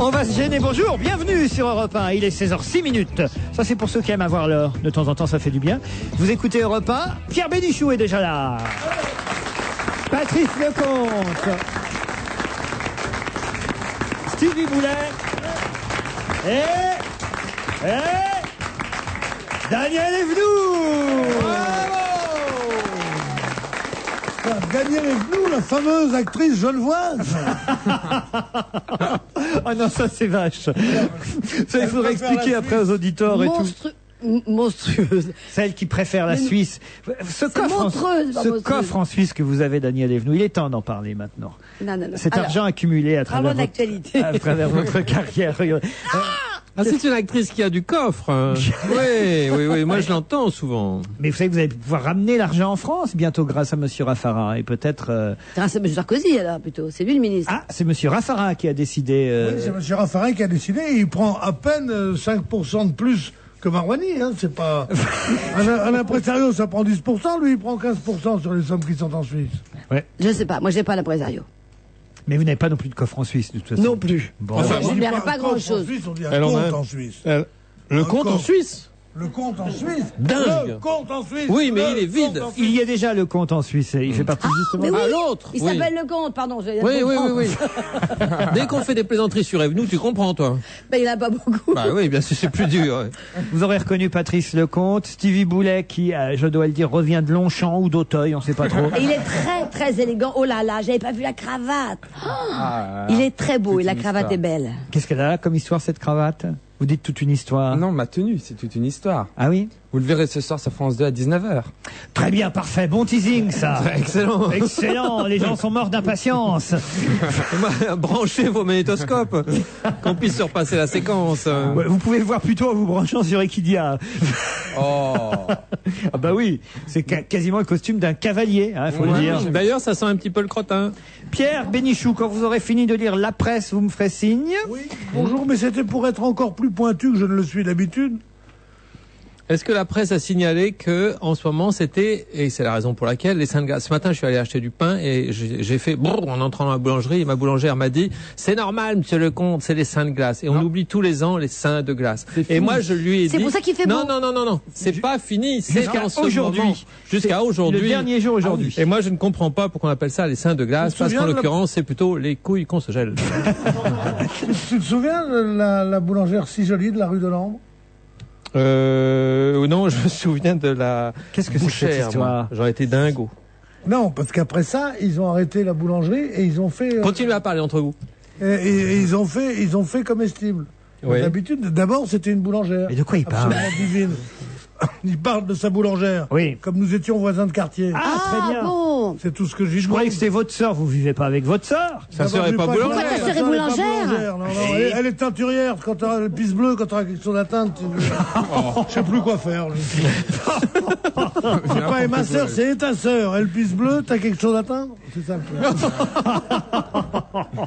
On va se gêner, bonjour, bienvenue sur Europe 1, il est 16h06. Ça c'est pour ceux qui aiment avoir l'heure, de temps en temps ça fait du bien. Vous écoutez Europe 1, Pierre Bénichou est déjà là. Patrice Lecomte. Stevie Boulet. Et Daniel Evenou. Daniel Evenou, la fameuse actrice genevoise. Ah non, ça c'est vache. Ça, il faudrait expliquer après aux auditeurs et tout. Monstrueuse. Celle qui préfère la Suisse. Ce monstrueuse, coffre en Suisse que vous avez, Daniel Evenou, il est temps d'en parler maintenant. Non. Cet argent accumulé à travers votre carrière. C'est une actrice qui a du coffre. Oui, moi je l'entends souvent. Mais vous savez que vous allez pouvoir ramener l'argent en France bientôt grâce à Monsieur Raffarin et peut-être... Grâce à M. Sarkozy, alors, plutôt. C'est lui le ministre. Ah, c'est Monsieur Raffarin qui a décidé... Oui, c'est M. Raffarin qui a décidé. Il prend à peine 5% de plus que Marouani. Hein. C'est pas... un impresario, ça prend 10%. Lui, il prend 15% sur les sommes qui sont en Suisse. Ouais. Je sais pas. Moi, j'ai pas l'impresario. Mais vous n'avez pas non plus de coffre en Suisse, de toute façon. Non plus. Bon. Enfin, je ne verrai pas grand-chose. En Suisse, on dit un compte en Suisse. Le compte en Suisse? Le compte en Suisse. Dingue. Le compte en Suisse. Oui, mais il est vide. Il y a déjà le compte en Suisse. Il fait partie justement... Mais oui, Ah, l'autre. il s'appelle le compte, pardon. Oui. Dès qu'on fait des plaisanteries sur Evenou, tu comprends, toi? Ben, il n'y en a pas beaucoup. Bah oui, bien sûr, c'est plus dur. Ouais. Vous aurez reconnu Patrice Lecomte, Stevie Boulet qui, je dois le dire, revient de Longchamp ou d'Auteuil, on ne sait pas trop. Et il est très élégant. Oh là là, j'avais pas vu la cravate. Il est très beau et la cravate est belle. Qu'est-ce qu'elle a là comme histoire, cette cravate? Vous dites toute une histoire. Non, ma tenue, c'est toute une histoire. Ah oui? Vous le verrez ce soir sur France 2 à 19h. Très bien, parfait, bon teasing ça. Excellent. Excellent, les gens sont morts d'impatience. Branchez vos magnétoscopes, qu'on puisse surpasser la séquence. Ouais, vous pouvez le voir plutôt en vous branchant sur Equidia. Oh. Ah bah oui, c'est quasiment le costume d'un cavalier, hein, faut le dire. D'ailleurs, ça sent un petit peu le crottin. Pierre Bénichou, quand vous aurez fini de lire la presse, vous me ferez signe. Oui, bonjour, mais c'était pour être encore plus pointu que je ne le suis d'habitude. Est-ce que la presse a signalé que en ce moment c'était, et c'est la raison pour laquelle les seins de glace. Ce matin, je suis allé acheter du pain et j'ai fait en entrant dans la boulangerie et ma boulangère m'a dit c'est normal, Monsieur Lecomte, c'est les seins de glace et on oublie tous les ans les seins de glace. Et moi je lui ai dit c'est pour ça qu'il fait beau. Non, c'est pas fini, c'est qu'en ce aujourd'hui. moment, jusqu'à aujourd'hui, le dernier jour aujourd'hui. Et moi je ne comprends pas pourquoi on appelle ça les seins de glace parce qu'en l'occurrence c'est plutôt les couilles qu'on se gèle. Tu te souviens de la boulangère si jolie de la rue de Lambres? Non, je me souviens de la. Qu'est-ce que c'est que cette histoire? J'aurais été dingo. Non, parce qu'après ça, ils ont arrêté la boulangerie et ils ont fait. Continuez à parler entre vous. Et ils ont fait comestible. Oui. D'habitude, d'abord, c'était une boulangère. Mais de quoi il parle? Absolument divine. Il parle de sa boulangère. Oui. Comme nous étions voisins de quartier. Ah, très bien. Bon. C'est tout ce que j'ai dit. Je croyais que c'était votre sœur, vous vivez pas avec votre sœur? Sa sœur est pas Pourquoi boulangère. ta sœur est boulangère? Non, elle est teinturière. Quand tu as le pisse bleu, quand tu as quelque chose à teindre, je sais plus quoi faire. C'est pas et ma sœur, c'est ta sœur. Elle pisse bleu, t'as quelque chose à teindre? C'est ça le truc.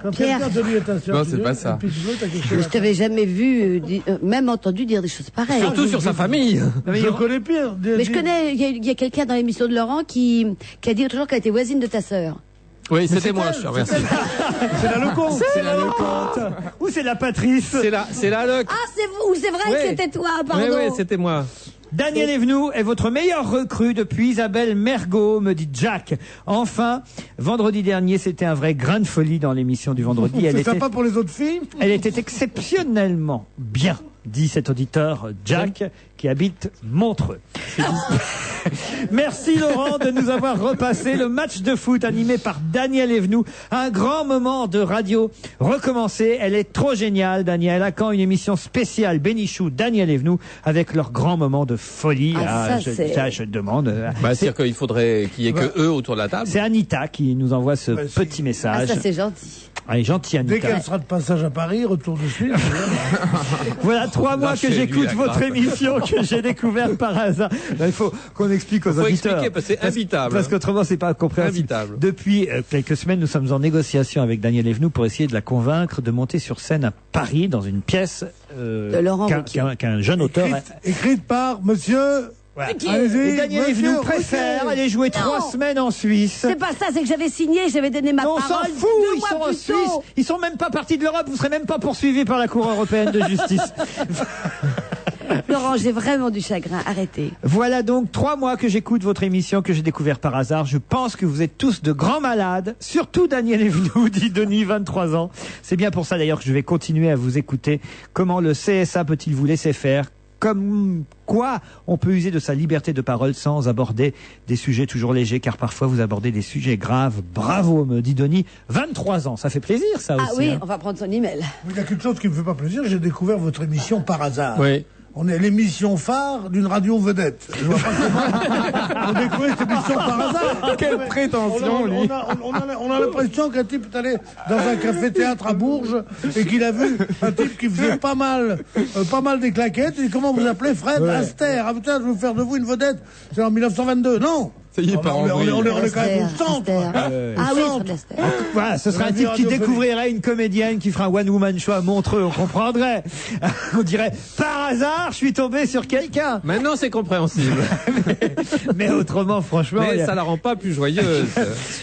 Quand quelqu'un te dit ta sœur, Non, c'est pas ça. elle pisse bleu, t'as quelque chose à Je teindre. t'avais jamais vu, même entendu dire des choses pareilles. Surtout sur sa famille. Je connais pire. Mais je connais, il y a quelqu'un dans l'émission de Laurent qui a dit toujours qu'elle était voisine de ta sœur. Oui, c'était moi, je te remercie. C'est la Lecomte. C'est la Lecomte. Ou c'est la Patrice? C'est la Lec. Ah, c'est vous, c'est vrai que c'était toi, pardon. Oui, c'était moi. Daniel Evenou est votre meilleure recrue depuis Isabelle Mergo, me dit Jack. Enfin, vendredi dernier, c'était un vrai grain de folie dans l'émission du vendredi. C'est sympa pour les autres filles. Elle était exceptionnellement bien, dit cet auditeur Jack, qui habite Montreux. Merci Laurent de nous avoir repassé le match de foot animé par Daniel Evenou. Un grand moment de radio recommencé. Elle est trop géniale, Daniel. À quand une émission spéciale Bénichou, Daniel Evenou, avec leur grand moment de folie? Je demande. C'est-à-dire qu'il faudrait qu'il y ait que eux autour de la table. C'est Anita qui nous envoie ce petit message. Ah, ça c'est gentil. Elle est gentille, Anita. Dès qu'elle sera de passage à Paris, retour de suite. Voilà 3 mois que j'écoute votre émission, que j'ai découvert par hasard. Là, il faut qu'on explique aux auditeurs. Expliquer parce que c'est invitable. Parce qu'autrement, c'est pas compréhensible. Invitable. Depuis quelques semaines, nous sommes en négociation avec Daniel Evenou pour essayer de la convaincre de monter sur scène à Paris dans une pièce de Laurent qu'un jeune auteur Écrite par monsieur Voilà. Allez-y, Et Daniel monsieur, Evenou préfère aller jouer 3 semaines en Suisse. C'est pas ça, c'est que j'avais signé, j'avais donné ma On parole. s'en fout, 2 ils mois sont en plus Suisse, tôt. ils sont même pas partis de l'Europe, vous serez même pas poursuivis par la Cour européenne de justice. Laurent, j'ai vraiment du chagrin, arrêtez. Voilà donc 3 mois que j'écoute votre émission que j'ai découvert par hasard. Je pense que vous êtes tous de grands malades, surtout Daniel Evenou, dit Denis, 23 ans. C'est bien pour ça d'ailleurs que je vais continuer à vous écouter. Comment le CSA peut-il vous laisser faire ? Comme quoi on peut user de sa liberté de parole sans aborder des sujets toujours légers, car parfois vous abordez des sujets graves. Bravo, me dit Denis. 23 ans, ça fait plaisir ça aussi. Ah oui, hein. on va prendre son email. Il y a quelque chose qui me fait pas plaisir, j'ai découvert votre émission par hasard. Oui. On est l'émission phare d'une radio vedette. Je vois pas comment on découvre cette émission par hasard. Quelle prétention, lui. On a l'impression qu'un type est allé dans un café-théâtre à Bourges et qu'il a vu un type qui faisait pas mal des claquettes. Il dit, comment vous appelez Fred Astaire? Ah putain, je vais vous faire de vous une vedette. C'est en 1922. Non. Ça y est, On par est quand même au centre. Ah oui, Fred Astaire. Voilà, ce serait un Radio type qui radiophonique. découvrirait une comédienne qui fera un one-woman show à Montreux, on comprendrait. On dirait, par hasard, je suis tombé sur quelqu'un. Maintenant, c'est compréhensible. Mais autrement, franchement, il y Mais a- ça la rend pas plus joyeuse.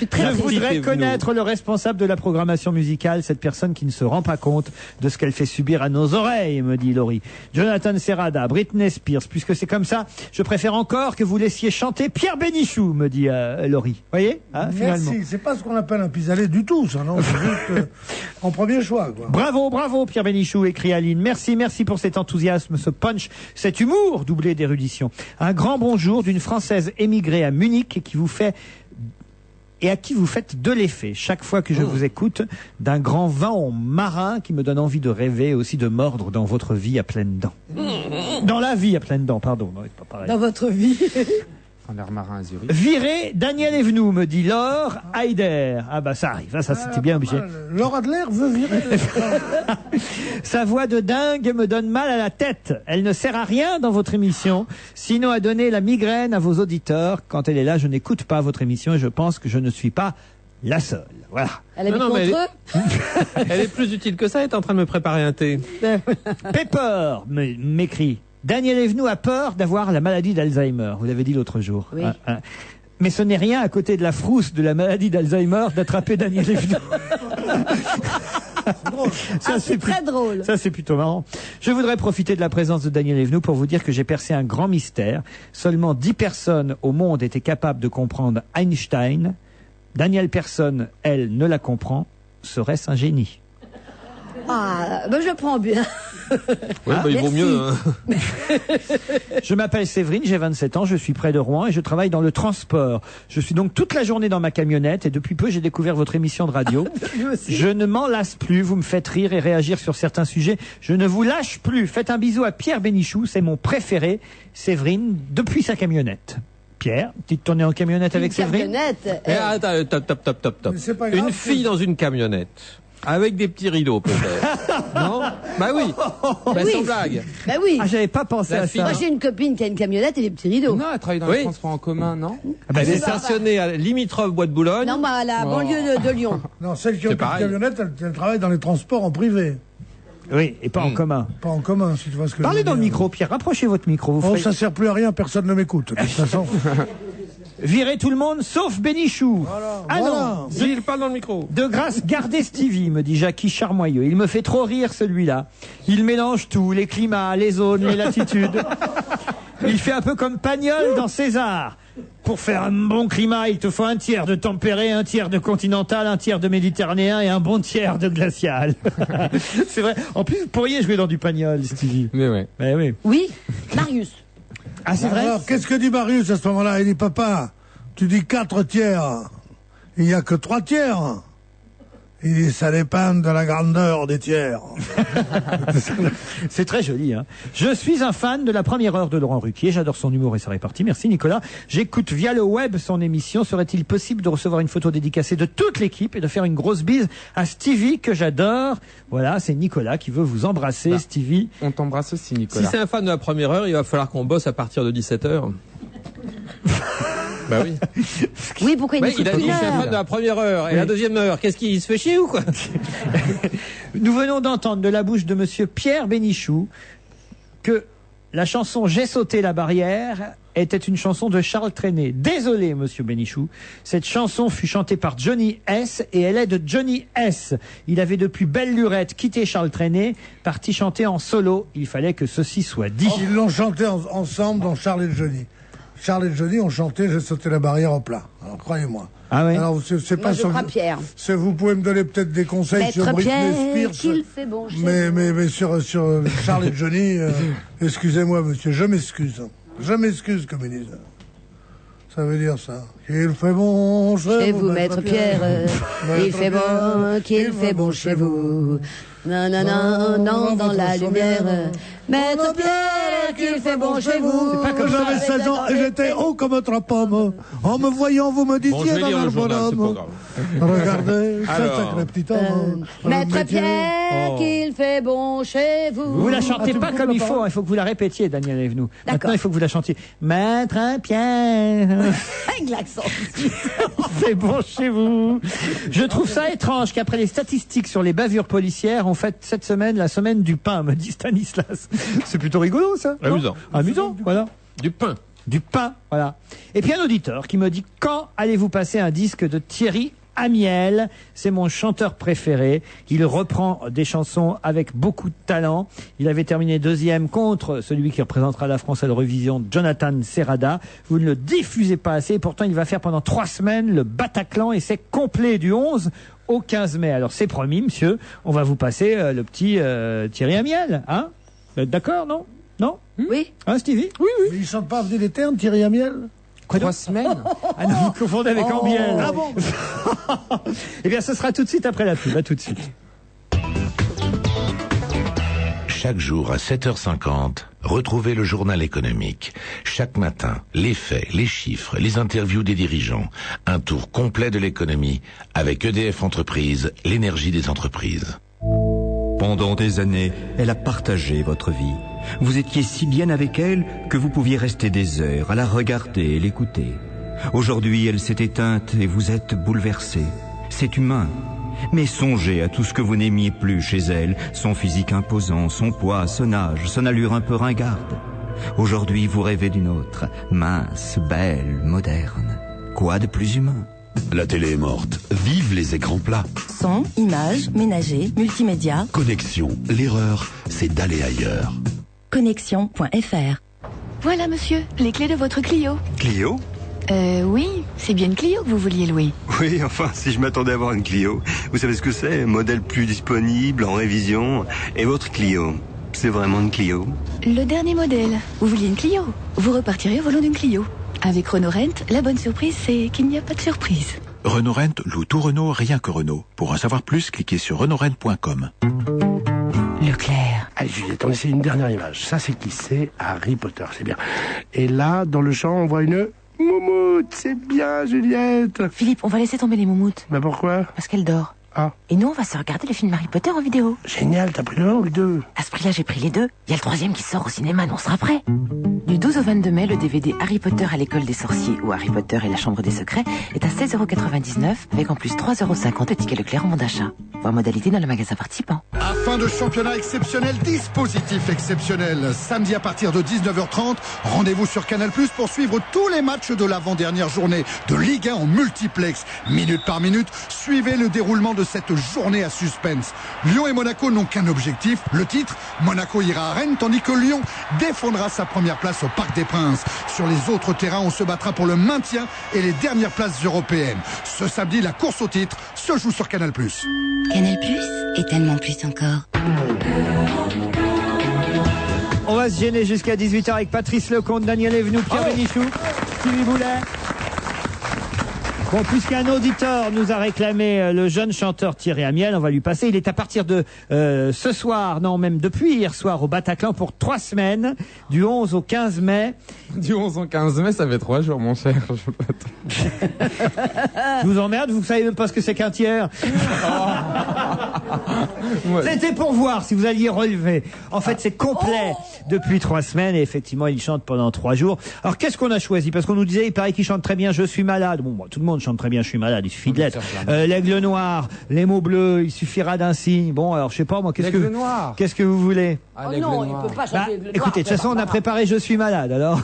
je voudrais connaître le responsable de la programmation musicale, cette personne qui ne se rend pas compte de ce qu'elle fait subir à nos oreilles, me dit Laurie. Jonathan Serrada, Britney Spears, puisque c'est comme ça, je préfère encore que vous laissiez chanter Pierre Bénichou, me dit Laurie. Voyez, hein, finalement. Merci. C'est pas ce qu'on appelle un pis-aller du tout, ça, non? C'est juste en premier choix, quoi. Bravo, bravo, Pierre Bénichou, écrit Aline. Merci, merci pour cet enthousiasme, ce punch, cet humour doublé d'érudition. Un grand bonjour d'une Française émigrée à Munich et à qui vous faites de l'effet chaque fois que je vous écoute, d'un grand vent marin qui me donne envie de rêver et aussi de mordre dans votre vie à pleines dents. Dans la vie à pleines dents, pardon. Non, c'est pas pareil. Dans votre vie. En l'air marin à Zurich. Virez Daniel Evenou, me dit Laure Heider. Ah bah ça arrive, hein, ça c'était bien obligé. Laure Adler veut virer. Sa voix de dingue me donne mal à la tête. Elle ne sert à rien dans votre émission, sinon à donner la migraine à vos auditeurs. Quand elle est là, je n'écoute pas votre émission et je pense que je ne suis pas la seule. Voilà. Elle habite Non, non, mais contre eux. Elle est plus utile que ça, elle est en train de me préparer un thé. Pepper m'écrit. Daniel Evenou a peur d'avoir la maladie d'Alzheimer. Vous l'avez dit l'autre jour. Oui. Mais ce n'est rien à côté de la frousse de la maladie d'Alzheimer d'attraper Daniel Evenou. Ça, C'est très drôle. Ça, c'est plutôt marrant. Je voudrais profiter de la présence de Daniel Evenou pour vous dire que j'ai percé un grand mystère. Seulement 10 personnes au monde étaient capables de comprendre Einstein. Daniel Personne, elle, ne la comprend. Serait-ce un génie? Ah, ben je prends bien. Oui, bah, il vaut merci. mieux. Hein. Je m'appelle Séverine, j'ai 27 ans, je suis près de Rouen et je travaille dans le transport. Je suis donc toute la journée dans ma camionnette et depuis peu j'ai découvert votre émission de radio. Je ne m'en lasse plus, vous me faites rire et réagir sur certains sujets. Je ne vous lâche plus. Faites un bisou à Pierre Bénichou, c'est mon préféré. Séverine, depuis sa camionnette. Pierre, petite tournée en camionnette avec Séverine? Camionnette. Eh, attends, top. Mais c'est pas grave, Une fille c'est- dans une camionnette. Avec des petits rideaux, peut-être. Non? Bah oui. Bah, Oui. sans blague. Ben oui. Ah, j'avais pas pensé La à fille, ça. Moi, j'ai une copine qui a une camionnette et des petits rideaux. Non, elle travaille dans Oui. les transports en commun, non? Ah, bah, Elle est c'est ça. stationnée à limitrophe Bois de Boulogne. Non, moi, à la banlieue de Lyon. Non, celles qui ont C'est une pareil. camionnette, elles travaillent dans les transports en privé. Oui, et pas en commun. Pas en commun, si tu vois ce que je Parlez veux dans le dire. micro, Pierre, rapprochez votre micro. Vous Oh, ferez... ça sert plus à rien, personne ne m'écoute. De toute façon. Virez tout le monde sauf Bénichou. Ah Voilà. non, Gilles, parle dans le micro. de grâce, gardez Stevie, me dit Jackie Charmoyeux. Il me fait trop rire celui-là. Il mélange tout, les climats, les zones, les latitudes. Il fait un peu comme Pagnol dans César. Pour faire un bon climat, il te faut un tiers de tempéré, un tiers de continental, un tiers de méditerranéen et un bon tiers de glacial. C'est vrai. En plus, vous pourriez jouer dans du Pagnol, Stevie. Mais ouais. Eh oui. Oui, Marius. Ah, c'est vrai? Alors, qu'est-ce que dit Marius à ce moment-là? Il dit, papa, tu dis 4 tiers. Il n'y a que 3 tiers. Il dit, ça dépend de la grandeur des tiers. C'est très joli, hein. Je suis un fan de la première heure de Laurent Ruquier. J'adore son humour et sa répartie. Merci, Nicolas. J'écoute via le web son émission. Serait-il possible de recevoir une photo dédicacée de toute l'équipe et de faire une grosse bise à Stevie, que j'adore? Voilà, c'est Nicolas qui veut vous embrasser, Stevie. On t'embrasse aussi, Si Nicolas. c'est un fan de la première heure, il va falloir qu'on bosse à partir de 17h. Bah oui. Oui, pourquoi il Ouais, n'écoute il a dit plus je suis un l'heure fan de la première heure. Et la deuxième heure, qu'est-ce qu'il se fait chier ou quoi? Nous venons d'entendre de la bouche de monsieur Pierre Bénichou que la chanson J'ai sauté la barrière était une chanson de Charles Trenet. Désolé, monsieur Bénichou. Cette chanson fut chantée par Johnny S. et elle est de Johnny S. Il avait depuis belle lurette quitté Charles Trenet, parti chanter en solo. Il fallait que ceci soit dit. Ils l'ont chanté ensemble dans Charles et Johnny. Charles et Johnny ont chanté J'ai sauté la barrière au plat. Alors croyez-moi. Ah oui. Alors c'est pas Moi, je sur crois Pierre. Vous pouvez me donner peut-être des conseils Maître sur Britney Pierre, Spears. qu'il fait bon chez Mais sur Charles et Johnny, excusez-moi monsieur, je m'excuse. Je m'excuse comme ils disent. Ça veut dire ça. Qu'il fait bon chez vous, Maître Pierre. Il fait bon, qu'il fait bon chez vous. Non, non, non, non, dans la lumière. Maître Pierre, qu'il fait bon chez vous. C'est pas comme ça. J'avais 16 ans et j'étais haut comme un pomme. En me voyant, vous me Bon, je disiez vais lire dans le un journal, c'est pas bonhomme. grave. Regardez, c'est Alors. sacré petit homme. Maître Métier. Pierre, qu'il fait bon chez vous. Vous la chantez tu pas me comme coupes il la faut, parole. il faut que vous la répétiez, Daniel Evenou. D'accord. Maintenant, il faut que vous la chantiez. Maître Pierre, Avec l'accent. c'est bon chez vous. Je trouve ça étrange qu'après les statistiques sur les bavures policières, on fête cette semaine la semaine du pain, me dit Stanislas. C'est plutôt rigolo, ça. non Amusant. Amusant, voilà. Du pain. Du pain, voilà. Et puis un auditeur qui me dit, quand allez-vous passer un disque de Thierry Amiel? C'est mon chanteur préféré. Il reprend des chansons avec beaucoup de talent. Il avait terminé deuxième contre celui qui représentera la France à l'Eurovision, Jonathan Serrada. Vous ne le diffusez pas assez. Et pourtant, il va faire pendant 3 semaines le Bataclan et c'est complet du 11 au 15 mai. Alors, c'est promis, monsieur. On va vous passer le petit Thierry Amiel, hein? Vous êtes d'accord, non? Non? Oui. Hein, Stevie? Mais ils chantent pas Avenue des Ternes, Thierry Amiel? Quoi 3 donc semaines. Ah non, vous confondez avec Ambiel. Ah bon? Eh bien, ce sera tout de suite après la pub. À tout de suite. Chaque jour à 7h50, retrouvez le journal économique. Chaque matin, les faits, les chiffres, les interviews des dirigeants. Un tour complet de l'économie avec EDF Entreprises, l'énergie des entreprises. Pendant des années, elle a partagé votre vie. Vous étiez si bien avec elle que vous pouviez rester des heures à la regarder et l'écouter. Aujourd'hui, elle s'est éteinte et vous êtes bouleversé. C'est humain. Mais songez à tout ce que vous n'aimiez plus chez elle, son physique imposant, son poids, son âge, son allure un peu ringarde. Aujourd'hui, vous rêvez d'une autre, mince, belle, moderne. Quoi de plus humain? La télé est morte. Vive les écrans plats. Son, images, ménager, multimédia. Connexion. L'erreur, c'est d'aller ailleurs. Connexion.fr. Voilà, monsieur, les clés de votre Clio. Clio? Oui, c'est bien une Clio que vous vouliez louer. Oui, enfin, si je m'attendais à avoir une Clio. Vous savez ce que c'est? Modèle plus disponible, en révision. Et votre Clio, c'est vraiment une Clio? Le dernier modèle. Vous vouliez une Clio. Vous repartirez au volant d'une Clio. Avec Renault Rent, la bonne surprise, c'est qu'il n'y a pas de surprise. Renault Rent loue tout Renault, rien que Renault. Pour en savoir plus, cliquez sur renaultrent.com. Leclerc. Allez Juliette, on essaie une dernière image. Ça c'est qui? C'est Harry Potter, c'est bien. Et là, dans le champ, on voit une moumoute. C'est bien Juliette. Philippe, on va laisser tomber les moumoutes. Mais pourquoi? Parce qu'elle dort. Ah. Et nous, on va se regarder le film Harry Potter en vidéo. Génial, t'as pris le 1 ou le 2? À ce prix-là, j'ai pris les 2. Il y a le 3e qui sort au cinéma, nous on sera prêts. Du 12 au 22 mai, le DVD Harry Potter à l'école des sorciers ou Harry Potter et la chambre des secrets est à 16,99 € avec en plus 3,50 € de tickets Leclerc en bon d'achat. Voir modalité dans le magasin participant. Fin de championnat exceptionnel, dispositif exceptionnel. Samedi à partir de 19h30, rendez-vous sur Canal+ pour suivre tous les matchs de l'avant-dernière journée de Ligue 1 en multiplex. Minute par minute, suivez le déroulement de cette journée à suspense. Lyon et Monaco n'ont qu'un objectif, le titre. Monaco ira à Rennes, tandis que Lyon défendra sa première place au Parc des Princes. Sur les autres terrains, on se battra pour le maintien et les dernières places européennes. Ce samedi, la course au titre se joue sur Canal+. Canal+ et tellement plus encore. On va se gêner jusqu'à 18h avec Patrice Lecomte, Daniel Evenou, Pierre Bénichou, Stevie Boulet. Bon, puisqu'un auditeur nous a réclamé le jeune chanteur Thierry Amiel, on va lui passer. Il est à partir de ce soir, non, même depuis hier soir, au Bataclan pour 3 semaines, du 11 au 15 mai. Du 11 au 15 mai, ça fait 3 jours, mon cher. Je vous emmerde, vous savez même pas ce que c'est qu'un tiers. C'était pour voir si vous alliez relever. En fait, c'est complet depuis 3 semaines et effectivement, il chante pendant 3 jours. Alors, qu'est-ce qu'on a choisi? Parce qu'on nous disait, il paraît qu'il chante très bien, je suis malade. Bon, tout le monde chante très bien, je suis malade, il suffit de l'être. L'aigle noir, les mots bleus, il suffira d'un signe. Bon, alors, je sais pas, moi, qu'est-ce que vous voulez? Oh non, il peut pas chanter l'aigle noir. Écoutez, de toute façon, on a préparé je suis malade, alors.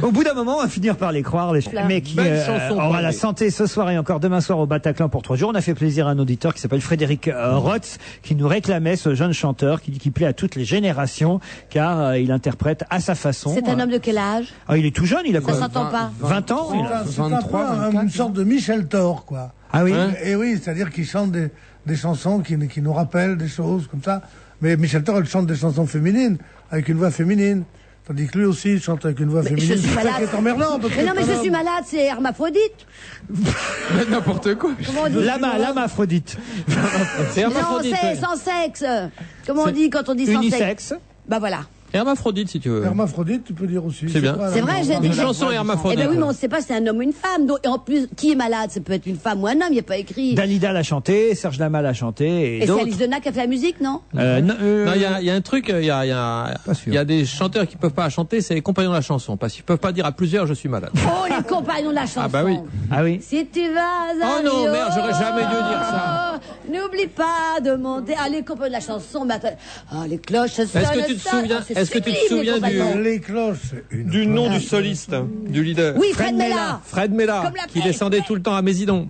Au bout d'un moment, on va finir par les croire, les mais qui aura la santé ce soir et encore demain soir au Bataclan pour 3 jours. On a fait plaisir à un auditeur qui s'appelle Frédéric Rotz, qui nous réclamait ce jeune chanteur qui dit qu'il plaît à toutes les générations, car il interprète à sa façon. C'est un homme de quel âge? Il est tout jeune, il a quoi? Ça s'entend pas. 20 ans? C'est un peu une sorte de Michel Thor, quoi. Ah oui? Et oui, c'est-à-dire qu'il chante des chansons qui nous rappellent des choses comme ça. Mais Michel Thor, il chante des chansons féminines, avec une voix féminine. Tandis que lui aussi, il chante avec une voix féminine. Je suis malade. C'est emmerdant. Mais non, mais je suis malade, c'est hermaphrodite. N'importe quoi. Comment on dit? L'amaphrodite. C'est Non, hermaphrodite. c'est sans sexe. Comment on dit quand on dit sans sexe? Unisexe. Bah voilà. Hermaphrodite, si tu veux. Hermaphrodite, tu peux dire aussi. C'est bien. quoi, C'est vrai, j'ai dit. Une chanson hermaphrodite. Eh ben oui, mais on ne sait pas si c'est un homme ou une femme. Donc, et en plus, qui est malade? Ça peut être une femme ou un homme, il n'y a pas écrit. Dalida l'a chanté, Serge Lama l'a chanté, Et c'est d'autres. Alice Denac qui a fait la musique, non? Non, il y a un truc, il y a des chanteurs qui peuvent pas chanter, c'est les compagnons de la chanson, parce qu'ils peuvent pas dire à plusieurs je suis malade. Oh, les compagnons de la chanson. Ah bah oui. Ah oui. Si tu vas à Oh non, Rio, merde, j'aurais jamais dû dire ça. N'oublie pas de monter. Ah, les compagnons de la chanson, mais attends. Ah, les cloches sonnent. Est-ce que tu te souviens, Les cloches. du nom du soliste, du leader? Oui, Fred Mella. Fred Mella, Comme la qui pêche. descendait tout le temps à Mésidon.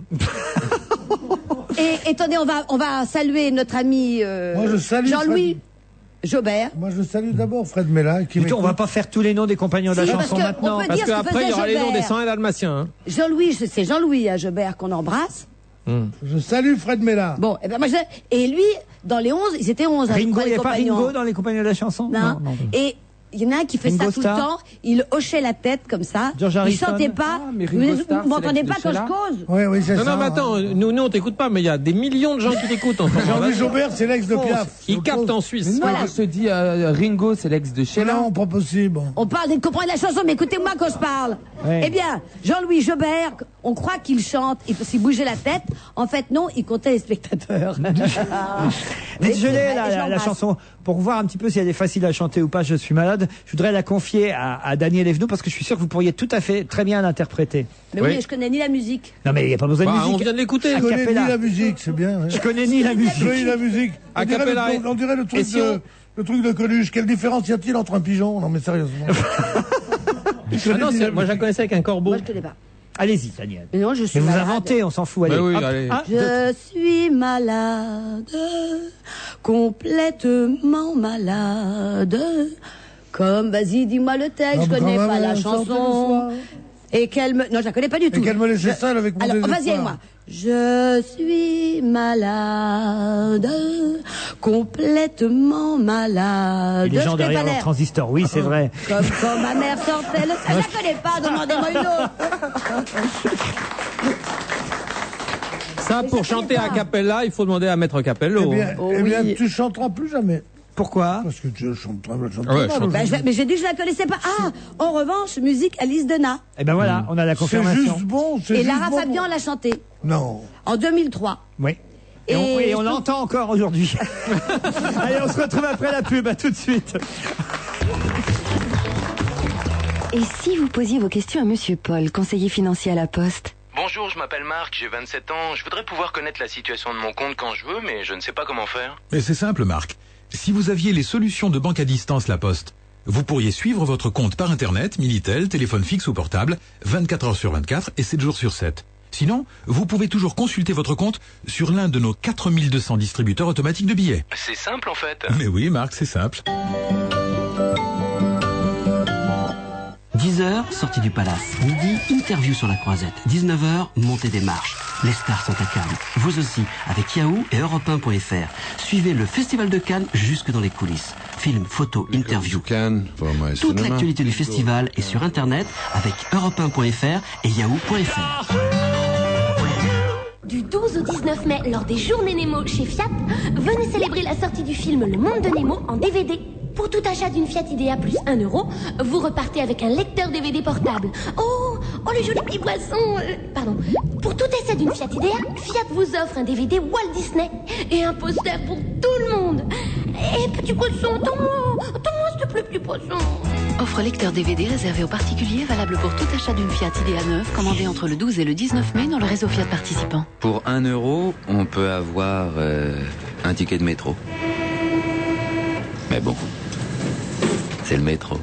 Et attendez, on va saluer notre ami Moi, je salue Jean-Louis Jobert. Moi, je salue d'abord Fred Mella. On va pas faire tous les noms des compagnons de la Si, parce chanson que maintenant. on peut Parce dire ce que qu'après, il y aura faisait les noms des Jobert. 101 Dalmatiens. Hein. Jean-Louis, c'est Jean-Louis Jobert qu'on embrasse. Je salue Fred Mella. Bon, et ben moi et lui, dans les 11, ils étaient 11. Ringo, il n'y les a pas compagnons. Ringo dans les compagnons de la chanson? Non. Et il y en a un qui fait Ringo ça tout Starr. le temps. Il hochait la tête comme ça. George Il Harrison. chantait pas. mais Ringo Starr, Vous m'entendez c'est pas l'ex quand de je Sheila. cause? Oui, c'est ça. Non, mais attends, nous on t'écoute pas, mais il y a des millions de gens qui t'écoutent en ce moment. Jean-Louis Jobert, c'est l'ex de Piaf. Ils captent en Suisse. Mais non, Voilà. je te dis, Ringo, c'est l'ex de C'est Sheila. non, pas possible. On parle des compagnons de la chanson, mais écoutez-moi quand je parle. Ouais. Eh bien, Jean-Louis Jobert, on croit qu'il chante, il s'il bougeait la tête. En fait, non, il comptait les spectateurs. Désolé, Et je la l'embrasse. chanson, pour voir un petit peu si elle est facile à chanter ou pas, je suis malade, je voudrais la confier à Daniel Evenou parce que je suis sûr que vous pourriez tout à fait très bien l'interpréter. Mais oui, je connais ni la musique. Non mais il n'y a pas besoin de Bah, musique. on vient de l'écouter. A Je connais cappella. ni la musique, c'est bien. Je connais ni la musique. Je connais la musique. A On dirait cappella. on dirait le Et truc si le truc de Coluche. Quelle différence y a-t-il entre un pigeon? Non mais sérieusement. Ah non, moi je la connaissais avec un corbeau. Moi, je connais pas. Allez-y, Daniel. Mais non, je suis Mais vous malade. inventez, on s'en fout. Allez. Bah oui, Hop. allez. Un, deux, Je suis malade, complètement malade. Comme, vas-y, dis-moi le texte, Non, je mais connais quand pas même, la sortez le chanson. soir. Et qu'elle me... Non, je la connais pas du tout. Et qu'elle me laissait seule avec mon Alors, désespoir. vas-y avec moi. Je suis malade, complètement malade. Et les gens Je connais derrière pas leur l'air. transistor, oui, c'est vrai. Comme quand ma mère sortait le... Ah, je la connais pas, demandez-moi une autre. Ça, pour chanter a cappella, il faut demander à Maître Capello. Eh bien, tu chanteras plus jamais. Pourquoi? Parce que tu chantes très mal. Ouais, chante. Bah, mais j'ai dit que je la connaissais pas. Ah, en revanche, musique Alice Dena. Eh ben voilà, on a la C'est confirmation. juste bon. Et Lara Fabian l'a chanté Non. en 2003. Oui. Et on l'entend encore aujourd'hui. Allez, on se retrouve après la pub. À tout de suite. Et si vous posiez vos questions à Monsieur Paul, conseiller financier à la Poste? Bonjour, je m'appelle Marc, j'ai 27 ans. Je voudrais pouvoir connaître la situation de mon compte quand je veux, mais je ne sais pas comment faire. Mais c'est simple, Marc. Si vous aviez les solutions de banque à distance La Poste, vous pourriez suivre votre compte par Internet, Minitel, téléphone fixe ou portable, 24 heures sur 24 et 7 jours sur 7. Sinon, vous pouvez toujours consulter votre compte sur l'un de nos 4200 distributeurs automatiques de billets. C'est simple en fait. Mais oui, Marc, c'est simple. 10h, sortie du palace. Midi, interview sur la Croisette. 19h, montée des marches. Les stars sont à Cannes. Vous aussi, avec Yahoo et Europe1.fr. Suivez le Festival de Cannes jusque dans les coulisses. Films, photos, interviews. Toute l'actualité du festival est sur Internet avec Europe1.fr et Yahoo.fr. Du 12 au 19 mai, lors des Journées Nemo chez Fiat, venez célébrer la sortie du film Le Monde de Nemo en DVD. Pour tout achat d'une Fiat Idea plus 1 euro, vous repartez avec un lecteur DVD portable. Oh, Oh, le joli petit poisson. Pardon. Pour tout essai d'une Fiat Idea, Fiat vous offre un DVD Walt Disney et un poster pour tout le monde. Et petit poisson, attends-moi, s'il te plaît, petit poisson. Offre lecteur DVD réservé aux particuliers, valable pour tout achat d'une Fiat Idea neuve, commandée entre le 12 et le 19 mai dans le réseau Fiat participant. Pour 1 €, on peut avoir un ticket de métro. Mais bon, c'est le métro.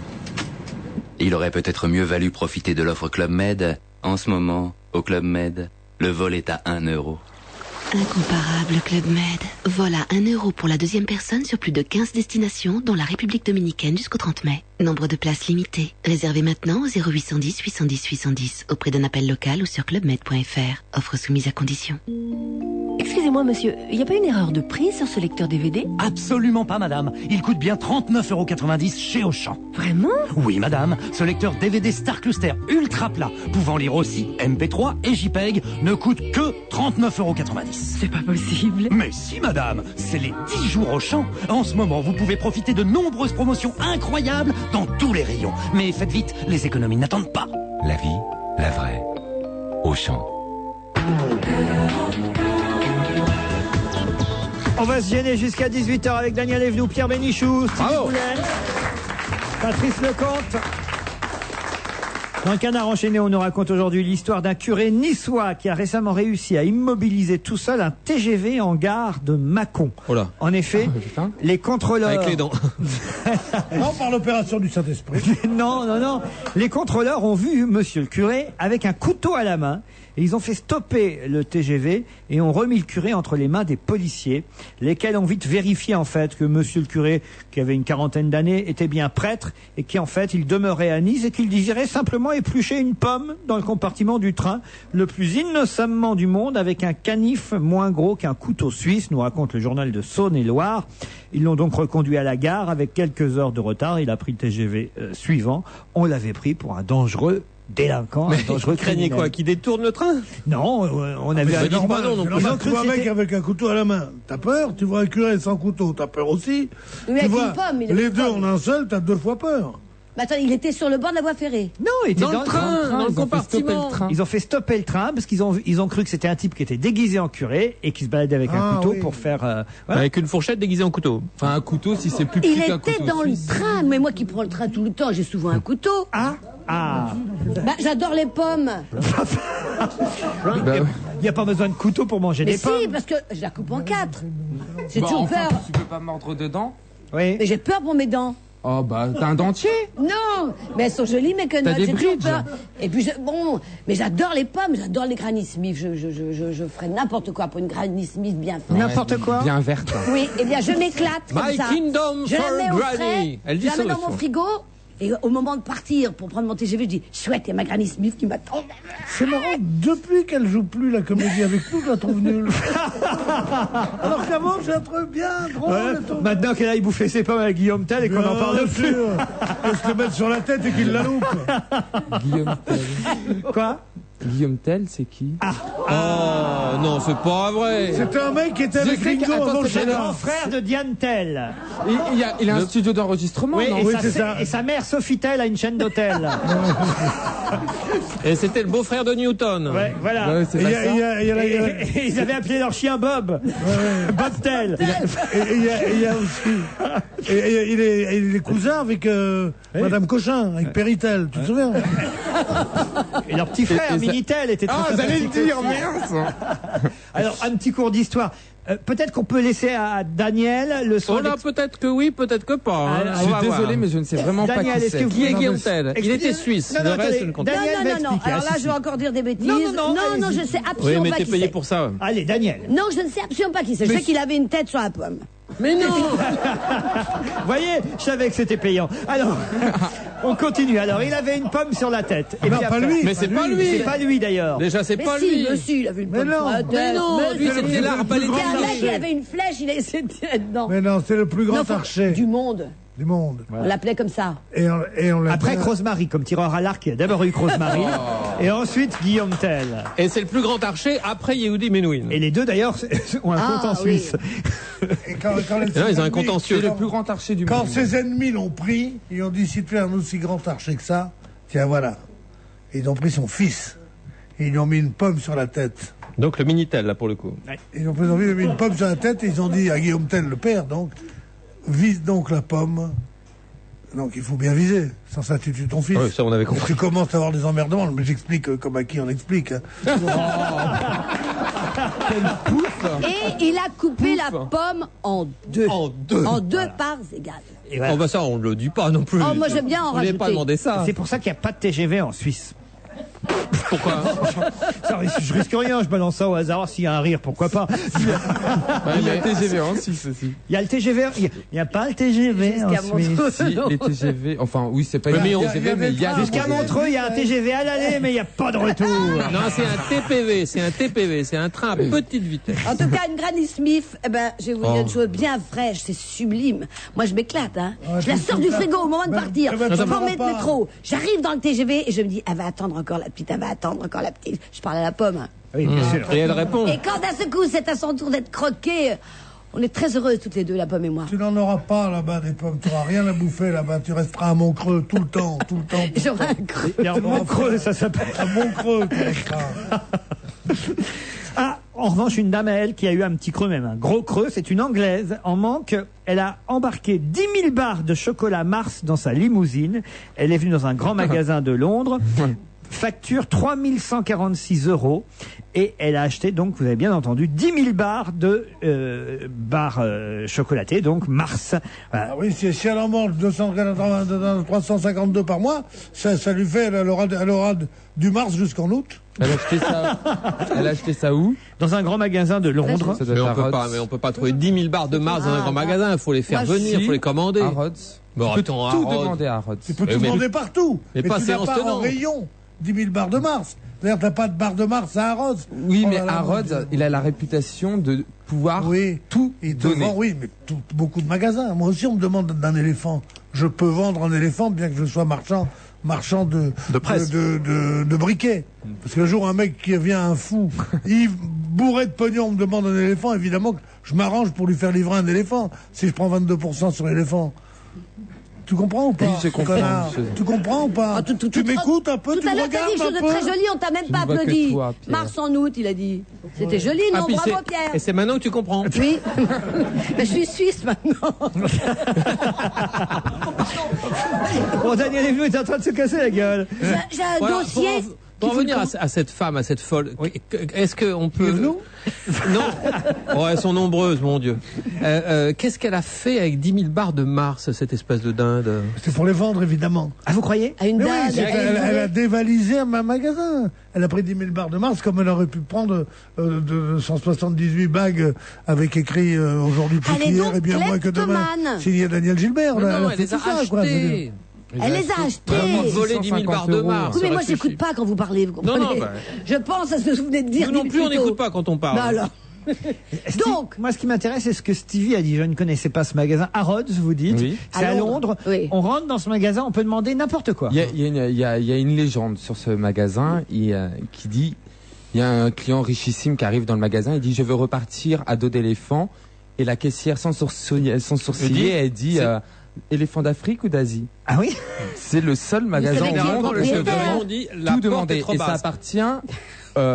Il aurait peut-être mieux valu profiter de l'offre Club Med. En ce moment, au Club Med, le vol est à 1 €. Incomparable Club Med. Vol à 1 € pour la deuxième personne sur plus de 15 destinations, dont la République dominicaine jusqu'au 30 mai. Nombre de places limité. Réservez maintenant au 0810 810 810 auprès d'un appel local ou sur clubmed.fr. Offre soumise à condition. Excusez-moi, monsieur, il n'y a pas une erreur de prix sur ce lecteur DVD? Absolument pas, madame. Il coûte bien 39,90 € chez Auchan. Vraiment? Oui, madame. Ce lecteur DVD Star Cluster ultra plat, pouvant lire aussi MP3 et JPEG, ne coûte que 39,90 €. C'est pas possible. Mais si, madame. C'est les 10 jours Auchan. En ce moment, vous pouvez profiter de nombreuses promotions incroyables dans tous les rayons. Mais faites vite, les économies n'attendent pas. La vie, la vraie. Auchan. On va se gêner jusqu'à 18h avec Daniel Evenou, Pierre Bénichou, Stevie Boulet, Patrice Lecomte. Dans le Canard enchaîné, on nous raconte aujourd'hui l'histoire d'un curé niçois qui a récemment réussi à immobiliser tout seul un TGV en gare de Mâcon. Oh là. En effet, les contrôleurs... Avec les dents. Non, par l'opération du Saint-Esprit. Non. Les contrôleurs ont vu monsieur le curé avec un couteau à la main. Et ils ont fait stopper le TGV et ont remis le curé entre les mains des policiers, lesquels ont vite vérifié en fait que monsieur le curé, qui avait une quarantaine d'années, était bien prêtre et qu'en fait il demeurait à Nice et qu'il désirait simplement éplucher une pomme dans le compartiment du train, le plus innocemment du monde, avec un canif moins gros qu'un couteau suisse, nous raconte le journal de Saône-et-Loire. Ils l'ont donc reconduit à la gare avec quelques heures de retard. Il a pris le TGV suivant. On l'avait pris pour un dangereux délinquant, mais un dangereux craignait quoi? Qui détourne le train? Non, on avait C'est normal, cru tu vois que un mec c'était- avec un couteau à la main, t'as peur. Tu vois un curé sans couteau, t'as peur aussi. Oui, Tu avec vois, une pomme, il avait les une deux pomme. en un seul, t'as 2 fois peur. Mais attends, il était sur le bord de la voie ferrée. Non, il était Dans le train, dans le ils ont fait stopper compartiment. le train. Ils ont fait stopper le train parce qu'ils ont cru que c'était un type qui était déguisé en curé et qui se baladait avec un couteau pour faire. Voilà. Avec une fourchette déguisée en couteau. Enfin, un couteau, si c'est plus Il petit qu'un était couteau dans le suisse. train, mais moi qui prends le train tout le temps, j'ai souvent un couteau. Ah. Bah, j'adore les pommes. Il n'y a pas besoin de couteau pour manger Mais des si, pommes. parce que je la coupe en 4. J'ai Bah, toujours enfin, peur. tu peux pas mordre dedans? Oui. Mais j'ai peur pour mes dents. Oh, bah, t'as un dentier? Non, mais elles sont jolies, mes quenottes. T'as des J'ai toujours bridges. peur. Et puis, bon, mais j'adore les pommes, j'adore les Granny Smith. Je ferais n'importe quoi pour une Granny Smith bien faite. N'importe quoi. Bien verte. Oui, eh bien, je m'éclate comme My ça. kingdom je la for mets au Granny. frais, Elle dit je la ça mets dans aussi. mon frigo. Et au moment de partir pour prendre mon TGV, je dis chouette, il y a ma Granny Smith qui m'attend. C'est marrant, depuis qu'elle joue plus la comédie avec nous, je la trouve nulle. Alors qu'avant, je la trouve bien drôle. Ouais, et tout. maintenant qu'elle aille bouffer ses pommes avec Guillaume Tell et qu'on n'en parle Bien plus. sûr. Faut se le mettre sur la tête et qu'il la loupe. Guillaume Tell. Quoi? Guillaume Tell, c'est qui? Oh non, c'est pas vrai. C'était un mec qui était avec sais que- Ringo attends, avant le c'est C'est le Chénard. grand frère de Diane Tell. Il a un studio d'enregistrement, Oui, non? et, Oui, sa, c'est ça. et sa mère Sophie Tell a une chaîne d'hôtel. Et c'était le beau-frère de Newton. Ouais, voilà. Ouais, c'est Et pas il y a- ça. il y a- il y a- il y a- Et ils avaient appelé leur chien Bob. Bob Tell. Et il y a aussi. Et il est cousin avec Madame Cochin, avec Péritel, tu te souviens? Et leur petit frère, Et ça- Minitel, était très Ah, vous allez le sympathique dire, aussi. mince! Alors, un petit cours d'histoire. Peut-être qu'on peut laisser à Daniel le soin Oh là, peut-être que oui, peut-être que pas. hein. Ah, Je suis On va voir. désolé, mais je ne sais vraiment Daniel, pas qui est-ce que c'est. vous Qui est pouvez- Guillaume Tell? Il Expliquez- était suisse. Non, Le non, reste, attendez. je ne compte Daniel pas. va Non. expliquer. Alors Ah, là, si, je vais si. encore dire des bêtises. Non, non, allez-y. je ne sais Oui, absolument mais pas t'es qui payé c'est. pour ça. Allez, Daniel. Non, je ne sais absolument pas qui c'est. Je sais qu'il avait une tête sur la pomme. Mais non. Vous voyez, je savais que c'était payant. Alors, on continue. Alors, il avait une pomme sur la tête. Et Non, puis pas après- lui. Mais c'est pas lui. C'est pas lui d'ailleurs. Déjà, c'est Mais pas si, lui. monsieur, il avait une Mais pomme non. sur la tête. Mais non, lui, c'est le c'était plus l'arbalète. grand C'est un mec qui archer. avait une flèche, il a essayé de tirer dedans. Mais non, c'est le plus grand Non, faut- archer Du monde. du monde. On l'appelait comme ça. Et on l'a Après bien- Rosemary, comme tireur à l'arc, il y a d'abord eu Rosemary. Et ensuite Guillaume Tell. Et c'est le plus grand archer après Yehudi Menuhin. Et les deux d'ailleurs ont un compte en oui. Suisse. Et quand les Et là, ils ont un ennemis- contentieux. C'est le plus grand archer du Quand monde. ses ennemis l'ont pris, ils ont dit si tu es un aussi grand archer que ça, tiens voilà. Et ils ont pris son fils. Et ils lui ont mis une pomme sur la tête. Donc le Minitel, là, pour le coup. Ils ont mis une pomme sur la tête et ils ont dit à Guillaume Tell, le père, donc, vise donc la pomme. Donc il faut bien viser, sans ça tu tues ton fils. Oui, ça on avait compris. Tu commences à avoir des emmerdements, mais j'explique comme à qui on explique. Hein. Et il a coupé la pomme en deux. En deux parts égales. Et voilà. Oh bah ça, on ne le dit pas non plus. Oh, moi, j'aime bien en On n'avait pas rajouter. demandé ça. C'est pour ça qu'il n'y a pas de TGV en Suisse. Pourquoi? Ça, je risque rien, je balance ça au hasard. S'il y a un rire, pourquoi pas? Il y a le TGV en Suisse aussi. Il y a le TGV, il n'y a pas le TGV en Suisse. Si, les TGV, enfin oui, c'est pas Mais les on- TGV, mais il y a Jusqu'à Montreux, il y a un TGV à l'aller, mais il n'y a pas de retour. Non, c'est un TPV, c'est un train à petite vitesse. En tout cas, une Granny Smith, eh ben, je vais vous dire Oh. une chose bien fraîche, c'est sublime. Moi, je m'éclate, hein. Ouais, Je la tu sors fais du ça. frigo au moment de Ben, partir. ben, Je ça prends va mes pas. métro. J'arrive dans le TGV et je me dis, elle va attendre encore la petite, elle va attendre encore la petite. Je parle à la pomme. Hein. Oui, bien sûr. Et elle répond. Et quand d'un seul coup, c'est à son tour d'être croqué, on est très heureuses toutes les deux, la pomme et moi. Tu n'en auras pas là-bas des pommes, tu n'auras rien à bouffer là-bas, tu resteras à Montreux tout le temps, tout le temps. J'aurai un creux. Il y a un Montreux, ça s'appelle. À Montreux, tu resteras. Ah, en revanche, une dame à elle qui a eu un petit creux, même un gros creux, c'est une Anglaise. En manque, elle a embarqué 10 000 barres de chocolat Mars dans sa limousine. Elle est venue dans un grand magasin de Londres. Facture 3 146 € et elle a acheté, donc vous avez bien entendu, 10 000 barres de barres chocolatées, donc Mars. Voilà. Ah oui, si elle en mange 352 par mois, ça lui fait, elle aura du mars jusqu'en août. Elle a acheté ça où? Dans un grand magasin de Londres. Ça doit Mais être on à peut Rhodes. pas, mais on peut pas trouver 10 000 barres de Mars dans un grand magasin. Il faut les faire Moi, venir, il faut les commander. À Rhodes. Bon, Tu peux attends, à tout Rhodes. demander à Rhodes. Tu peux Mais- tout mais- demander partout. mais pas tu n'as séance pas en tenante. rayon 10 000 barres de Mars. D'ailleurs, t'as pas de barres de Mars à Rhodes. Oui, Oh mais là là, à mon Rhodes, Dieu. il a la réputation de pouvoir Oui, tout et te donner. vend, oui, mais beaucoup de magasins. Moi aussi, on me demande d'un éléphant. Je peux vendre un éléphant, bien que je sois marchand de presse. de briquets. Parce que le jour où un mec qui vient, un fou, il bourré de pognon, me demande un éléphant, évidemment que je m'arrange pour lui faire livrer un éléphant, si je prends 22% sur l'éléphant. Tu comprends ou pas, Oui, je comprends, connard monsieur. Tu comprends ou pas? Tu m'écoutes un peu, Tout tu à me l'heure, t'as regardes dit quelque chose un de très peu. joli, on t'a même Je pas ne vois que applaudi. toi, Pierre. Mars en août, il a dit. C'était joli, Ah, non? puis Bravo, c'est- Pierre. Et c'est maintenant que tu comprends. Oui. Mais je suis suisse maintenant. Bon, Daniel Evenou est en train de se casser la gueule. J'ai un Voilà, dossier. Pour en venir à cette femme, à cette folle, est-ce qu'on peut... Non. Oh, elles sont nombreuses, mon Dieu. Qu'est-ce qu'elle a fait avec 10 000 barres de Mars, cette espèce de dinde? C'est pour les vendre, évidemment. Ah, vous croyez? À une Mais oui, dinde. elle a dévalisé un magasin. Elle a pris 10 000 barres de Mars, comme elle aurait pu prendre de 178 bagues avec écrit aujourd'hui plus Elle est qu'hier donc et bien moins que demain. kleptomane. Signé Daniel Gilbert. Mais là, non, a elle fait les a tout ça, quoi, je veux dire. achetées. Elle les a achetées. Vraiment volé 10 000 barres de Mars. Oui, mais moi, ça aurait j'écoute suffi. pas quand vous parlez, vous comprenez? Non, bah. Je pense à ce que vous venez de dire. Nous non plus, on plutôt. n'écoute pas quand on parle. Bah alors. Donc, Moi, ce qui m'intéresse, c'est ce que Stevie a dit. Je ne connaissais pas ce magasin. À Rhodes, vous dites. Oui. C'est À à Londres. Londres. Oui. On rentre dans ce magasin, on peut demander n'importe quoi. Il y a une légende sur ce magasin qui dit, il y a un client richissime qui arrive dans le magasin, il dit je veux repartir à dos d'éléphant, et la caissière sans sourciller, elle dit éléphant d'Afrique ou d'Asie? Ah oui? C'est le seul magasin savez au qui est le monde où je propriétaire peux dit, la tout porte est demander, trop et ça basse. appartient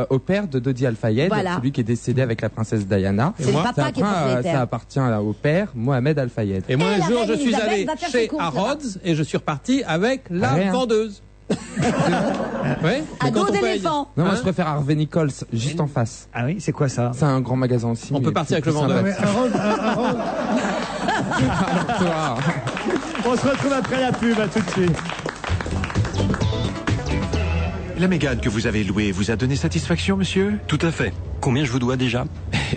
au père de Dodi Al-Fayed, Voilà. celui qui est décédé avec la princesse Diana. C'est le Ça papa qui est appartient, propriétaire. ça appartient au père Mohamed Al-Fayed. Et moi, Et un la jour, reine je suis Elisabeth allé va faire ses chez courses à là-bas. Rhodes et je suis reparti avec la Rien. vendeuse. Ouais. à Mais quand dos on paye- d'éléphant. Non, moi Hein je préfère Harvey Nichols, juste en face. Ah oui, c'est quoi ça? C'est un grand magasin aussi. On mais peut partir avec plus le vendeur. Mais sympathique. à Rhodes, Toi. On se retrouve après la pub, à tout de suite. La Mégane que vous avez louée vous a donné satisfaction, monsieur? Tout à fait. Combien je vous dois déjà?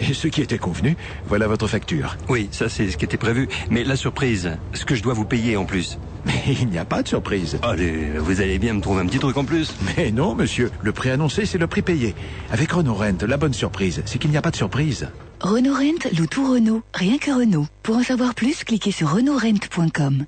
Et ce qui était convenu, voilà votre facture. Oui, ça c'est ce qui était prévu. Mais la surprise, ce que je dois vous payer en plus. Mais il n'y a pas de surprise. Allez, vous allez bien me trouver un petit truc en plus. Mais non, monsieur, le prix annoncé, c'est le prix payé. Avec Renault Rent, la bonne surprise, c'est qu'il n'y a pas de surprise. Renault Rent loue tout Renault, rien que Renault. Pour en savoir plus, cliquez sur renaultrent.com.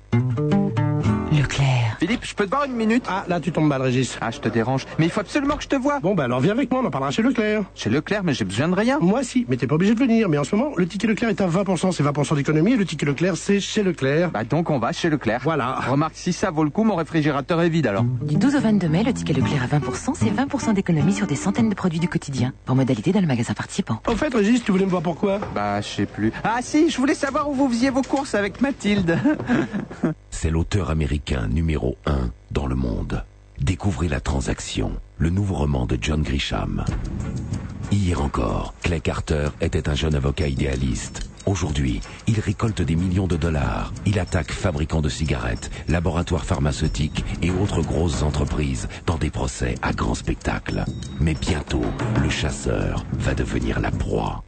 Leclerc. Philippe, je peux te voir une minute? Ah, là, tu tombes mal, Régis. Ah, je te dérange. Mais il faut absolument que je te voie. Bon, alors viens avec moi, on en parlera chez Leclerc. Chez Leclerc, mais j'ai besoin de rien. Moi, si, mais t'es pas obligé de venir. Mais en ce moment, le ticket Leclerc est à 20%, c'est 20% d'économie, et le ticket Leclerc, c'est chez Leclerc. Bah donc, on va chez Leclerc. Voilà. Remarque, si ça vaut le coup, mon réfrigérateur est vide alors. Du 12 au 22 mai, le ticket Leclerc à 20%, c'est 20% d'économie sur des centaines de produits du quotidien. Pour modalité dans le magasin participant. Au fait, Régis, tu voulais me voir pourquoi? Bah, je sais plus. Ah si, je voulais savoir où vous faisiez vos courses avec Mathilde. C'est l'auteur américain numéro 1 dans le monde. Découvrez La Transaction, le nouveau roman de John Grisham. Hier encore, Clay Carter était un jeune avocat idéaliste. Aujourd'hui, il récolte des millions de dollars. Il attaque fabricants de cigarettes, laboratoires pharmaceutiques et autres grosses entreprises dans des procès à grand spectacle. Mais bientôt, le chasseur va devenir la proie.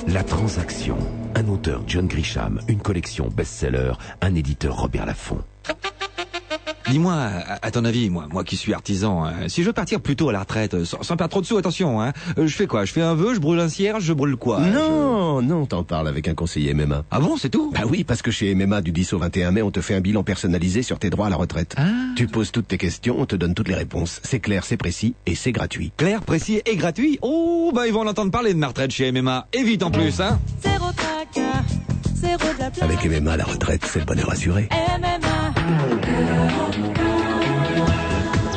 La Transaction, un auteur John Grisham, une collection best-seller, un éditeur Robert Laffont. Dis-moi, à ton avis, moi qui suis artisan, si je veux partir plus tôt à la retraite, sans perdre trop de sous, attention, je fais quoi? Je fais un vœu, je brûle un cierge, je brûle quoi? Non, t'en parles avec un conseiller MMA. Ah bon, c'est tout? Bah oui, parce que chez MMA, du 10 au 21 mai, on te fait un bilan personnalisé sur tes droits à la retraite. Tu poses toutes tes questions, on te donne toutes les réponses. C'est clair, c'est précis et c'est gratuit. Clair, précis et gratuit? Oh, bah ils vont en entendre parler de ma retraite chez MMA. Et vite en plus, hein? Zéro tracas, zéro de la place. Avec MMA, la retraite, c'est le bonheur assuré.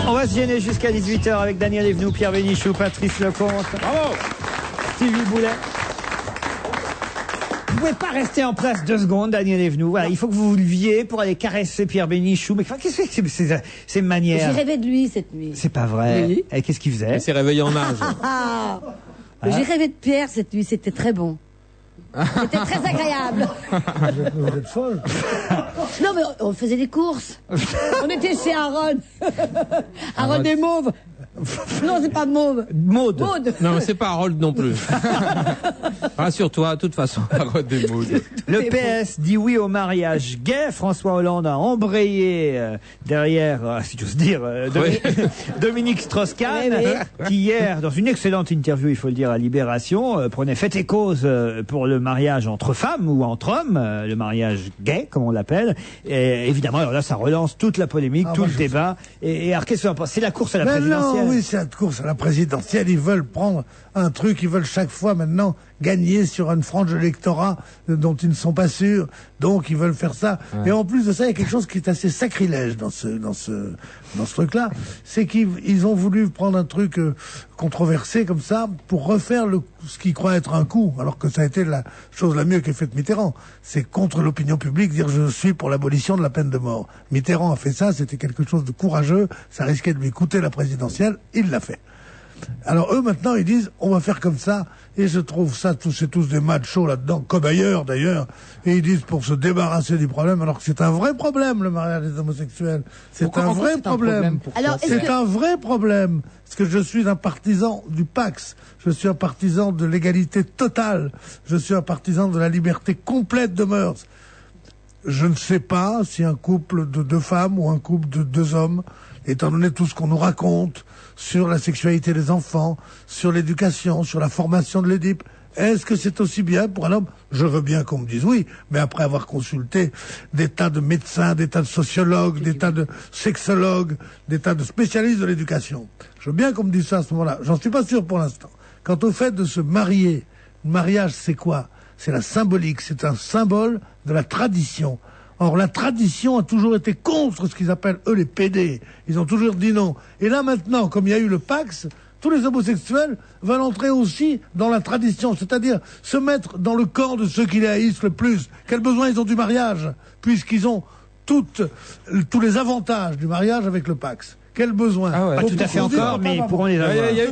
On va se gêner jusqu'à 18h avec Daniel Evenou, Pierre Bénichou, Patrice Lecomte. Bravo. Stevie Boulet. Vous pouvez pas rester en place 2 secondes, Daniel Evenou. Voilà, il faut que vous vous leviez pour aller caresser Pierre Bénichou. Mais qu'est-ce que c'est ces manières? J'ai rêvé de lui cette nuit. C'est pas vrai. Oui. Et qu'est-ce qu'il faisait? Il s'est réveillé en âge. J'ai rêvé de Pierre cette nuit, c'était très bon. C'était très agréable. Vous êtes folle. Non, mais on faisait des courses. On était chez Aaron. Aaron des Mauves. Non, c'est pas Mauve. Maude. Non, mais c'est pas Harold non plus. Rassure-toi, de toute façon. Harold des Maudes. Le PS dit oui au mariage gay. François Hollande a embrayé derrière, si j'ose dire, Dominique Strauss-Kahn, qui hier, dans une excellente interview, il faut le dire, à Libération, prenait fait et cause pour le mariage entre femmes ou entre hommes, le mariage gay, comme on l'appelle. Et évidemment, alors là, ça relance toute la polémique, tout le débat. Et alors, qu'est-ce que vous en pensez? C'est la course à la présidentielle. Oui, c'est la course à la présidentielle. Ils veulent prendre un truc, ils veulent chaque fois maintenant gagner sur une frange d'électorat dont ils ne sont pas sûrs. Donc ils veulent faire ça. Ouais. Et en plus de ça, il y a quelque chose qui est assez sacrilège dans ce truc-là. C'est qu'ils ont voulu prendre un truc controversé comme ça pour refaire ce qu'ils croient être un coup, alors que ça a été la chose la mieux qu'ait faite Mitterrand. C'est contre l'opinion publique dire je suis pour l'abolition de la peine de mort. Mitterrand a fait ça, c'était quelque chose de courageux, ça risquait de lui coûter la présidentielle, il l'a fait. Alors eux maintenant ils disent on va faire comme ça, et je trouve ça c'est tous des machos là-dedans, comme ailleurs d'ailleurs, et ils disent pour se débarrasser du problème, alors que c'est un vrai problème le mariage des homosexuels. C'est un vrai problème. C'est un vrai problème. Parce que je suis un partisan du Pax, je suis un partisan de l'égalité totale, je suis un partisan de la liberté complète de mœurs. Je ne sais pas si un couple de 2 femmes ou un couple de 2 hommes, étant donné tout ce qu'on nous raconte sur la sexualité des enfants, sur l'éducation, sur la formation de l'Édipe, est-ce que c'est aussi bien pour un homme? Je veux bien qu'on me dise oui, mais après avoir consulté des tas de médecins, des tas de sociologues, des tas de sexologues, des tas de spécialistes de l'éducation. Je veux bien qu'on me dise ça à ce moment-là. J'en suis pas sûr pour l'instant. Quant au fait de se marier, le mariage c'est quoi? C'est la symbolique, c'est un symbole de la tradition. Or, la tradition a toujours été contre ce qu'ils appellent, eux, les PD. Ils ont toujours dit non. Et là, maintenant, comme il y a eu le Pax, tous les homosexuels veulent entrer aussi dans la tradition, c'est-à-dire se mettre dans le camp de ceux qui les haïssent le plus. Quel besoin ils ont du mariage, puisqu'ils ont tous les avantages du mariage avec le Pax. Quel besoin? Pas tout à fait encore, mais ils pourront les avoir. Il y a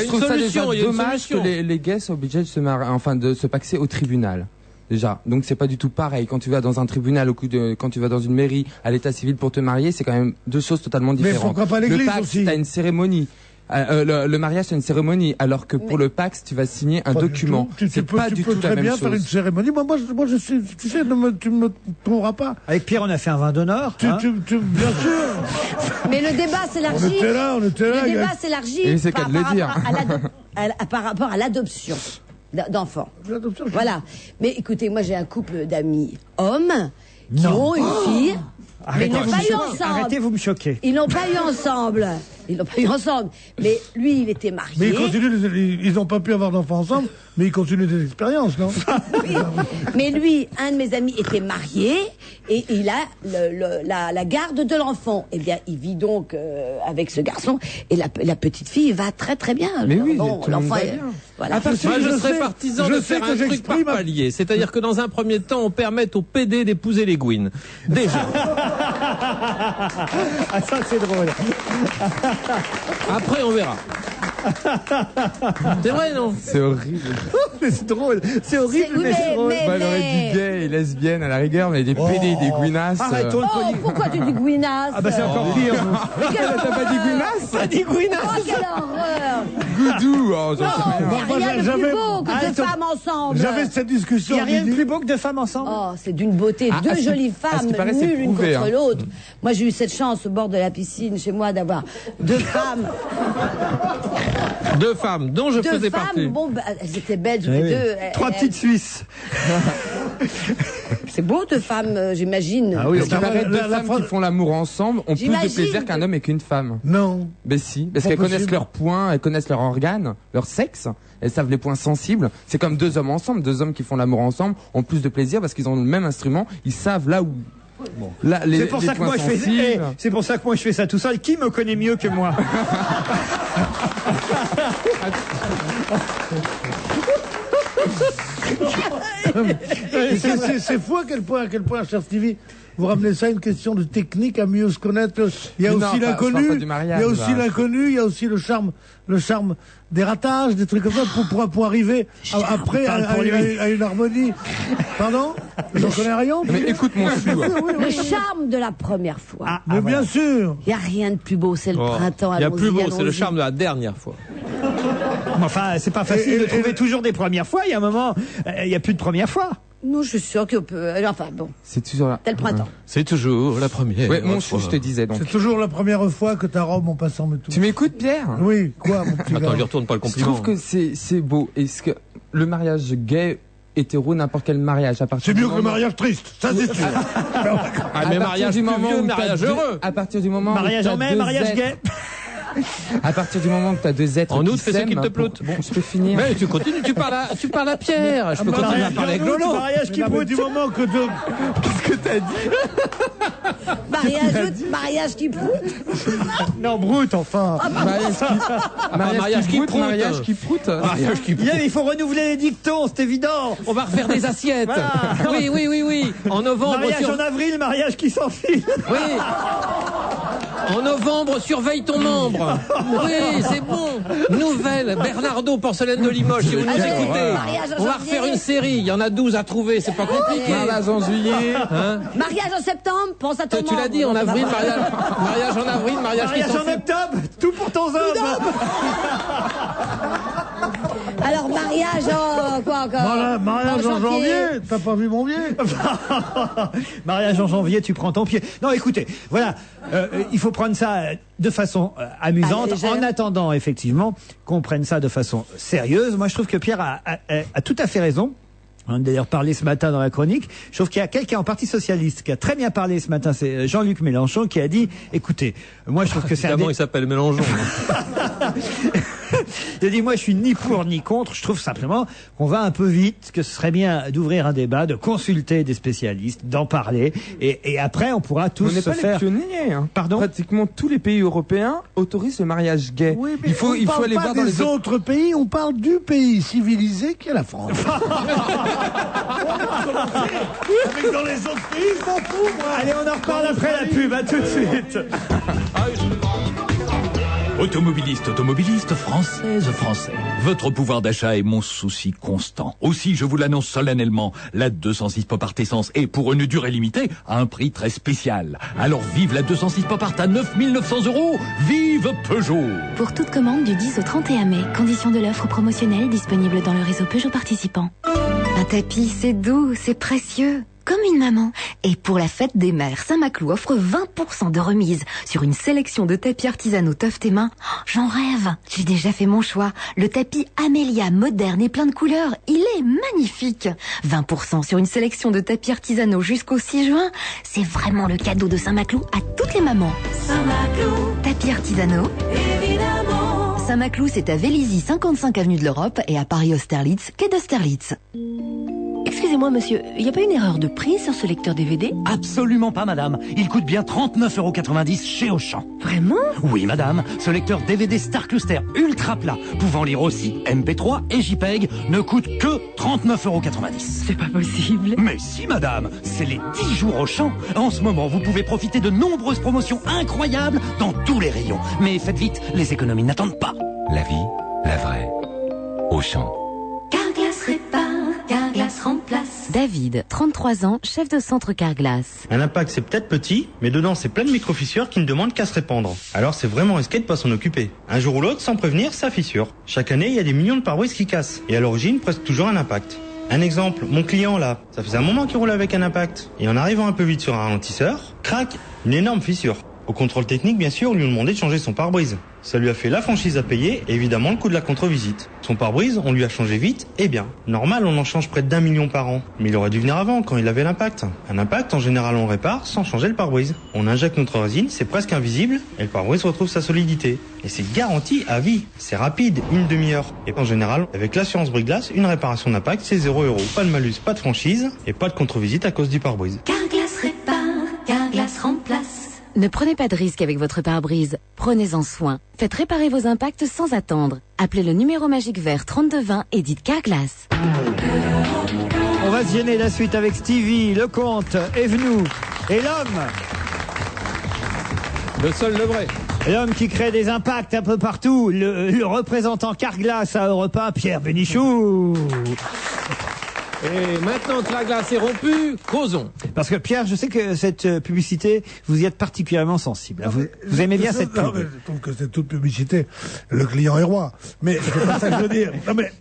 une solution. C'est dommage que les gays soient obligés de se marier, enfin de se paxer au tribunal. Déjà, donc c'est pas du tout pareil. Quand tu vas dans un tribunal, quand tu vas dans une mairie, à l'état civil pour te marier, c'est quand même 2 choses totalement différentes. Mais pourquoi pas l'église le Pax, aussi? T'as une cérémonie. Le mariage, c'est une cérémonie, alors que pour le Pax, tu vas signer un document. C'est pas du tout la même chose. Tu peux très bien faire une cérémonie. Moi, je suis, tu sais, tu me trouveras pas. Avec Pierre, on a fait un vin d'honneur. Bien sûr. Mais le débat s'élargit. On était là. Le débat s'élargit par rapport à l'adoption d'enfants. Voilà. Mais écoutez, moi j'ai un couple d'amis hommes qui ont une fille. Mais ils n'ont pas eu ensemble. Arrêtez, vous me choquez. Ils n'ont pas eu ensemble. Ils n'ont pas eu ensemble. Mais lui, il était marié. Mais ils n'ont pas pu avoir d'enfants ensemble, mais ils continuent des expériences, non? Oui. Mais lui, un de mes amis était marié et il a la garde de l'enfant. Eh bien, il vit donc avec ce garçon et la petite fille va très très bien. Mais oui, bon, tout le monde l'enfant va est... bien. Voilà. Moi, je serais partisan de faire un truc par palier. C'est-à-dire que dans un premier temps, on permette aux PD d'épouser les Gwyn. Déjà. Ah, ça, c'est drôle. Après, on verra. C'est vrai, non? C'est horrible. Mais c'est drôle. C'est horrible, mais c'est drôle. Bah, elle aurait dit gay et lesbienne à la rigueur, mais des PD, des Gwynasses. Arrêtons le Oh, pourquoi tu dis Gwynasses? Ah bah c'est encore pire. T'as pas dit Gwynasses? Pas dit Gwynasses. Oh, quelle horreur! Goudou, oh, ça Non, il n'y a rien de plus beau que deux femmes ensemble. J'avais cette Il discussion. n'y a rien de plus beau que deux femmes ensemble. Oh, c'est d'une beauté. Ah, Deux jolies femmes, paraît, c'est nulles l'une prouvé, contre hein. l'autre. Moi, j'ai eu cette chance au bord de la piscine chez moi d'avoir deux femmes. Deux femmes dont je faisais partie. Bon, bah, elles étaient belles, Oui, les oui. deux. Trois petites Suisses. C'est beau, deux femmes, j'imagine. Ah oui, parce qu'il paraît deux femmes qui font l'amour ensemble ont plus de J'imagine plaisir qu'un homme et qu'une femme. Non. Ben si, parce Pas qu'elles connaissent possible. leurs points, elles connaissent leurs organes, leur sexe, elles savent les points sensibles. C'est comme deux hommes ensemble, deux hommes qui font l'amour ensemble ont plus de plaisir parce qu'ils ont le même instrument, ils savent là où... Là, C'est pour ça que moi je fais. sensibles. C'est pour ça que moi je fais ça tout seul. Qui me connaît mieux que moi? C'est fou à quel point, cher Stevie, vous ramenez ça à une question de technique, à mieux se connaître. Il y a Non, aussi pas- je parle l'inconnu, pas il du y mariage, a aussi là. l'inconnu, il y a aussi le charme des ratages, des trucs comme ça, pour arriver après à une harmonie. Pardon? J'en connais rien. Mais écoute mon sou. Le charme de la première fois. Mais bien sûr. Il n'y a rien de plus beau, c'est le printemps. Il y a plus allons-y, beau, c'est le allons-y. charme de la dernière fois. Mais enfin, c'est pas facile de trouver toujours des premières fois. Il y a un moment, il n'y a plus de première fois. Non, je suis sûre qu'on peut. Enfin, bon. C'est toujours là. Tel printemps. C'est toujours la première. Ouais, mon fois. chou, je te disais donc. C'est toujours la première fois que ta robe en passant me touche. Tu m'écoutes, Pierre? Oui, quoi, mon petit Attends, gars? lui retourne pas le Je compliment. trouve que c'est beau. Est-ce que le mariage gay, hétéro, n'importe quel mariage à partir C'est du mieux que le moment- mariage triste, ça c'est sûr. Ah, mais À mariage partir du plus moment vieux, où t'as mariage deux- heureux. À partir du moment Mariage où t'as en mai, deux mariage êtres- gay. À partir du moment que tu as deux êtres En qui août, fais ce s'aiment, qu'il te plaute. Bon, je peux finir. Mais tu continues, tu parles à Pierre. Je peux continuer à parler avec Lolo. Mariage qui Mais broute. du moment que deux... Qu'est-ce que t'as dit? Mariage qui proute. Non, brute, enfin. Mariage qui proute. Mariage qui proute. Mariage qui proute. Il faut renouveler les dictons, c'est évident. On va refaire des assiettes. Voilà. Oui. En novembre, Mariage en avril, mariage qui s'enfile. Oui. En novembre, surveille ton membre. Oui, c'est bon. Nouvelle, Bernardo, porcelaine de Limoges, si vous nous Allez, écoutez. mariage en On va janvier. refaire une série. Il y en a 12 à trouver, c'est pas compliqué. Mariage en juillet. Hein? Mariage en septembre, pense à ton Tu l'as dit, en membre. avril, mariage en avril, mariage qui Mariage en s'enfile. octobre, tout pour ton homme. Alors, mariage en quoi encore? Mariage en janvier, t'as pas vu mon pied? Mariage en janvier, tu prends ton pied. Non, écoutez, voilà, il faut prendre ça de façon amusante, Allez, légère. en attendant effectivement qu'on prenne ça de façon sérieuse. Moi, je trouve que Pierre a tout à fait raison. On a d'ailleurs parlé ce matin dans la chronique. Je trouve qu'il y a quelqu'un en Parti Socialiste qui a très bien parlé ce matin, c'est Jean-Luc Mélenchon, qui a dit, écoutez, moi je trouve que c'est un Évidemment, il s'appelle Mélenchon. Il a dit, moi je suis ni pour ni contre, je trouve simplement qu'on va un peu vite, que ce serait bien d'ouvrir un débat, de consulter des spécialistes, d'en parler, et après on pourra tous On n'est se pas faire... les pionniers. Hein. Pardon? Pratiquement tous les pays européens autorisent le mariage gay. Oui, mais il faut on parle aller pas voir dans des les autres. autres pays, on parle du pays civilisé qui est la France. Avec dans les autres pays, je m'en fous, moi. Allez, on en reparle après la pub, à tout de suite. Automobiliste, française. Votre pouvoir d'achat est mon souci constant. Aussi, je vous l'annonce solennellement, la 206 Pop Art Essence est pour une durée limitée à un prix très spécial. Alors vive la 206 Pop Art à 9 900 €. Vive Peugeot! Pour toute commande du 10 au 31 mai, conditions de l'offre promotionnelle disponible dans le réseau Peugeot participant. Un tapis, c'est doux, c'est précieux. comme une maman. Et pour la fête des mères, Saint-Maclou offre 20% de remise sur une sélection de tapis artisanaux Teuf tes mains. Oh, j'en rêve. J'ai déjà fait mon choix. Le tapis Amélia, moderne et plein de couleurs. Il est magnifique. 20% sur une sélection de tapis artisanaux jusqu'au 6 juin. C'est vraiment le cadeau de Saint-Maclou à toutes les mamans. Saint-Maclou, Tapis artisanaux. évidemment. Saint-Maclou, c'est à Vélizy, 55 avenue de l'Europe, et à Paris-Austerlitz, quai d'Austerlitz. Excusez-moi, monsieur, il n'y a pas une erreur de prix sur ce lecteur DVD? Absolument pas, madame. Il coûte bien 39,90 € chez Auchan. Vraiment? Oui, madame. Ce lecteur DVD Star Cluster ultra plat, pouvant lire aussi MP3 et JPEG, ne coûte que 39,90 €. C'est pas possible. Mais si, madame. C'est les 10 jours Auchan. En ce moment, vous pouvez profiter de nombreuses promotions incroyables dans tous les rayons. Mais faites vite, les économies n'attendent pas. La vie, la vraie. Auchan. Carglass répare, Carglass remplace. David, 33 ans, chef de centre Carglass. Un impact c'est peut-être petit, mais dedans c'est plein de micro-fissures qui ne demandent qu'à se répandre. Alors c'est vraiment risqué de pas s'en occuper. Un jour ou l'autre, sans prévenir, ça fissure. Chaque année, il y a des millions de pare-brises qui cassent. Et à l'origine, presque toujours un impact. Un exemple, mon client là, ça faisait un moment qu'il roule avec un impact. Et en arrivant un peu vite sur un ralentisseur, crac, une énorme fissure. Au contrôle technique, bien sûr, on lui a demandé de changer son pare-brise. Ça lui a fait la franchise à payer et évidemment le coût de la contre-visite. Son pare-brise, on lui a changé vite et bien. Normal, on en change près d'1 million par an. Mais il aurait dû venir avant, quand il avait l'impact. Un impact, en général, on répare sans changer le pare-brise. On injecte notre résine, c'est presque invisible et le pare-brise retrouve sa solidité. Et c'est garanti à vie. C'est rapide, une demi-heure. Et en général, avec l'assurance Briglass, une réparation d'impact, c'est 0 €. Pas de malus, pas de franchise et pas de contre-visite à cause du pare-brise. Carglass répare, Carglass remplace. Ne prenez pas de risque avec votre pare-brise. Prenez-en soin. Faites réparer vos impacts sans attendre. Appelez le numéro magique vert 3220 et dites Carglass. On va se gêner la suite avec Stevie, Lecomte, Evenou et l'homme. Le Sol Lebray. L'homme qui crée des impacts un peu partout. Le représentant Carglass à Europe 1, Pierre Bénichou. Et maintenant que la glace est rompue, causons. Parce que Pierre, je sais que cette publicité, vous y êtes particulièrement sensible. Vous aimez bien cette pub. Non, mais je trouve que c'est toute publicité. Le client est roi. Mais c'est pas ça que je veux dire. Non, mais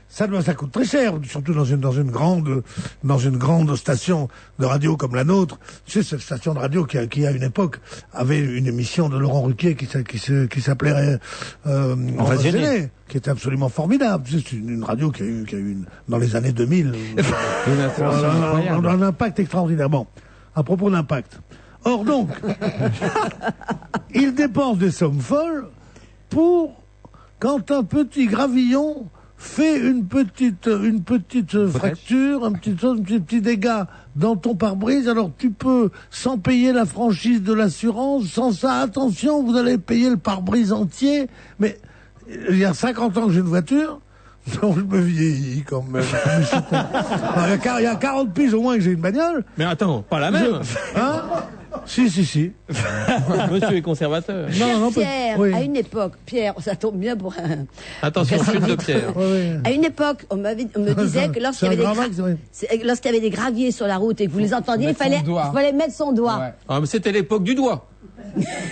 ça coûte très cher, surtout dans une grande station de radio comme la nôtre. Tu sais, cette station de radio qui à une époque avait une émission de Laurent Ruquier qui s'appelait On va se gêner, qui était absolument formidable. C'est une radio qui a eu dans les années 2000 un impact extraordinaire. Bon, à propos d'impact. Or donc, il dépense des sommes folles pour quand un petit gravillon fait une petite fracture, un petit dégât dans ton pare-brise, alors tu peux, sans payer la franchise de l'assurance, sans ça, attention, vous allez payer le pare-brise entier, mais il y a 50 ans que j'ai une voiture, donc je me vieillis quand même. Il y a 40 piges au moins que j'ai une bagnole. Mais attends, pas la même. Hein? Si. Monsieur est conservateur. Pierre, oui. à une époque, Pierre, ça tombe bien pour un... Attention, chute de Pierre. À une époque, on me disait que lorsqu'il y avait des graviers sur la route et que vous les entendiez, il fallait mettre son doigt. Ouais. Ah, mais c'était l'époque du doigt.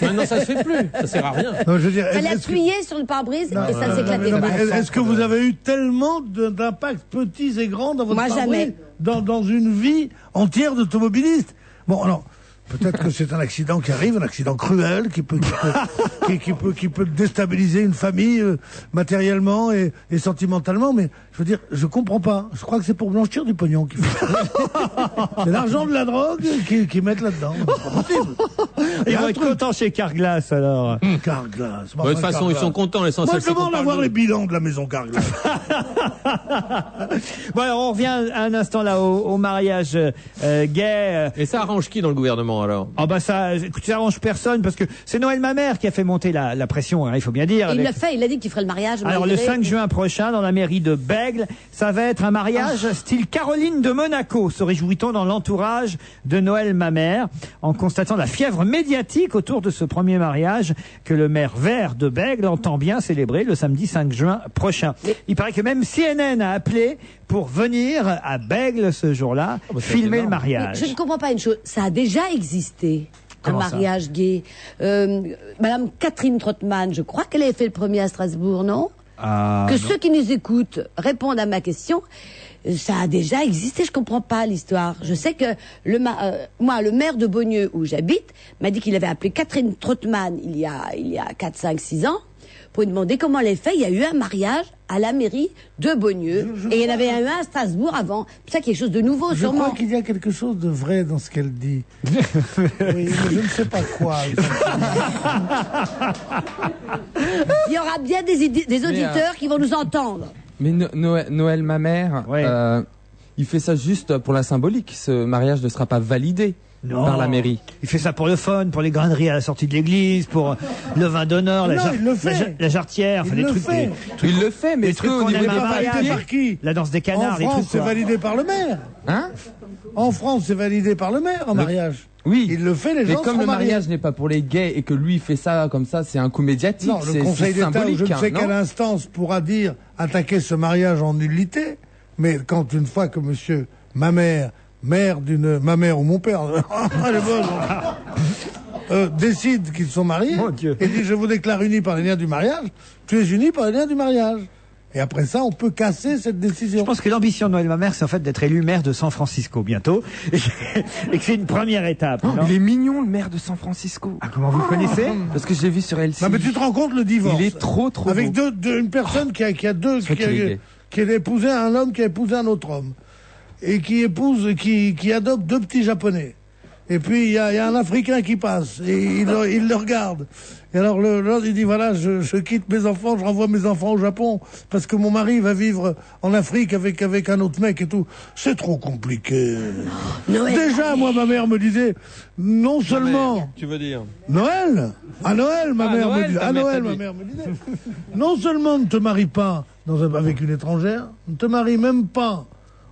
Maintenant, ça se fait plus. Ça sert à rien. Non, je veux dire, Il fallait appuyer sur le pare-brise et ça ne s'éclatait pas. Est-ce que vous avez eu tellement d'impacts petits et grands dans votre Moi, pare-brise jamais. dans une vie entière d'automobiliste? Bon, alors, peut-être que c'est un accident qui arrive, un accident cruel qui peut déstabiliser une famille matériellement et sentimentalement, mais je veux dire, je comprends pas. Je crois que c'est pour blanchir du pognon qu'il fait. C'est l'argent de la drogue qu'ils mettent là-dedans. C'est pas possible. Ils vont être contents chez Carglass alors. Carglass. De toute façon, ils sont contents, l'essentiel. Moi, je demande d'avoir les bilans de la maison Carglass. Bon, alors on revient un instant là au mariage gay. Et ça arrange qui dans le gouvernement alors? Ah bah ça, écoute, ça arrange personne parce que c'est Noël Mamère qui a fait monter la pression, hein, il faut bien dire. Il l'a fait, il a dit qu'il ferait le mariage. Alors le 5 juin prochain, dans la mairie de Bègle, ça va être un mariage style Caroline de Monaco, se réjouit-on dans l'entourage de Noël Mamère, en constatant la fièvre médiatique autour de ce premier mariage que le maire vert de Bègle entend bien célébrer le samedi 5 juin prochain. Il paraît que même CNN a appelé pour venir à Bègle ce jour-là, filmer le mariage. Mais je ne comprends pas une chose, ça a déjà existé. Comment un mariage gay. Madame Catherine Trottmann, je crois qu'elle avait fait le premier à Strasbourg, non? Que ceux qui nous écoutent répondent à ma question. ça a déjà existé. Je comprends pas l'histoire. Je sais que moi, le maire de Beaunieu où j'habite m'a dit qu'il avait appelé Catherine Trottmann il y a 4, 5, 6 ans pour lui demander comment elle avait fait. Il y a eu un mariage à la mairie de Beaunieu et il y en avait eu un à Strasbourg avant. C'est ça quelque chose de nouveau, Je sûrement. crois qu'il y a quelque chose de vrai dans ce qu'elle dit. Oui, mais je ne sais pas quoi. Il y aura bien des auditeurs qui vont nous entendre. Mais Noël, ma mère, il fait ça juste pour la symbolique. Ce mariage ne sera pas validé par la mairie. Il fait ça pour le fun, pour les graineries à la sortie de l'église, pour le vin d'honneur, la jarretière, enfin, des trucs. Il le fait, mais des est-ce trucs qu'au qu'on niveau aime des à papiers, mariage, par qui? la danse des canards, En les France, trucs. c'est quoi. validé par le maire. Hein? En France, c'est validé par le maire en mariage. Oui. Il le fait, les mais gens comme sont le mariés. mariage n'est pas pour les gays et que lui fait ça comme ça, c'est un coup médiatique. Non, le Conseil c'est d'État, ou symbolique. je ne sais hein, quelle non instance pourra dire attaquer ce mariage en nullité, mais quand une fois que monsieur, ma mère ou mon père, elle est bonne, décide qu'ils sont mariés et dit je vous déclare unis par les liens du mariage, tu es uni par les liens du mariage. Et après ça, on peut casser cette décision. Je pense que l'ambition de Noël ma mère, c'est en fait d'être élu maire de San Francisco bientôt, et que c'est une première étape. non Il est mignon, le maire de San Francisco. Ah, comment vous le connaissez? Parce que je l'ai vu sur LCI. Non, mais tu te rends compte le divorce. Il est trop avec beau. une personne qui a épousé un homme qui a épousé un autre homme et qui adopte 2 petits japonais. Et puis il y a un Africain qui passe et il le regarde. Et alors l'autre il dit voilà, je quitte mes enfants, je renvoie mes enfants au Japon parce que mon mari va vivre en Afrique avec un autre mec et tout. C'est trop compliqué. Déjà moi ma mère me disait non seulement Tu veux dire Noël, à Noël ma mère Noël, me disait, ta à mère Noël t'a ma dit. mère me disait non seulement ne te marie pas avec une étrangère, ne te marie même pas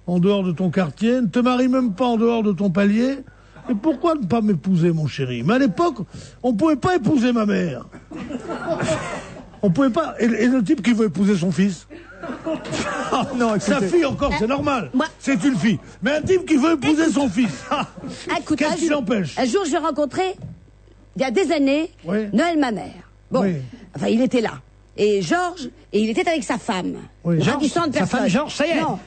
en dehors de ton quartier, ne te marie même pas en dehors de ton palier. Et pourquoi ne pas m'épouser, mon chéri? Mais à l'époque, on pouvait pas épouser ma mère. On pouvait pas. Et le type qui veut épouser son fils. Oh, non, sa fille encore, c'est normal. C'est une fille. Mais un type qui veut épouser son fils. Écoute, Qu'est-ce qui l'empêche? Un jour, j'ai rencontré, il y a des années, Noël ma mère. Bon, enfin, il était là. Et Georges, et il était avec sa femme. Georges, Ravissante sa personne. femme Georges, ça y est. Non.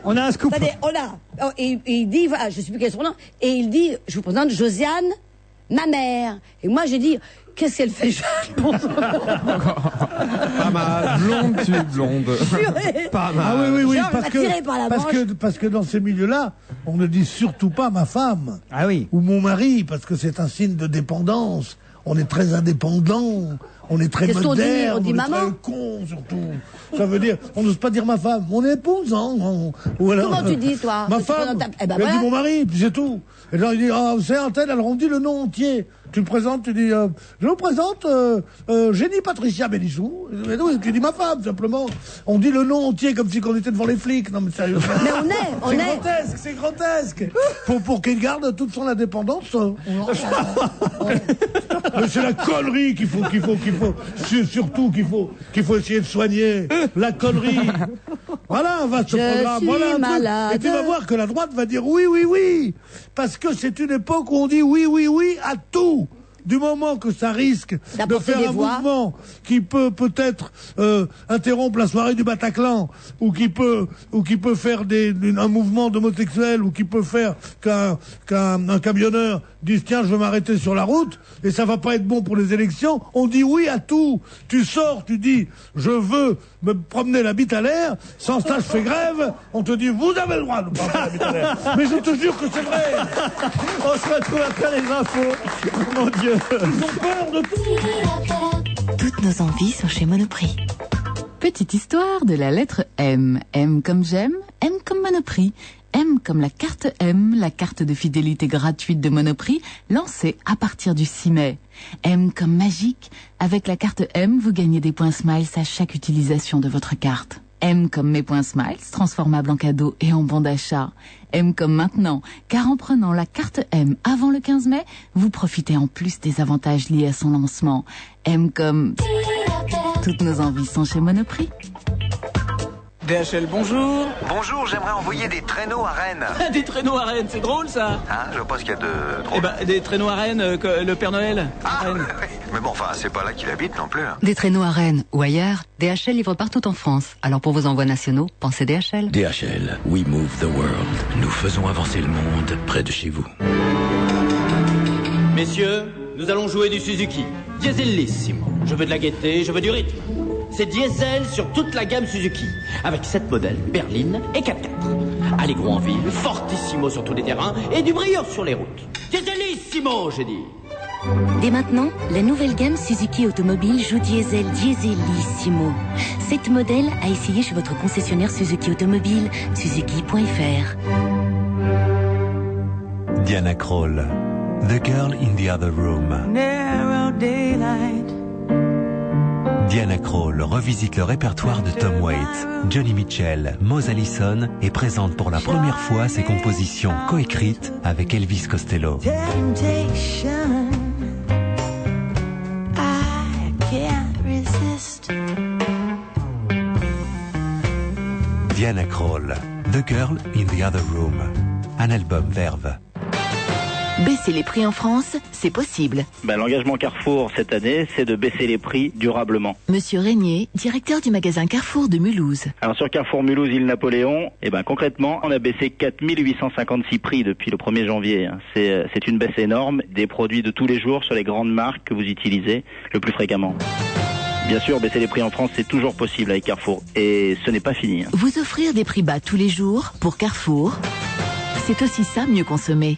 On a un scoop. Attendez, et il dit, voilà, je sais plus quel est son nom, et il dit, je vous présente Josiane, ma mère. Et moi, j'ai dit, qu'est-ce qu'elle fait, Jeanne? Pas mal. Blonde, tu es blonde. Pas mal. Ah oui, Georges m'a tiré par la manche. parce que dans ces milieux-là, on ne dit surtout pas ma femme. Ah oui. Ou mon mari, parce que c'est un signe de dépendance. On est très indépendant. On est très Qu'est-ce qu'on dit? moderne. On dit est maman? très con, surtout. Ça veut dire, on n'ose pas dire ma femme. Mon épouse, hein. Ou alors, Comment tu dis, toi? Ma Tu femme. présentes ta- Eh ben Elle voilà. dit mon mari, puis c'est tout. Et là, il dit, ah, c'est un tel, alors on dit le nom entier. Tu le présentes, tu dis, je vous présente Jenny Patricia Bénichou. Mais non, tu dis ma femme, simplement. On dit le nom entier comme si on était devant les flics. Non, mais sérieusement. Mais on est. C'est grotesque. Pour qu'il garde toute son indépendance. Mais c'est la connerie qu'il faut, surtout qu'il faut essayer de soigner. La connerie. Voilà un vaste programme. Voilà un truc. malade. Et tu vas voir que la droite va dire oui, oui, oui. Parce que c'est une époque où on dit oui, oui, oui à tout. Du moment que ça risque de D'apporter faire des un voix. mouvement qui peut peut-être interrompre la soirée du Bataclan, ou qui peut faire un mouvement d'homosexuels, ou qui peut faire qu'un camionneur dise tiens je veux m'arrêter sur la route et ça va pas être bon pour les élections, on dit oui à tout. Tu sors, tu dis je veux me promener la bite à l'air, sans ça je fais grève, on te dit vous avez le droit de promener la bite à l'air. Mais je te jure que c'est vrai. On se retrouve après les infos. Mon Dieu. Ils ont peur de tout. Toutes nos envies sont chez Monoprix. Petite histoire de la lettre M. M comme j'aime, M comme Monoprix. M comme la carte M, la carte de fidélité gratuite de Monoprix, lancée à partir du 6 mai. M comme magique, avec la carte M, vous gagnez des points Smiles à chaque utilisation de votre carte. M comme mes points Smiles, transformables en cadeaux et en bons d'achat. M comme maintenant, car en prenant la carte M avant le 15 mai, vous profitez en plus des avantages liés à son lancement. M comme... Toutes nos envies sont chez Monoprix. DHL, bonjour. Bonjour, j'aimerais envoyer des traîneaux à Rennes. Des traîneaux à Rennes, c'est drôle ça. Hein, je pense qu'il y a de drôles. Eh ben, des traîneaux à Rennes, que le Père Noël. Ah, Rennes. oui. Mais bon, enfin, c'est pas là qu'il habite non plus. Hein. Des traîneaux à Rennes ou ailleurs, DHL livre partout en France. Alors pour vos envois nationaux, pensez DHL. DHL, we move the world. Nous faisons avancer le monde près de chez vous. Messieurs, nous allons jouer du Suzuki. Dieselissimo. Je veux de la gaieté, je veux du rythme. C'est diesel sur toute la gamme Suzuki. Avec 7 modèles, berline et 4x4. Allégro en ville, fortissimo sur tous les terrains et du brio sur les routes. Dieselissimo, j'ai dit. Dès maintenant, la nouvelle gamme Suzuki Automobile joue diesel dieselissimo. 7 modèles à essayer chez votre concessionnaire Suzuki Automobile, suzuki.fr. Diana Krall, The Girl in the Other Room. Narrow daylight. Diana Krall revisite le répertoire de Tom Waits, Johnny Mitchell, Mose Allison et présente pour la première fois ses compositions coécrites avec Elvis Costello. Temptation. I can't resist. Diana Krall, The Girl in the Other Room. Un album Verve. Baisser les prix en France, c'est possible. L'engagement Carrefour cette année, c'est de baisser les prix durablement. Monsieur Régnier, directeur du magasin Carrefour de Mulhouse. Alors sur Carrefour Mulhouse, île Napoléon, concrètement, on a baissé 4856 prix depuis le 1er janvier. C'est une baisse énorme des produits de tous les jours sur les grandes marques que vous utilisez le plus fréquemment. Bien sûr, baisser les prix en France, c'est toujours possible avec Carrefour. Et ce n'est pas fini. Vous offrir des prix bas tous les jours pour Carrefour, c'est aussi ça mieux consommer.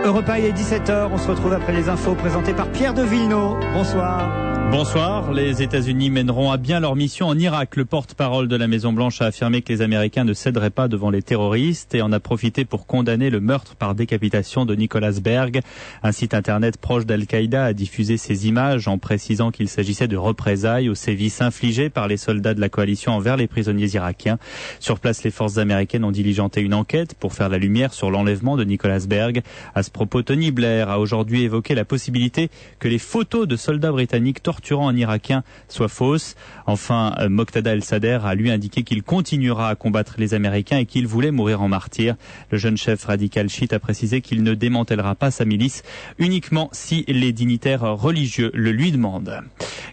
Europe 1, il est 17h, on se retrouve après les infos présentées par Pierre de Villeneuve. Bonsoir. Bonsoir. Les États-Unis mèneront à bien leur mission en Irak. Le porte-parole de la Maison-Blanche a affirmé que les Américains ne céderaient pas devant les terroristes et en a profité pour condamner le meurtre par décapitation de Nicholas Berg. Un site internet proche d'Al-Qaïda a diffusé ces images en précisant qu'il s'agissait de représailles aux sévices infligés par les soldats de la coalition envers les prisonniers irakiens. Sur place, les forces américaines ont diligenté une enquête pour faire la lumière sur l'enlèvement de Nicholas Berg. À ce propos, Tony Blair a aujourd'hui évoqué la possibilité que les photos de soldats britanniques torturant un Irakien soient fausses. Enfin, Moqtada El-Sadr a lui indiqué qu'il continuera à combattre les Américains et qu'il voulait mourir en martyr. Le jeune chef radical chiite a précisé qu'il ne démantèlera pas sa milice uniquement si les dignitaires religieux le lui demandent.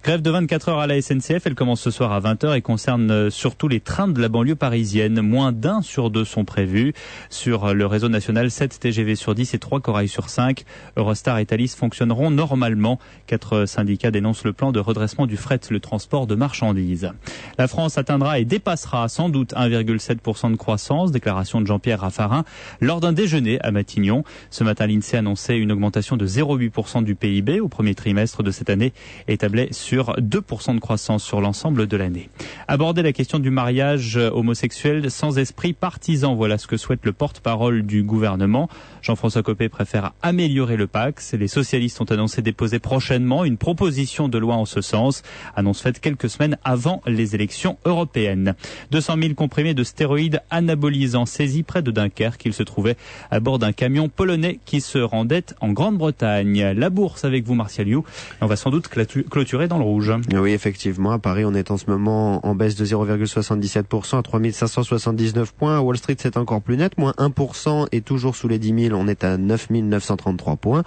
Grève de 24 heures à la SNCF, elle commence ce soir à 20h et concerne surtout les trains de la banlieue parisienne. Moins d'1 sur 2 sont prévus. Sur le réseau national, 7 TGV sur 10 et 3 corails sur 5. Eurostar et Thalys fonctionneront normalement. 4 syndicats dénoncent le plan de redressement du fret, le transport de marchandises. La France atteindra et dépassera sans doute 1,7% de croissance, déclaration de Jean-Pierre Raffarin lors d'un déjeuner à Matignon. Ce matin, l'INSEE annonçait une augmentation de 0,8% du PIB au premier trimestre de cette année et tablait sur 2% de croissance sur l'ensemble de l'année. Aborder la question du mariage homosexuel sans esprit partisan, voilà ce que souhaite le porte-parole du gouvernement. Jean-François Copé préfère améliorer le PACS. Les socialistes ont annoncé déposer prochainement une proposition de loi en ce sens. Annonce faite quelques semaines avant les élections européennes. 200 000 comprimés de stéroïdes anabolisants saisis près de Dunkerque. Ils se trouvaient à bord d'un camion polonais qui se rendait en Grande-Bretagne. La bourse avec vous, Martial You. On va sans doute clôturer dans le rouge. Oui, effectivement. À Paris, on est en ce moment en baisse de 0,77% à 3579 points. À Wall Street, c'est encore plus net, moins 1% et toujours sous les 10 000. On est à 9 933 points.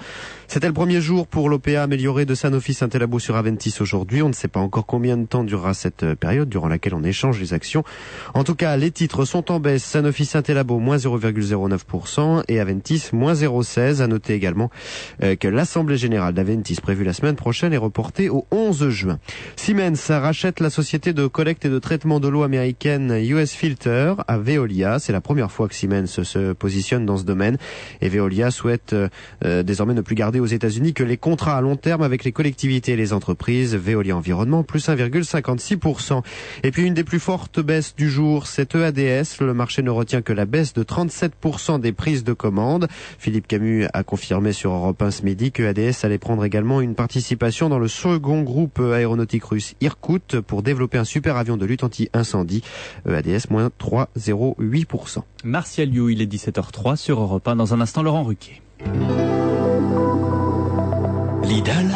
C'était le premier jour pour l'OPA amélioré de Sanofi Saint-Elabo sur Aventis aujourd'hui. On ne sait pas encore combien de temps durera cette période durant laquelle on échange les actions. En tout cas, les titres sont en baisse. Sanofi Saint-Elabo, moins 0,09% et Aventis, moins 0,16%. À noter également que l'Assemblée Générale d'Aventis prévue la semaine prochaine est reportée au 11 juin. Siemens rachète la société de collecte et de traitement de l'eau américaine US Filter à Veolia. C'est la première fois que Siemens se positionne dans ce domaine. Et Veolia souhaite désormais ne plus garder aux États-Unis que les contrats à long terme avec les collectivités et les entreprises. Veolia Environnement, plus 1,56%. Et puis une des plus fortes baisses du jour, c'est EADS. Le marché ne retient que la baisse de 37% des prises de commandes. Philippe Camus a confirmé sur Europe 1 ce midi que EADS allait prendre également une participation dans le second groupe aéronautique russe Irkout pour développer un super avion de lutte anti-incendie. EADS, moins 3,08%. Martial You, il est 17h03 sur Europe 1. Dans un instant, Laurent Ruquier. Lidl.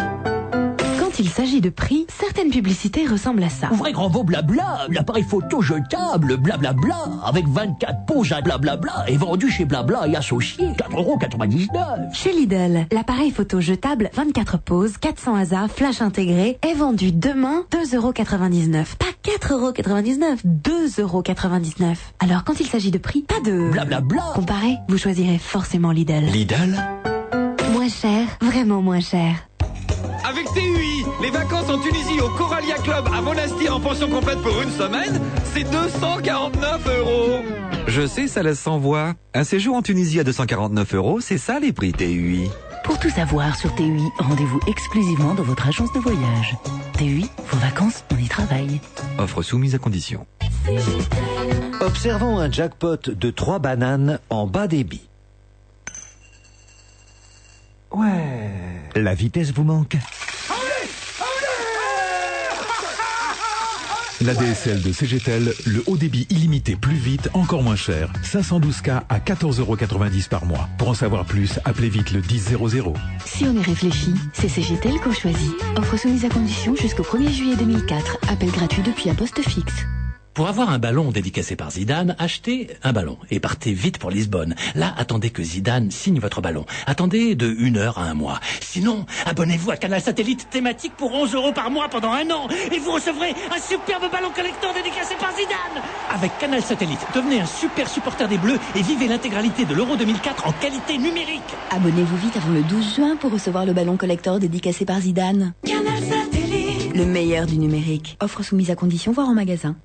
Quand il s'agit de prix, certaines publicités ressemblent à ça. Ouvrez grand vos blabla, l'appareil photo jetable, blablabla, avec 24 poses à blablabla, est vendu chez Blabla et associés, 4,99 €. Chez Lidl, l'appareil photo jetable 24 poses, 400 hasards, flash intégré, est vendu demain 2,99 €. Pas 4,99 €, 2,99 €. Alors quand il s'agit de prix, pas de... Blablabla. Comparé, vous choisirez forcément Lidl. Lidl. Moins cher, vraiment moins cher. Avec TUI, les vacances en Tunisie au Coralia Club à Monastir en pension complète pour une semaine, c'est 249 €. Je sais, ça laisse sans voix. Un séjour en Tunisie à 249 €, c'est ça les prix TUI. Pour tout savoir sur TUI, rendez-vous exclusivement dans votre agence de voyage. TUI, vos vacances, on y travaille. Offre soumise à condition. Observons un jackpot de 3 bananes en bas débit. Ouais. La vitesse vous manque? La DSL de CGTEL, le haut débit illimité plus vite, encore moins cher. 512K à 14,90 € par mois. Pour en savoir plus, appelez vite le 1000. Si on y réfléchit, c'est CGTEL qu'on choisit. Offre soumise à condition jusqu'au 1er juillet 2004. Appel gratuit depuis un poste fixe. Pour avoir un ballon dédicacé par Zidane, achetez un ballon et partez vite pour Lisbonne. Là, attendez que Zidane signe votre ballon. Attendez de 1 heure à 1 mois. Sinon, abonnez-vous à Canal Satellite thématique pour 11 € par mois pendant 1 an et vous recevrez un superbe ballon collector dédicacé par Zidane. Avec Canal Satellite, devenez un super supporter des Bleus et vivez l'intégralité de l'Euro 2004 en qualité numérique. Abonnez-vous vite avant le 12 juin pour recevoir le ballon collector dédicacé par Zidane. Canal Satellite. Le meilleur du numérique. Offre soumise à condition, voire en magasin.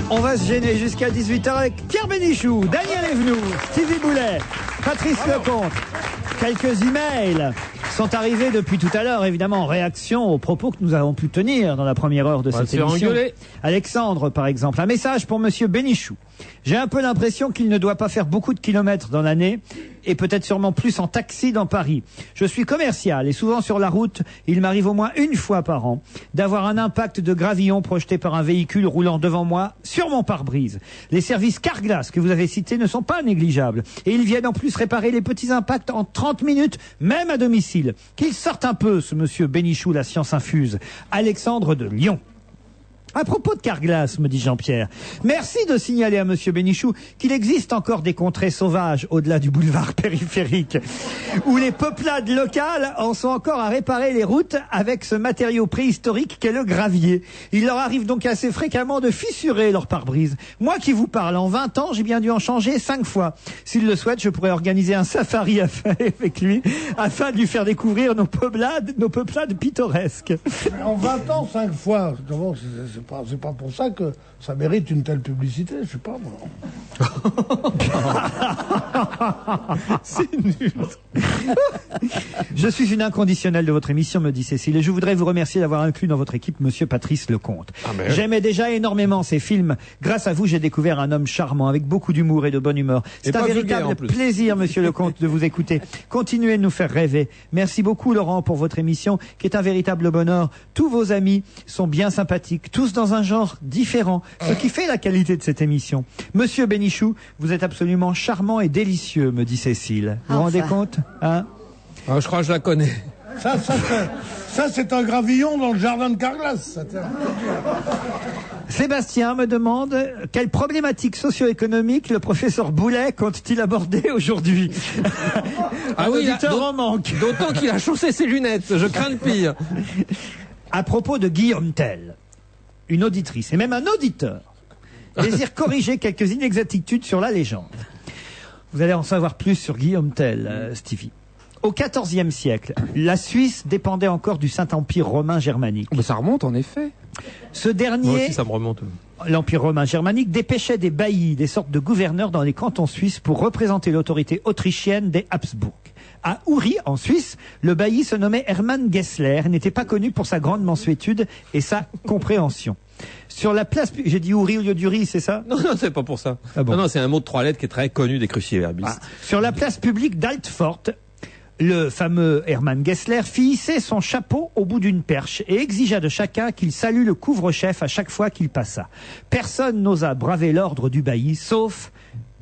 On va se gêner jusqu'à 18h avec Pierre Bénichou, Daniel Evenou, Stevie Boulet, Patrice Lecomte. Quelques emails sont arrivés depuis tout à l'heure, évidemment, en réaction aux propos que nous avons pu tenir dans la première heure de cette émission. Alexandre, par exemple, un message pour Monsieur Bénichou. J'ai un peu l'impression qu'il ne doit pas faire beaucoup de kilomètres dans l'année, et peut-être sûrement plus en taxi dans Paris. Je suis commercial, et souvent sur la route, il m'arrive au moins une fois par an d'avoir un impact de gravillon projeté par un véhicule roulant devant moi sur mon pare-brise. Les services Carglass que vous avez cités ne sont pas négligeables, et ils viennent en plus réparer les petits impacts en 30 minutes, même à domicile. Qu'il sorte un peu, ce monsieur Bénichou, la science infuse. Alexandre de Lyon. À propos de Carglass, me dit Jean-Pierre, merci de signaler à Monsieur Bénichou qu'il existe encore des contrées sauvages au-delà du boulevard périphérique, où les peuplades locales en sont encore à réparer les routes avec ce matériau préhistorique qu'est le gravier. Il leur arrive donc assez fréquemment de fissurer leur pare-brise. Moi qui vous parle, en 20 ans, j'ai bien dû en changer 5 fois. S'il le souhaite, je pourrais organiser un safari avec lui, afin de lui faire découvrir nos peuplades pittoresques. Mais en 20 ans, 5 fois, c'est pas pour ça que ça mérite une telle publicité, je sais pas moi. C'est nul. Je suis une inconditionnelle de votre émission, me dit Cécile, et je voudrais vous remercier d'avoir inclus dans votre équipe Monsieur Patrice Lecomte. J'aimais déjà énormément ces films. Grâce à vous, j'ai découvert un homme charmant, avec beaucoup d'humour et de bonne humeur. C'est un véritable plaisir, Monsieur Lecomte, de vous écouter. Continuez de nous faire rêver. Merci beaucoup, Laurent, pour votre émission, qui est un véritable bonheur. Tous vos amis sont bien sympathiques, tous dans un genre différent, ce qui fait la qualité de cette émission. Monsieur Bénichou, vous êtes absolument charmant et délicieux, me dit Cécile. Vous vous rendez compte, hein? Je crois que je la connais. Ça, c'est un gravillon dans le jardin de Carglass. Sébastien me demande quelle problématique socio-économique le professeur Boulet compte-t-il aborder aujourd'hui. Ah oui, en manque. D'autant qu'il a chaussé ses lunettes. Je crains le pire. À propos de Guillaume Tell, une auditrice et même un auditeur désire corriger quelques inexactitudes sur la légende. Vous allez en savoir plus sur Guillaume Tell, Stevie. Au XIVe siècle, la Suisse dépendait encore du Saint-Empire romain germanique. Ça remonte en effet. Ce dernier, moi aussi, ça me remonte. L'Empire romain germanique dépêchait des baillis, des sortes de gouverneurs dans les cantons suisses pour représenter l'autorité autrichienne des Habsbourg. À Uri, en Suisse, le bailli se nommait Hermann Gessler et n'était pas connu pour sa grande mansuétude et sa compréhension. Sur la place, j'ai dit Uri au lieu d'Uri, c'est ça? Non, c'est pas pour ça. Ah bon. Non, c'est un mot de 3 lettres qui est très connu des cruciverbistes. Sur la place publique d'Altfort, le fameux Hermann Gessler fit hisser son chapeau au bout d'une perche et exigea de chacun qu'il salue le couvre-chef à chaque fois qu'il passa. Personne n'osa braver l'ordre du bailli, sauf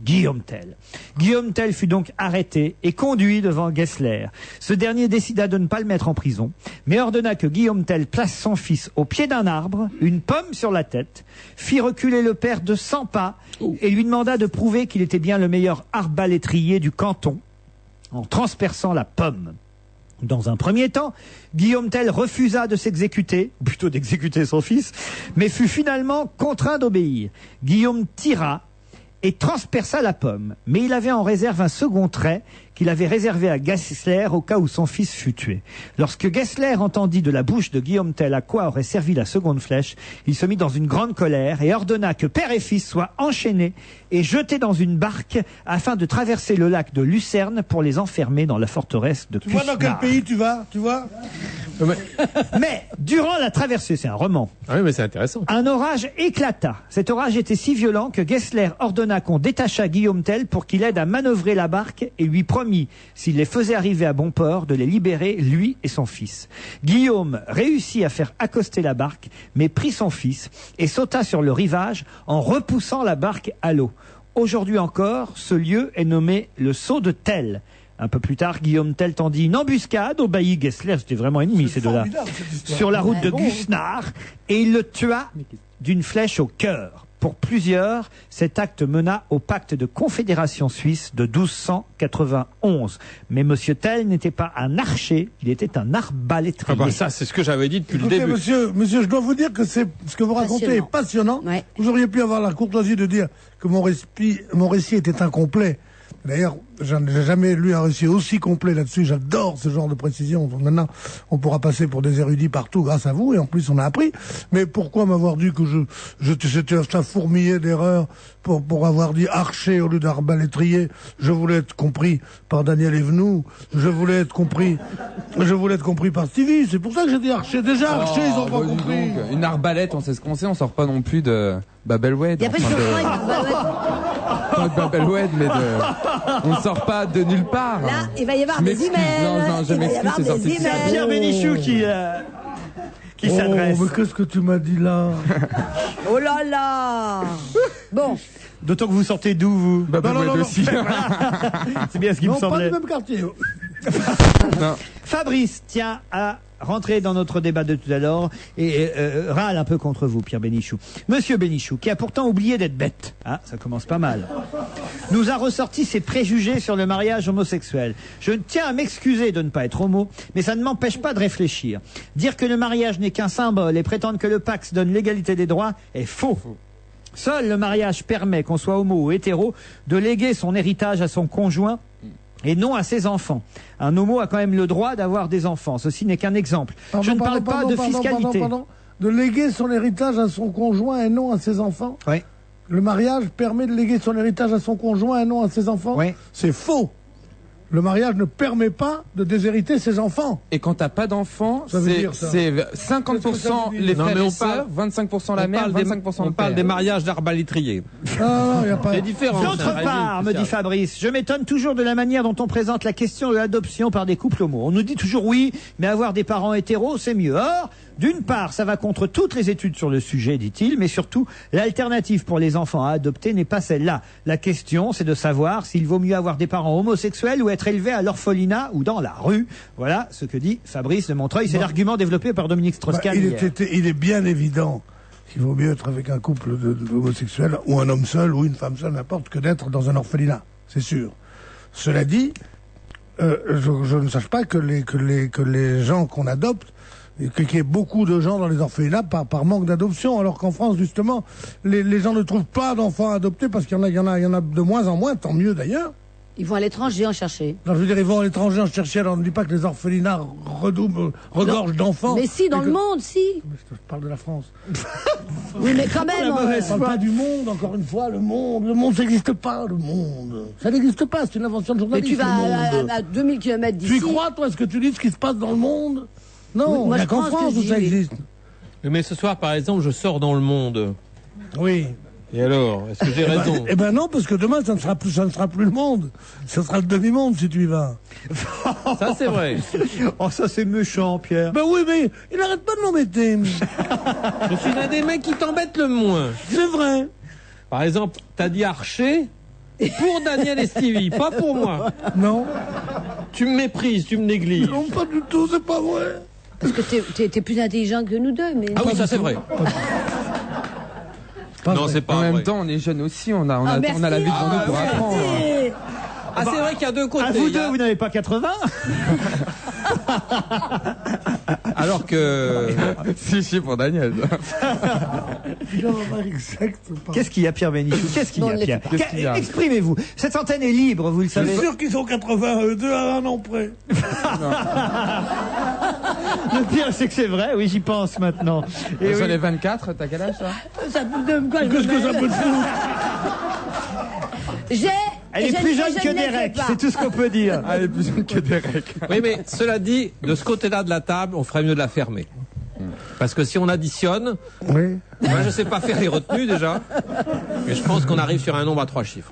Guillaume Tell. Guillaume Tell fut donc arrêté et conduit devant Gessler. Ce dernier décida de ne pas le mettre en prison, mais ordonna que Guillaume Tell place son fils au pied d'un arbre, une pomme sur la tête, fit reculer le père de 100 pas et lui demanda de prouver qu'il était bien le meilleur arbalétrier du canton en transperçant la pomme. Dans un premier temps, Guillaume Tell refusa de s'exécuter, ou plutôt d'exécuter son fils, mais fut finalement contraint d'obéir. Guillaume tira et transperça la pomme, mais il avait en réserve un second trait qu'il avait réservé à Gessler au cas où son fils fût tué. Lorsque Gessler entendit de la bouche de Guillaume Tell à quoi aurait servi la seconde flèche, il se mit dans une grande colère et ordonna que père et fils soient enchaînés et jetés dans une barque afin de traverser le lac de Lucerne pour les enfermer dans la forteresse de Cusnar. Tu vois dans quel pays tu vas? Tu vois? Mais durant la traversée, c'est un roman. Ah oui, mais c'est intéressant. Un orage éclata. Cet orage était si violent que Gessler ordonna qu'on détachât Guillaume Tell pour qu'il aide à manœuvrer la barque et lui promit, s'il les faisait arriver à bon port, de les libérer, lui et son fils. Guillaume réussit à faire accoster la barque, mais prit son fils et sauta sur le rivage en repoussant la barque à l'eau. Aujourd'hui encore, ce lieu est nommé le Saut de Tell. Un peu plus tard, Guillaume Tell tendit une embuscade au bailli Gessler, c'était vraiment ennemi ces deux-là, sur la route de Cusnar, et il le tua d'une flèche au cœur. Pour plusieurs, cet acte mena au pacte de confédération suisse de 1291. Mais Monsieur Tell n'était pas un archer, il était un arbalétrier. Ah bah ça, c'est ce que j'avais dit depuis Écoutez, le début. monsieur, je dois vous dire que ce que vous racontez est passionnant. Ouais. Vous auriez pu avoir la courtoisie de dire que mon récit était incomplet. D'ailleurs, j'ai jamais lu un récit aussi complet là-dessus. J'adore ce genre de précision. Maintenant, on pourra passer pour des érudits partout grâce à vous, et en plus, on a appris. Mais pourquoi m'avoir dit que c'était un fourmillet d'erreurs pour avoir dit archer au lieu d'arbalétrier? Je voulais être compris par Daniel Evenou. Je voulais être compris par Stevie. C'est pour ça que j'ai dit archer. Déjà, archer, ils ont pas compris. Donc, une arbalète, on sait ce qu'on sait, on sort pas non plus de Babelwed. Il n'y a pas de surprise avec Babelwed. Pas de Babelwed, mais on ne sort pas de nulle part. Là, il va y avoir des emails. Non, je m'excuse, c'est sorti. C'est Pierre Bénichou qui s'adresse. Oh, mais qu'est-ce que tu m'as dit là? Oh là là. Bon. D'autant que vous sortez d'où, vous? Babelwed aussi. C'est bien ce qui me Non, pas semblait. du même quartier. Fabrice tient à rentrer dans notre débat de tout à l'heure et râle un peu contre vous, Pierre Bénichou. Monsieur Bénichou, qui a pourtant oublié d'être bête, hein, ça commence pas mal, nous a ressorti ses préjugés sur le mariage homosexuel. Je tiens à m'excuser de ne pas être homo, mais ça ne m'empêche pas de réfléchir. Dire que le mariage n'est qu'un symbole et prétendre que le Pax donne l'égalité des droits est faux. Seul le mariage permet, qu'on soit homo ou hétéro, de léguer son héritage à son conjoint et non à ses enfants. Un homo a quand même le droit d'avoir des enfants. Ceci n'est qu'un exemple. Je ne parle pas de fiscalité. De léguer son héritage à son conjoint et non à ses enfants? Oui. Le mariage permet de léguer son héritage à son conjoint et non à ses enfants? Oui. C'est faux. Le mariage ne permet pas de déshériter ses enfants. Et quand t'as pas d'enfants, Ça veut dire ça. c'est Qu'est-ce que ça 50% veut dire? les Non, frères mais et on sœurs, 25% la mère, 25% le On parle père. des mariages d'arbalétriers. Non, il n'y a pas. C'est différent. D'autre c'est un part, régime me dit spécial. Fabrice, je m'étonne toujours de la manière dont on présente la question de l'adoption par des couples homo. On nous dit toujours oui, mais avoir des parents hétéros, c'est mieux. Or, d'une part, ça va contre toutes les études sur le sujet, dit-il, mais surtout, l'alternative pour les enfants à adopter n'est pas celle-là. La question, c'est de savoir s'il vaut mieux avoir des parents homosexuels ou être élevé à l'orphelinat ou dans la rue. Voilà ce que dit Fabrice de Montreuil. C'est l'argument développé par Dominique Strauss-Kahn hier. Il est bien évident qu'il vaut mieux être avec un couple d'homosexuels ou un homme seul ou une femme seule, n'importe, que d'être dans un orphelinat. C'est sûr. Cela dit, je ne sache pas que les gens qu'on adopte, qu'il y ait beaucoup de gens dans les orphelinats par manque d'adoption, alors qu'en France, justement, les gens ne trouvent pas d'enfants adoptés parce qu'il y en a de moins en moins, tant mieux d'ailleurs. Ils vont à l'étranger en chercher. Non, je veux dire, ils vont à l'étranger en chercher, alors on ne dit pas que les orphelinats regorgent d'enfants. Mais si, dans le monde, si. Je parle de la France. Oui, mais quand même. Je parle pas du monde, encore une fois, le monde, ça n'existe pas, le monde. Ça n'existe pas, c'est une invention de Mais journaliste. tu vas le monde. à 2000 km d'ici. Tu y crois, toi, ce que tu dis, ce qui se passe dans le monde? Non, Oui, moi, il n'y a je qu'en crois ce que France je où dis, ça oui. existe. Mais ce soir, par exemple, je sors dans le monde. Oui. Et alors, est-ce que j'ai raison? Eh ben non, parce que demain, ça ne sera plus le monde. Ça sera le demi-monde si tu y vas. Ça, c'est vrai. Oh, ça c'est méchant, Pierre. Ben oui, mais il n'arrête pas de m'embêter. Je suis l'un des mecs qui t'embêtent le moins. C'est vrai. Par exemple, t'as dit archer. Pour Daniel et Stevie, pas pour moi. Non. Tu me méprises, tu me négliges. Non, pas du tout, c'est pas vrai. Parce que t'es plus intelligent que nous deux, mais... Ah oui, ça c'est vrai. Non, c'est pas En vrai. même temps, on est jeunes aussi, on a merci. la vie devant nous pour apprendre. Ah, c'est vrai qu'il y a deux côtés. À vous deux, vous n'avez pas 80? Alors que... Si, pour Daniel. Exactement. Qu'est-ce qu'il y a, Pierre Bénichou? Qu'est-ce qu'il y a, Pierre? Qu'est-ce qu'il y a Exprimez-vous. Cette antenne est libre, vous le Je savez. suis sûr qu'ils sont 82 à un an près. Le pire, c'est que c'est vrai, oui, j'y pense maintenant. Et Sur oui. les 24, t'as quel âge, ça? Ça peut de quoi Qu'est-ce que ça peut te foutre? Elle est plus jeune que Derek, c'est tout ce qu'on peut dire. Elle est plus jeune que Derek. Oui, mais cela dit, de ce côté-là de la table, on ferait mieux de la fermer. Parce que si on additionne, Oui. moi je sais pas faire les retenues déjà, mais je pense qu'on arrive sur un nombre à 3 chiffres.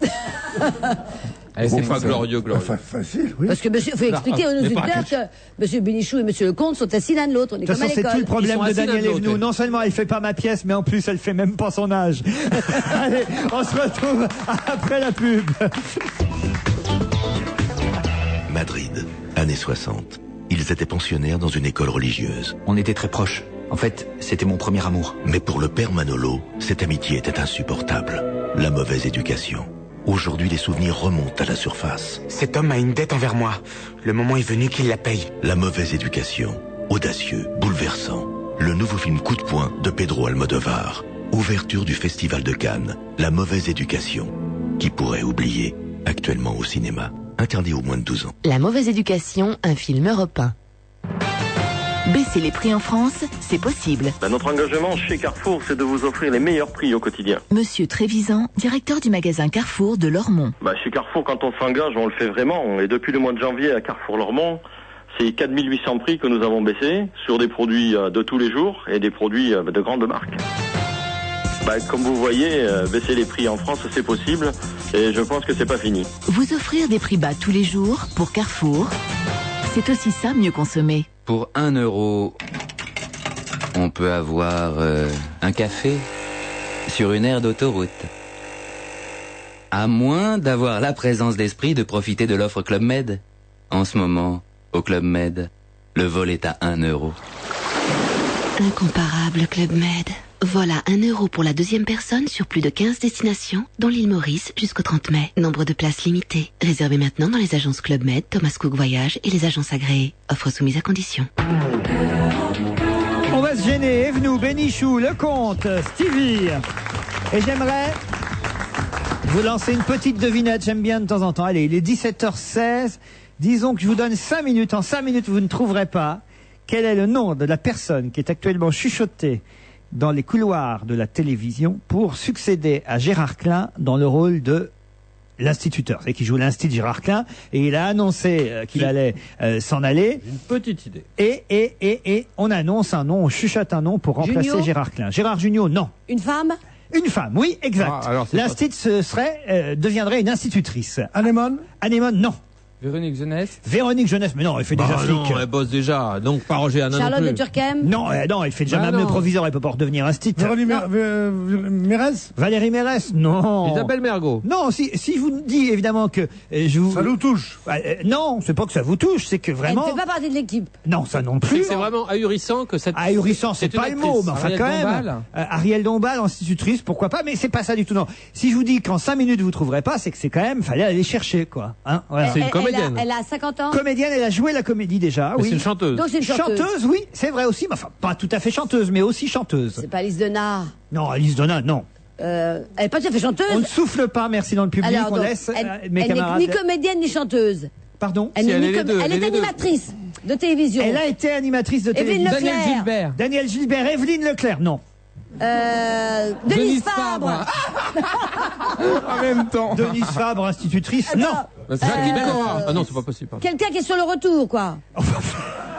C'est pas glorieux. Facile, oui. Parce que monsieur, faut expliquer aux mais pas auditeurs que monsieur Bénichou et monsieur Lecomte sont assis l'un de l'autre. On est De toute comme à façon, c'est l'école. tout le problème Ils sont de assis l'un Daniel de l'autre, Evenou. oui. Non seulement elle fait pas ma pièce, mais en plus elle fait même pas son âge. Allez, on se retrouve après la pub. Madrid, années 60. Ils étaient pensionnaires dans une école religieuse. On était très proches. En fait, c'était mon premier amour. Mais pour le père Manolo, cette amitié était insupportable. La mauvaise éducation. Aujourd'hui, les souvenirs remontent à la surface. Cet homme a une dette envers moi. Le moment est venu qu'il la paye. La mauvaise éducation. Audacieux, bouleversant. Le nouveau film Coup de poing de Pedro Almodovar. Ouverture du Festival de Cannes. La mauvaise éducation. Qui pourrait oublier? Actuellement au cinéma. Interdit aux moins de 12 ans. La mauvaise éducation, un film européen. Baisser les prix en France, c'est possible. Notre engagement chez Carrefour, c'est de vous offrir les meilleurs prix au quotidien. Monsieur Trévisan, directeur du magasin Carrefour de Lormont. Chez Carrefour, quand on s'engage, on le fait vraiment. Et depuis le mois de janvier à Carrefour Lormont, c'est 4800 prix que nous avons baissés sur des produits de tous les jours et des produits de grandes marques. Comme vous voyez, baisser les prix en France, c'est possible. Et je pense que c'est pas fini. Vous offrir des prix bas tous les jours pour Carrefour, c'est aussi ça mieux consommer. Pour 1 euro, on peut avoir un café sur une aire d'autoroute. À moins d'avoir la présence d'esprit de profiter de l'offre Club Med. En ce moment, au Club Med, le vol est à 1 euro. Incomparable Club Med. Voilà 1 euro pour la deuxième personne sur plus de 15 destinations, dont l'île Maurice jusqu'au 30 mai. Nombre de places limitées. Réservez maintenant dans les agences Club Med, Thomas Cook Voyage et les agences agréées. Offre soumise à condition. On va se gêner. Evenou, Bénichou, Lecomte, Stevie. Et j'aimerais vous lancer une petite devinette. J'aime bien de temps en temps. Allez, il est 17h16. Disons que je vous donne 5 minutes. En 5 minutes, vous ne trouverez pas quel est le nom de la personne qui est actuellement chuchotée dans les couloirs de la télévision pour succéder à Gérard Klein dans le rôle de l'instituteur. C'est qui joue l'institut Gérard Klein, et il a annoncé qu'il allait s'en aller. Une petite idée. Et on annonce un nom, on chuchote un nom pour remplacer Junio Gérard Klein. Gérard Jugnot, non. Une femme? Une femme, oui, exact. L'institut deviendrait une institutrice. Anémone? Anémone, non. Véronique Jeunesse. Véronique Jeunesse, mais non, elle fait déjà flic. Non, elle bosse déjà, donc pas Roger Hanin non Charlotte plus. de Turckheim? Non, elle fait déjà même le proviseur, elle peut pas redevenir institut. Véronique Mérès? Valérie Mérès? Non. Isabelle Mergo? Non, si je vous dis évidemment que je vous... Ça nous touche. Non, c'est pas que ça vous touche, c'est que vraiment... Elle ne fait pas partie de l'équipe. Non, ça non plus. C'est vraiment ahurissant que cette... Ahurissant, c'est pas le mot, mais enfin quand même. Ariel Dombal, institutrice, pourquoi pas, mais c'est pas ça du tout, non. Si je vous dis qu'en 5 minutes vous trouverez pas, c'est que c'est quand même, fallait aller chercher, quoi. Hein, voilà. C'est une comédienne. Elle a 50 ans. Comédienne, elle a joué la comédie déjà, Mais oui. c'est une chanteuse. Donc c'est une chanteuse. Chanteuse, oui, c'est vrai aussi, mais enfin, pas tout à fait chanteuse, mais aussi chanteuse. C'est pas Alice Denard. Non, Alice Donat, non. Elle est pas tout à fait chanteuse. On ne souffle pas, merci dans le public, Alors, on donc, laisse elle mes camarades. n'est ni comédienne ni chanteuse. Pardon? Elle, Si, n'est elle ni est les deux, elle elle est est les deux. animatrice de télévision. Elle a été animatrice de Evelyne télévision. Leclerc. Daniel Gilbert. Daniel Gilbert, Evelyne Leclerc, non. Denise Fabre. En même temps. Denise Fabre, institutrice, non. Jacqueline Cora. Ah non, c'est pas possible. pardon. Quelqu'un qui est sur le retour, quoi.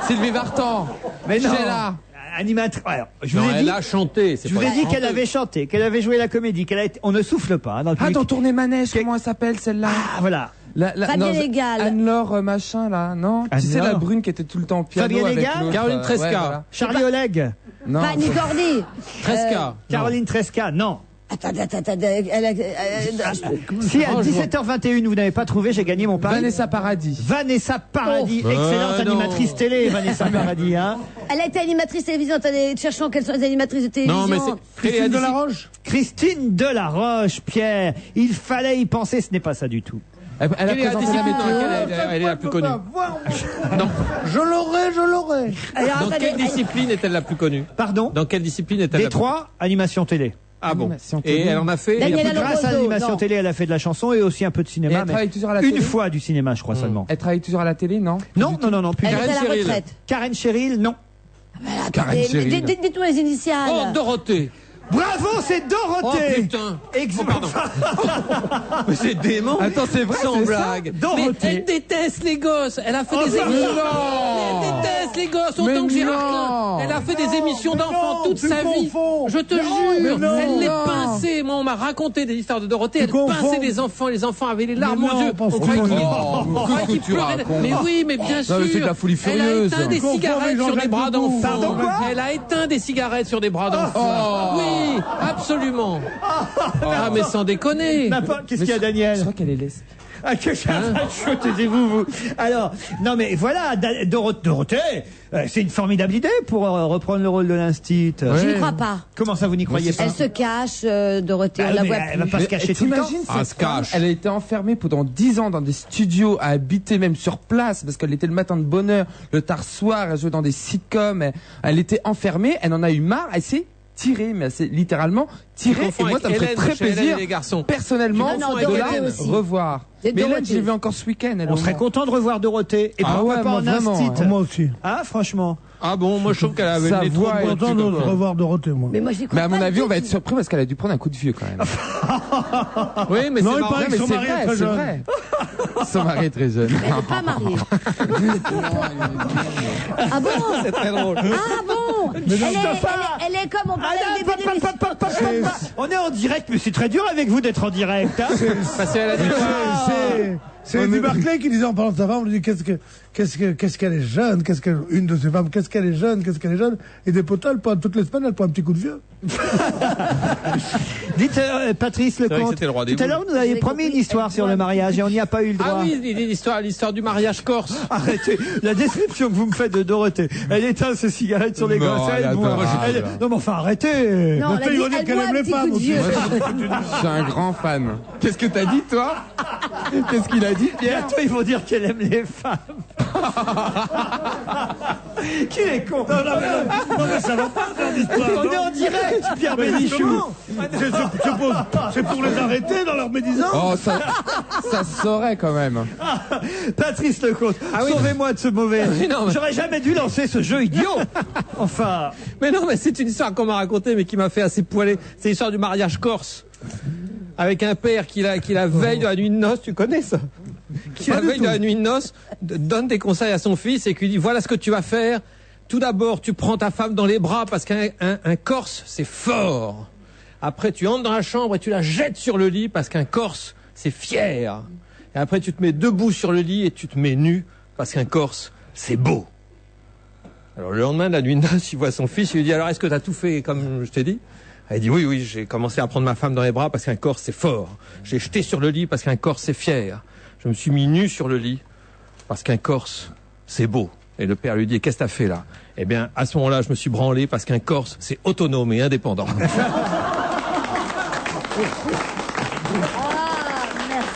Sylvie Vartan. Mais non. Sheila. Animatrice. Alors, je Non, vous ai elle dit. a chanté. c'est Je vous pas ai dit une qu'elle chanteuse. avait chanté, qu'elle avait joué la comédie, qu'elle a été... On ne souffle pas hein, dans le Ah, public. dans Tournée Manège, comment elle s'appelle celle-là? Ah, voilà. Fabienne Légal. Anne-Laure machin là, non? Tu sais Anne-Laure. la brune qui était tout le temps au piano Fabienne avec Légal. l'autre, Caroline Tresca. voilà. Charlie Oleg. Non. Fanny Cordy. Tresca. Caroline Tresca, non. Attendez, Si à 17h21 vous n'avez pas trouvé, j'ai gagné mon pari. Vanessa Paradis. Vanessa Paradis, excellente animatrice télé, Vanessa Paradis. Hein. Elle a été animatrice télévision. Attendez, cherchons quelles sont les animatrices de télévision. Non, mais c'est Christine Delaroche. Christine Delaroche, Pierre. Il fallait y penser, ce n'est pas ça du tout. Elle a Quelle est la présenté discipline dans la laquelle elle est la plus connue? Non. Je l'aurai. Alors, Dans attendez, quelle discipline est-elle la plus connue? Pardon? Dans quelle discipline est-elle Des la plus trois, animation télé. Ah bon. Animation Et télé. elle en a fait. Daniela Grâce à Loboso, l'animation non. télé, elle a fait de la chanson et aussi un peu de Et cinéma. elle travaille toujours à la Une télé fois du cinéma, je crois seulement. Elle travaille toujours à la télé, non? Non, plus. Elle est à Karen la Cheryl. retraite. Karen Cheryl, non. Karen Cheryl. Dites-moi les initiales. Oh, Dorothée. Bravo, c'est Oh Dorothée. putain. Exactement. Mais c'est dément. Attends, c'est vrai, Sans c'est ça blague. Mais Dorothée. elle déteste les gosses. Elle a fait des émissions. non. Elle déteste les gosses Mais autant que Gérard non. Klein. Elle a fait des émissions d'enfants toute tu sa vie. confonds. Je te Mais jure. non. Elle les Non. pinçait. Moi, on m'a raconté des histoires de Dorothée. Elle confonds. pinçait les enfants. Les enfants avaient les larmes Mais aux non, yeux. pas On croyait fou. qu'ils Oh, croyait qu'ils qu'est-ce que tu pleuraient. racontes? Mais oui, mais bien sûr. Non, mais c'est de la folie Elle a furieuse. éteint des Confonds cigarettes avec sur des Jean-Jacques bras Debout. d'enfants. Pardon, quoi? Elle a éteint des cigarettes sur des bras d'enfants. Oui, absolument. Ah, mais sans déconner. Qu'est-ce qu'il y a, Daniel? Je crois qu'elle est lesbienne. Ah, que taisez-vous, vous. Alors, non mais voilà, Dorothée, c'est une formidable idée pour reprendre le rôle de l'instit. Je n'y crois pas. Comment ça, vous n'y croyez pas? Elle se cache, Dorothée, Ah, on la mais voit elle va plus. pas se cacher tout le temps. T'imagines Ah, cette se femme, cache. elle a été enfermée pendant 10 ans dans des studios, à habiter même sur place, parce qu'elle était le matin de bonne heure, le tard soir, elle jouait dans des sitcoms, elle était enfermée, elle en a eu marre, elle s'est tirée, mais elle s'est littéralement tirée, et moi ça me ferait Hélène, très chez Hélène plaisir, et les garçons. personnellement, Non, non, de Dorothée la aussi. revoir. C'est Mais là, Dorothée je l'ai vu aussi. encore ce week-end. elle On au serait moins. content de revoir Dorothée. Et Ah pourquoi ouais, pas moi, en vraiment, instit? Moi aussi. Ah, franchement. Ah bon, moi je trouve qu'elle avait Sa les voix trop est beaux Content dessus, de quoi. revoir Dorothée, moi. Mais moi, j'y crois Mais à mon pas avis, du on va tout. être surpris parce qu'elle a dû prendre un coup de vieux quand même. Oui, mais Non, c'est il marrant. paraît que mais son c'est mari est vrai, très c'est jeune. vrai. Son mari est très jeune. Elle n'est pas mariée. Ah bon? C'est très drôle. Ah bon? Elle est comme on parlait Ah, au début de l'émission. On est en direct, mais c'est très dur avec vous d'être en direct. Hein. Parce qu'elle a dit C'est Eddie Barclay qui disait en parlant de sa femme, on lui dit qu'est-ce qu'elle est jeune, une de ses femmes, qu'est-ce qu'elle est jeune, et des potes, toutes les semaines, elle prend un petit coup de vieux. Dites, Patrice vrai que Lecomte, c'était le roi des tout à l'heure, vous nous avez J'ai promis compris. une histoire sur le mariage et on n'y a pas eu le droit. Ah oui, l'histoire du mariage corse. Arrêtez, la description que vous me faites de Dorothée. Elle éteint ses cigarettes sur les Non, gosses. elle Elle est boit. adorable. Non, mais enfin, arrêtez. Non, Maintenant, ils vont dire elle qu'elle boit aime un les petit femmes coup de aussi. vieux. Je suis un grand fan. Qu'est-ce que t'as dit, toi? Qu'est-ce qu'il a dit, Pierre? Bientôt, ils vont dire qu'elle aime les femmes. Qui est con? Non, mais ça va pas faire d'histoire. On est en direct, Pierre Bénichou. C'est pour les arrêter dans leur médisance. Oh, ça se saurait quand même. Patrice Lecomte, sauvez-moi de ce mauvais. Non, mais- J'aurais jamais dû lancer ce jeu idiot. Enfin. Mais non, mais c'est une histoire qu'on m'a racontée, mais qui m'a fait assez poiler. C'est l'histoire du mariage corse. Avec un père qui la veille de la nuit de noces, tu connais ça? Qui la veille de la nuit de noces donne des conseils à son fils et qui lui dit voilà ce que tu vas faire. Tout d'abord, tu prends ta femme dans les bras parce qu'un Corse, c'est fort. Après, tu entres dans la chambre et tu la jettes sur le lit parce qu'un Corse, c'est fier. Et après, tu te mets debout sur le lit et tu te mets nu parce qu'un Corse, c'est beau. Alors le lendemain de la nuit de noces, il voit son fils, il lui dit alors est-ce que tu as tout fait comme je t'ai dit? Elle dit oui, j'ai commencé à prendre ma femme dans les bras parce qu'un Corse c'est fort. J'ai jeté sur le lit parce qu'un Corse c'est fier. Je me suis mis nu sur le lit parce qu'un Corse c'est beau. Et le père lui dit qu'est-ce que t'as fait là? Eh bien à ce moment-là je me suis branlé parce qu'un Corse c'est autonome et indépendant.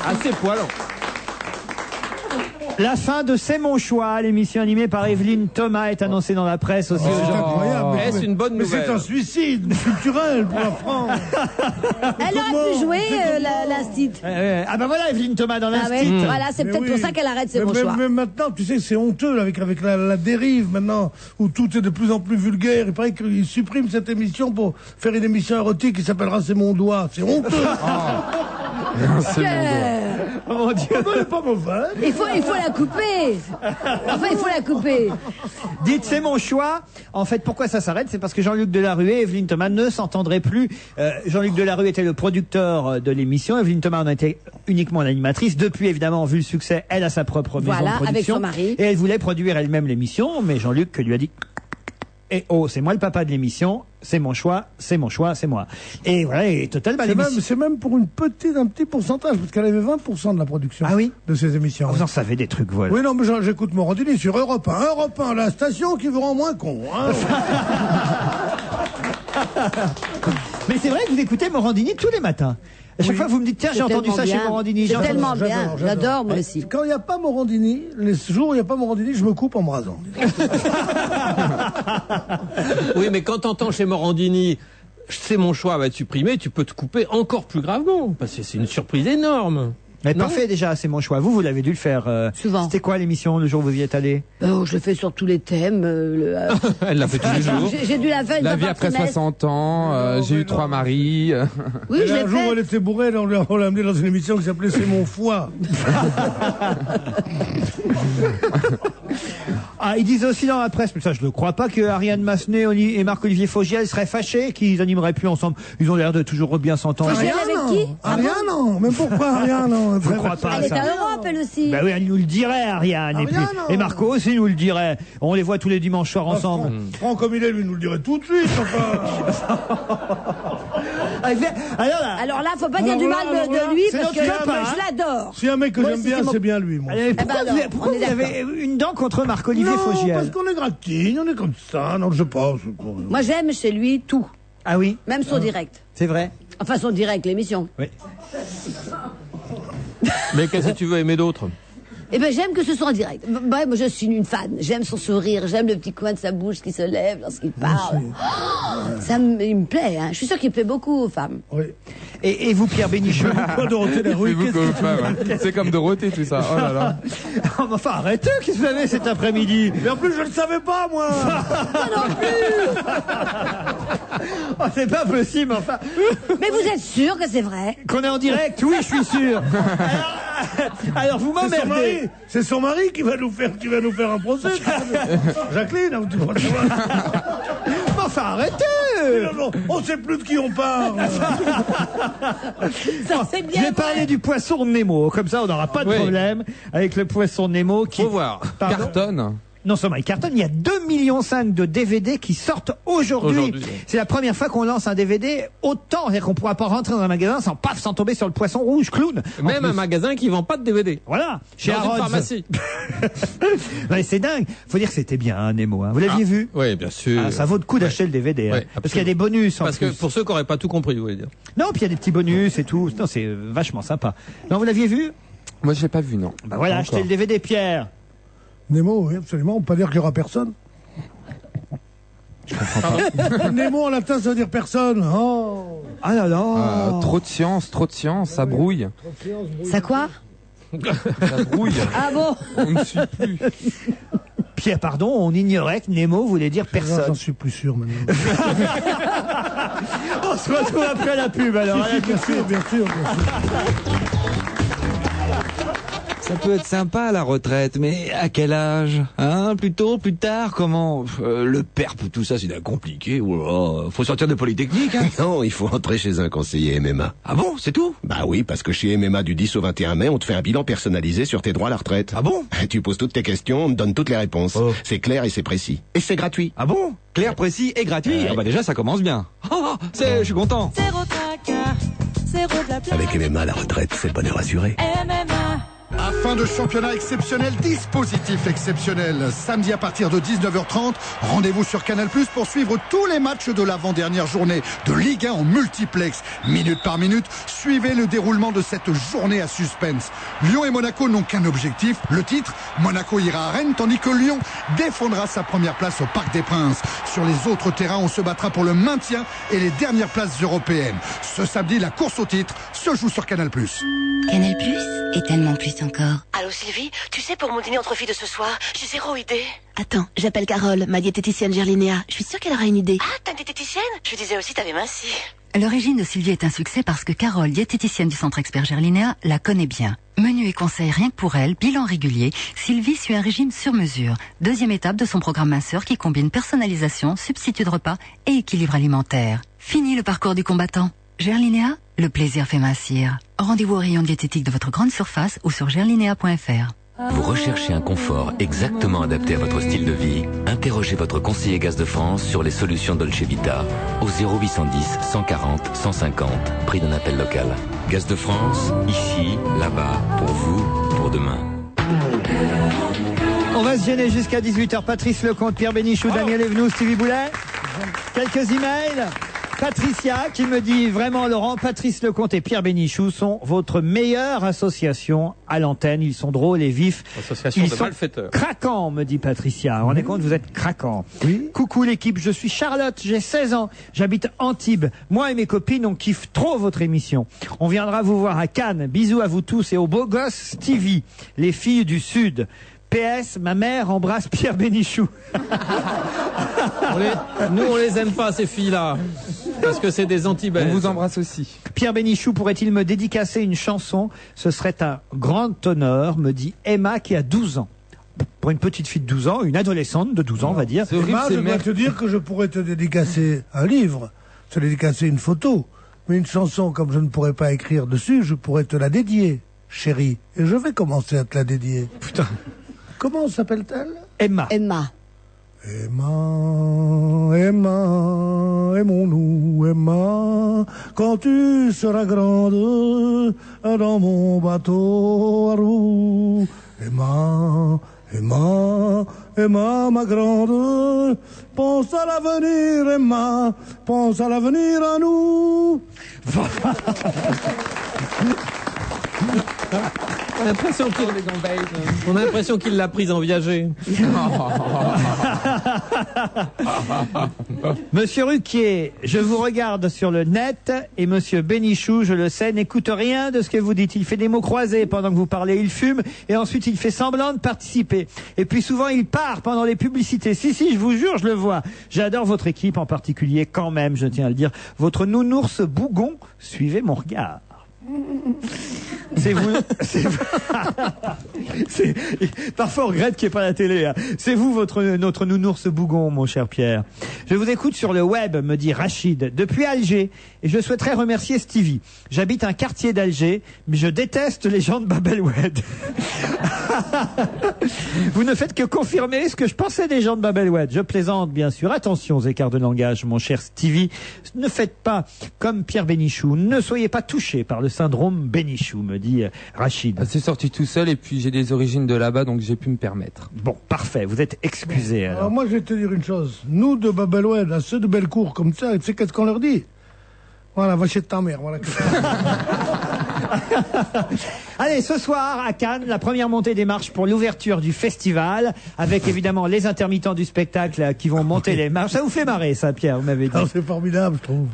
Assez poilant. La fin de C'est mon choix, l'émission animée par Evelyne Thomas est annoncée dans la presse aussi C'est aujourd'hui. incroyable. Est-ce une bonne Mais nouvelle? c'est un suicide culturel pour la France. Elle aurait pu jouer l'instit. Ah bah voilà Evelyne Thomas dans Ah l'instit. ouais, voilà, c'est Mais peut-être oui. pour ça qu'elle arrête, c'est Mais- mon mais- choix. Mais maintenant, tu sais, c'est honteux là, avec la dérive maintenant, où tout est de plus en plus vulgaire. Il paraît qu'ils suppriment cette émission pour faire une émission érotique qui s'appellera C'est mon doigt. C'est honteux. Oh mon Dieu. Elle est pas mauvaise. Il faut la couper. Enfin, il faut la couper. Dites c'est mon choix. En fait, pourquoi ça s'arrête? C'est parce que Jean-Luc Delarue et Evelyne Thomas ne s'entendraient plus. Jean-Luc Delarue était le producteur de l'émission. Evelyne Thomas en était uniquement l'animatrice. Depuis, évidemment, vu le succès, elle a sa propre maison Voilà, de production. avec son mari. Et elle voulait produire elle-même l'émission, mais Jean-Luc lui a dit et oh, c'est moi le papa de l'émission, c'est mon choix, c'est mon choix, c'est moi. Et voilà, et Total, c'est même pour un petit pourcentage, parce qu'elle avait 20% de la production de ces émissions. Vous en savez des trucs, voilà. Oui, non, mais j'écoute Morandini sur Europe 1. Europe 1, la station qui vous rend moins con. Hein. Mais c'est vrai que vous écoutez Morandini tous les matins. À chaque fois, vous me dites, tiens, j'ai entendu ça chez Morandini. C'est tellement bien. J'adore, moi aussi. Quand il n'y a pas Morandini, les jours où il n'y a pas Morandini, je me coupe en me rasant. Oui, mais quand t'entends chez Morandini, c'est mon choix va être supprimé, tu peux te couper encore plus gravement, parce que c'est une surprise énorme. Mais parfait déjà, c'est mon choix. Vous l'avez dû le faire. Souvent. C'était quoi l'émission le jour où vous y êtes allé? Je le fais sur tous les thèmes. Elle l'a fait tous les jours. J'ai dû la faire. La vie après 60 ans, j'ai eu 3 maris. Oui, je l'ai fait. Un jour, elle était bourrée, on l'a amenée dans une émission qui s'appelait C'est mon foie. Ah, ils disent aussi dans la presse, mais ça je ne crois pas, que Ariane Massenet et Marc-Olivier Fogiel seraient fâchés, qu'ils animeraient plus ensemble. Ils ont l'air de toujours bien s'entendre. Fogiel avec qui? Ariane, non. Même pourquoi Ariane, non. Je ne crois pas. Elle est à Europe, elle aussi. Ben oui, elle nous le dirait, Ariane. Et Marco aussi nous le dirait. On les voit tous les dimanches soirs ensemble. Franck, comme il est, lui, nous le dirait tout de suite. Alors là, faut pas dire du mal de lui, parce que je l'adore. Si un mec que j'aime bien, c'est bien lui, moi. Pourquoi vous avez une dent contre Marc-Olivier Fogiel? Parce qu'on est gratine, on est comme ça. Non, je sais pas. Moi, j'aime chez lui tout. Ah oui? Même son direct. C'est vrai? Enfin, son direct, l'émission. Oui. Mais qu'est-ce que tu veux aimer d'autre? Eh ben, j'aime que ce soit en direct. Moi, je suis une fan. J'aime son sourire, j'aime le petit coin de sa bouche qui se lève lorsqu'il parle. Il me plaît, hein. Je suis sûre qu'il plaît beaucoup aux femmes. Oui. Et vous, Pierre Bénichou? Dorothée Larouille, c'est comme Dorothée, tout ça. Oh là là. Enfin, arrêtez, qu'est-ce que vous avez cet après-midi? Mais en plus, je ne le savais pas, moi. Moi non plus. Oh, c'est pas possible, enfin. Mais vous êtes sûr que c'est vrai? Qu'on est en direct? Oui, je suis sûr. Alors vous m'emmerdez. C'est son mari qui va nous faire un procès. Jacqueline, tu vois. Enfin, arrêtez. Non, on sait plus de qui on parle. Ça, c'est bien. Je vais parler du poisson Nemo. Comme ça, on n'aura pas de problème avec le poisson Nemo qui. Faut voir. Cartonne. Non seulement il cartonne, il y a 2,5 millions de DVD qui sortent aujourd'hui. C'est la première fois qu'on lance un DVD autant, c'est-à-dire qu'on ne pourra pas rentrer dans un magasin sans tomber sur le poisson rouge clown. Même un magasin qui vend pas de DVD. Voilà, chez dans Harrods. une pharmacie. Ouais, c'est dingue. Faut dire que c'était bien, hein, Nemo. Hein. Vous l'aviez vu? Oui, bien sûr. Ah, ça vaut le coup d'acheter le DVD. Hein, parce qu'il y a des bonus. Parce que pour ceux qui n'auraient pas tout compris, vous voulez dire. Non, puis il y a des petits bonus et tout. Non, c'est vachement sympa. Non, vous l'aviez vu? Moi, je l'ai pas vu, non. Bah voilà, achetez le DVD, Pierre. Nemo, oui, absolument. On peut pas dire qu'il y aura personne. Je comprends pas. Nemo en latin, ça veut dire personne. Oh. Ah là là. Trop de science, ça brouille. Ça quoi? Ça brouille. Ah bon? On ne suit plus. Pierre, pardon, on ignorait que Nemo voulait dire personne. J'en suis plus sûr maintenant. On se retrouve après la pub alors. Bien sûr. Ça peut être sympa à la retraite, mais à quel âge? Hein? Plus tôt, plus tard? Comment? Le PERP, tout ça, c'est bien compliqué. Oh, faut sortir de Polytechnique, hein? Non, il faut entrer chez un conseiller MMA. Ah bon, c'est tout? Bah oui, parce que chez MMA du 10 au 21 mai, on te fait un bilan personnalisé sur tes droits à la retraite. Ah bon? Tu poses toutes tes questions, on te donne toutes les réponses. Oh. C'est clair et c'est précis. Et c'est gratuit. Ah bon? Clair, précis et gratuit? Ah bah déjà, ça commence bien. Je suis content. Zéro tracas, zéro blabla. Avec MMA, la retraite, c'est le bonheur assuré. MMA. Fin de championnat exceptionnel, dispositif exceptionnel. Samedi à partir de 19h30, rendez-vous sur Canal+ pour suivre tous les matchs de l'avant-dernière journée de Ligue 1 en multiplex. Minute par minute, suivez le déroulement de cette journée à suspense. Lyon et Monaco n'ont qu'un objectif, le titre. Monaco ira à Rennes, tandis que Lyon défendra sa première place au Parc des Princes. Sur les autres terrains, on se battra pour le maintien et les dernières places européennes. Ce samedi, la course au titre se joue sur Canal+. Canal+ et tellement plus encore. Allô Sylvie, tu sais pour mon dîner entre filles de ce soir, j'ai zéro idée. Attends, j'appelle Carole, ma diététicienne Gerlinéa. Je suis sûre qu'elle aura une idée. Ah, t'as une diététicienne? Je disais aussi t'avais minci. Le régime de Sylvie est un succès parce que Carole, diététicienne du centre expert Gerlinéa, la connaît bien. Menu et conseils rien que pour elle, bilan régulier, Sylvie suit un régime sur mesure. Deuxième étape de son programme minceur qui combine personnalisation, substitut de repas et équilibre alimentaire. Fini le parcours du combattant. Gerlinéa, le plaisir fait mincir. Rendez-vous au rayon diététique de votre grande surface ou sur gerlinéa.fr. Vous recherchez un confort exactement adapté à votre style de vie? Interrogez votre conseiller Gaz de France sur les solutions Dolce Vita au 0810 140 150, prix d'un appel local. Gaz de France, ici, là-bas, pour vous, pour demain. On va se gêner jusqu'à 18h. Patrice Lecomte, Pierre Bénichou, Daniel Evenou, Stevie Boulet. Quelques emails. Patricia qui me dit vraiment Laurent, Patrice Lecomte et Pierre Bénichou sont votre meilleure association à l'antenne. Ils sont drôles et vifs. Association Ils de sont malfaiteurs. craquants, me dit Patricia. Vous vous rendez compte, vous êtes craquants. Oui. Coucou l'équipe, je suis Charlotte, j'ai 16 ans, j'habite Antibes. Moi et mes copines, on kiffe trop votre émission. On viendra vous voir à Cannes. Bisous à vous tous et au beau gosse Stevie, les filles du Sud. PS, ma mère embrasse Pierre Bénichou. Nous, on les aime pas, ces filles-là. Parce que c'est des antibelles. On vous embrasse aussi. Pierre Bénichou pourrait-il me dédicacer une chanson? Ce serait un grand honneur, me dit Emma qui a 12 ans. Pour une petite fille de 12 ans, une adolescente de 12 ans, on va dire. Emma, je dois te dire que je pourrais te dédicacer un livre, te dédicacer une photo, mais une chanson, comme je ne pourrais pas écrire dessus, je pourrais te la dédier, chérie. Et je vais commencer à te la dédier. Putain. Comment s'appelle-t-elle? Emma. Emma. Emma, Emma, aimons-nous, Emma, quand tu seras grande dans mon bateau à roues. Emma, Emma, Emma, ma grande, pense à l'avenir, Emma, pense à l'avenir à nous. On a l'impression qu'il l'a prise en viager. Monsieur Ruquier, je vous regarde sur le net et Monsieur Bénichou, je le sais, n'écoute rien de ce que vous dites. Il fait des mots croisés pendant que vous parlez, il fume et ensuite il fait semblant de participer. Et puis souvent il part pendant les publicités. Si, je vous jure, je le vois. J'adore votre équipe, en particulier quand même, je tiens à le dire. Votre nounours bougon, suivez mon regard. C'est vous. Parfois on regrette qu'il n'y ait pas la télé. Hein. C'est vous notre nounours bougon, mon cher Pierre. Je vous écoute sur le web, me dit Rachid, depuis Alger, et je souhaiterais remercier Stevie. J'habite un quartier d'Alger, mais je déteste les gens de Babelwed. Vous ne faites que confirmer ce que je pensais des gens de Babelwed. Je plaisante, bien sûr. Attention aux écarts de langage, mon cher Stevie. Ne faites pas comme Pierre Bénichou. Ne soyez pas touché par le syndrome Bénichou, me dit Rachid. C'est sorti tout seul et puis j'ai des origines de là-bas, donc j'ai pu me permettre. Bon, parfait. Vous êtes excusé. Alors moi, je vais te dire une chose. Nous, de Babelwed, à ceux de Bellecour comme ça, tu sais qu'est-ce qu'on leur dit? Voilà, va chez ta mère. Voilà. Allez, ce soir, à Cannes, la première montée des marches pour l'ouverture du festival, avec évidemment les intermittents du spectacle qui vont monter les marches. Ça vous fait marrer, ça, Pierre, vous m'avez dit. C'est formidable, je trouve.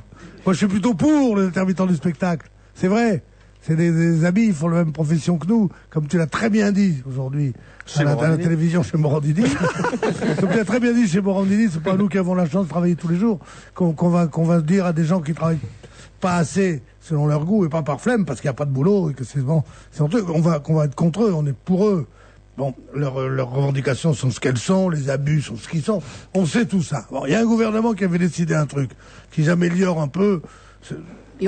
Moi, je suis plutôt pour les intermittents du spectacle. C'est vrai. C'est des amis, ils font la même profession que nous, comme tu l'as très bien dit aujourd'hui à la télévision chez Morandini. Comme tu l'as très bien dit chez Morandini, c'est pas nous qui avons la chance de travailler tous les jours qu'on va dire à des gens qui travaillent pas assez selon leur goût et pas par flemme parce qu'il n'y a pas de boulot et que c'est bon, qu'on va être contre eux, on est pour eux. Bon, leurs revendications sont ce qu'elles sont, les abus sont ce qu'ils sont. On sait tout ça. Bon, il y a un gouvernement qui avait décidé un truc qui améliore un peu. C'est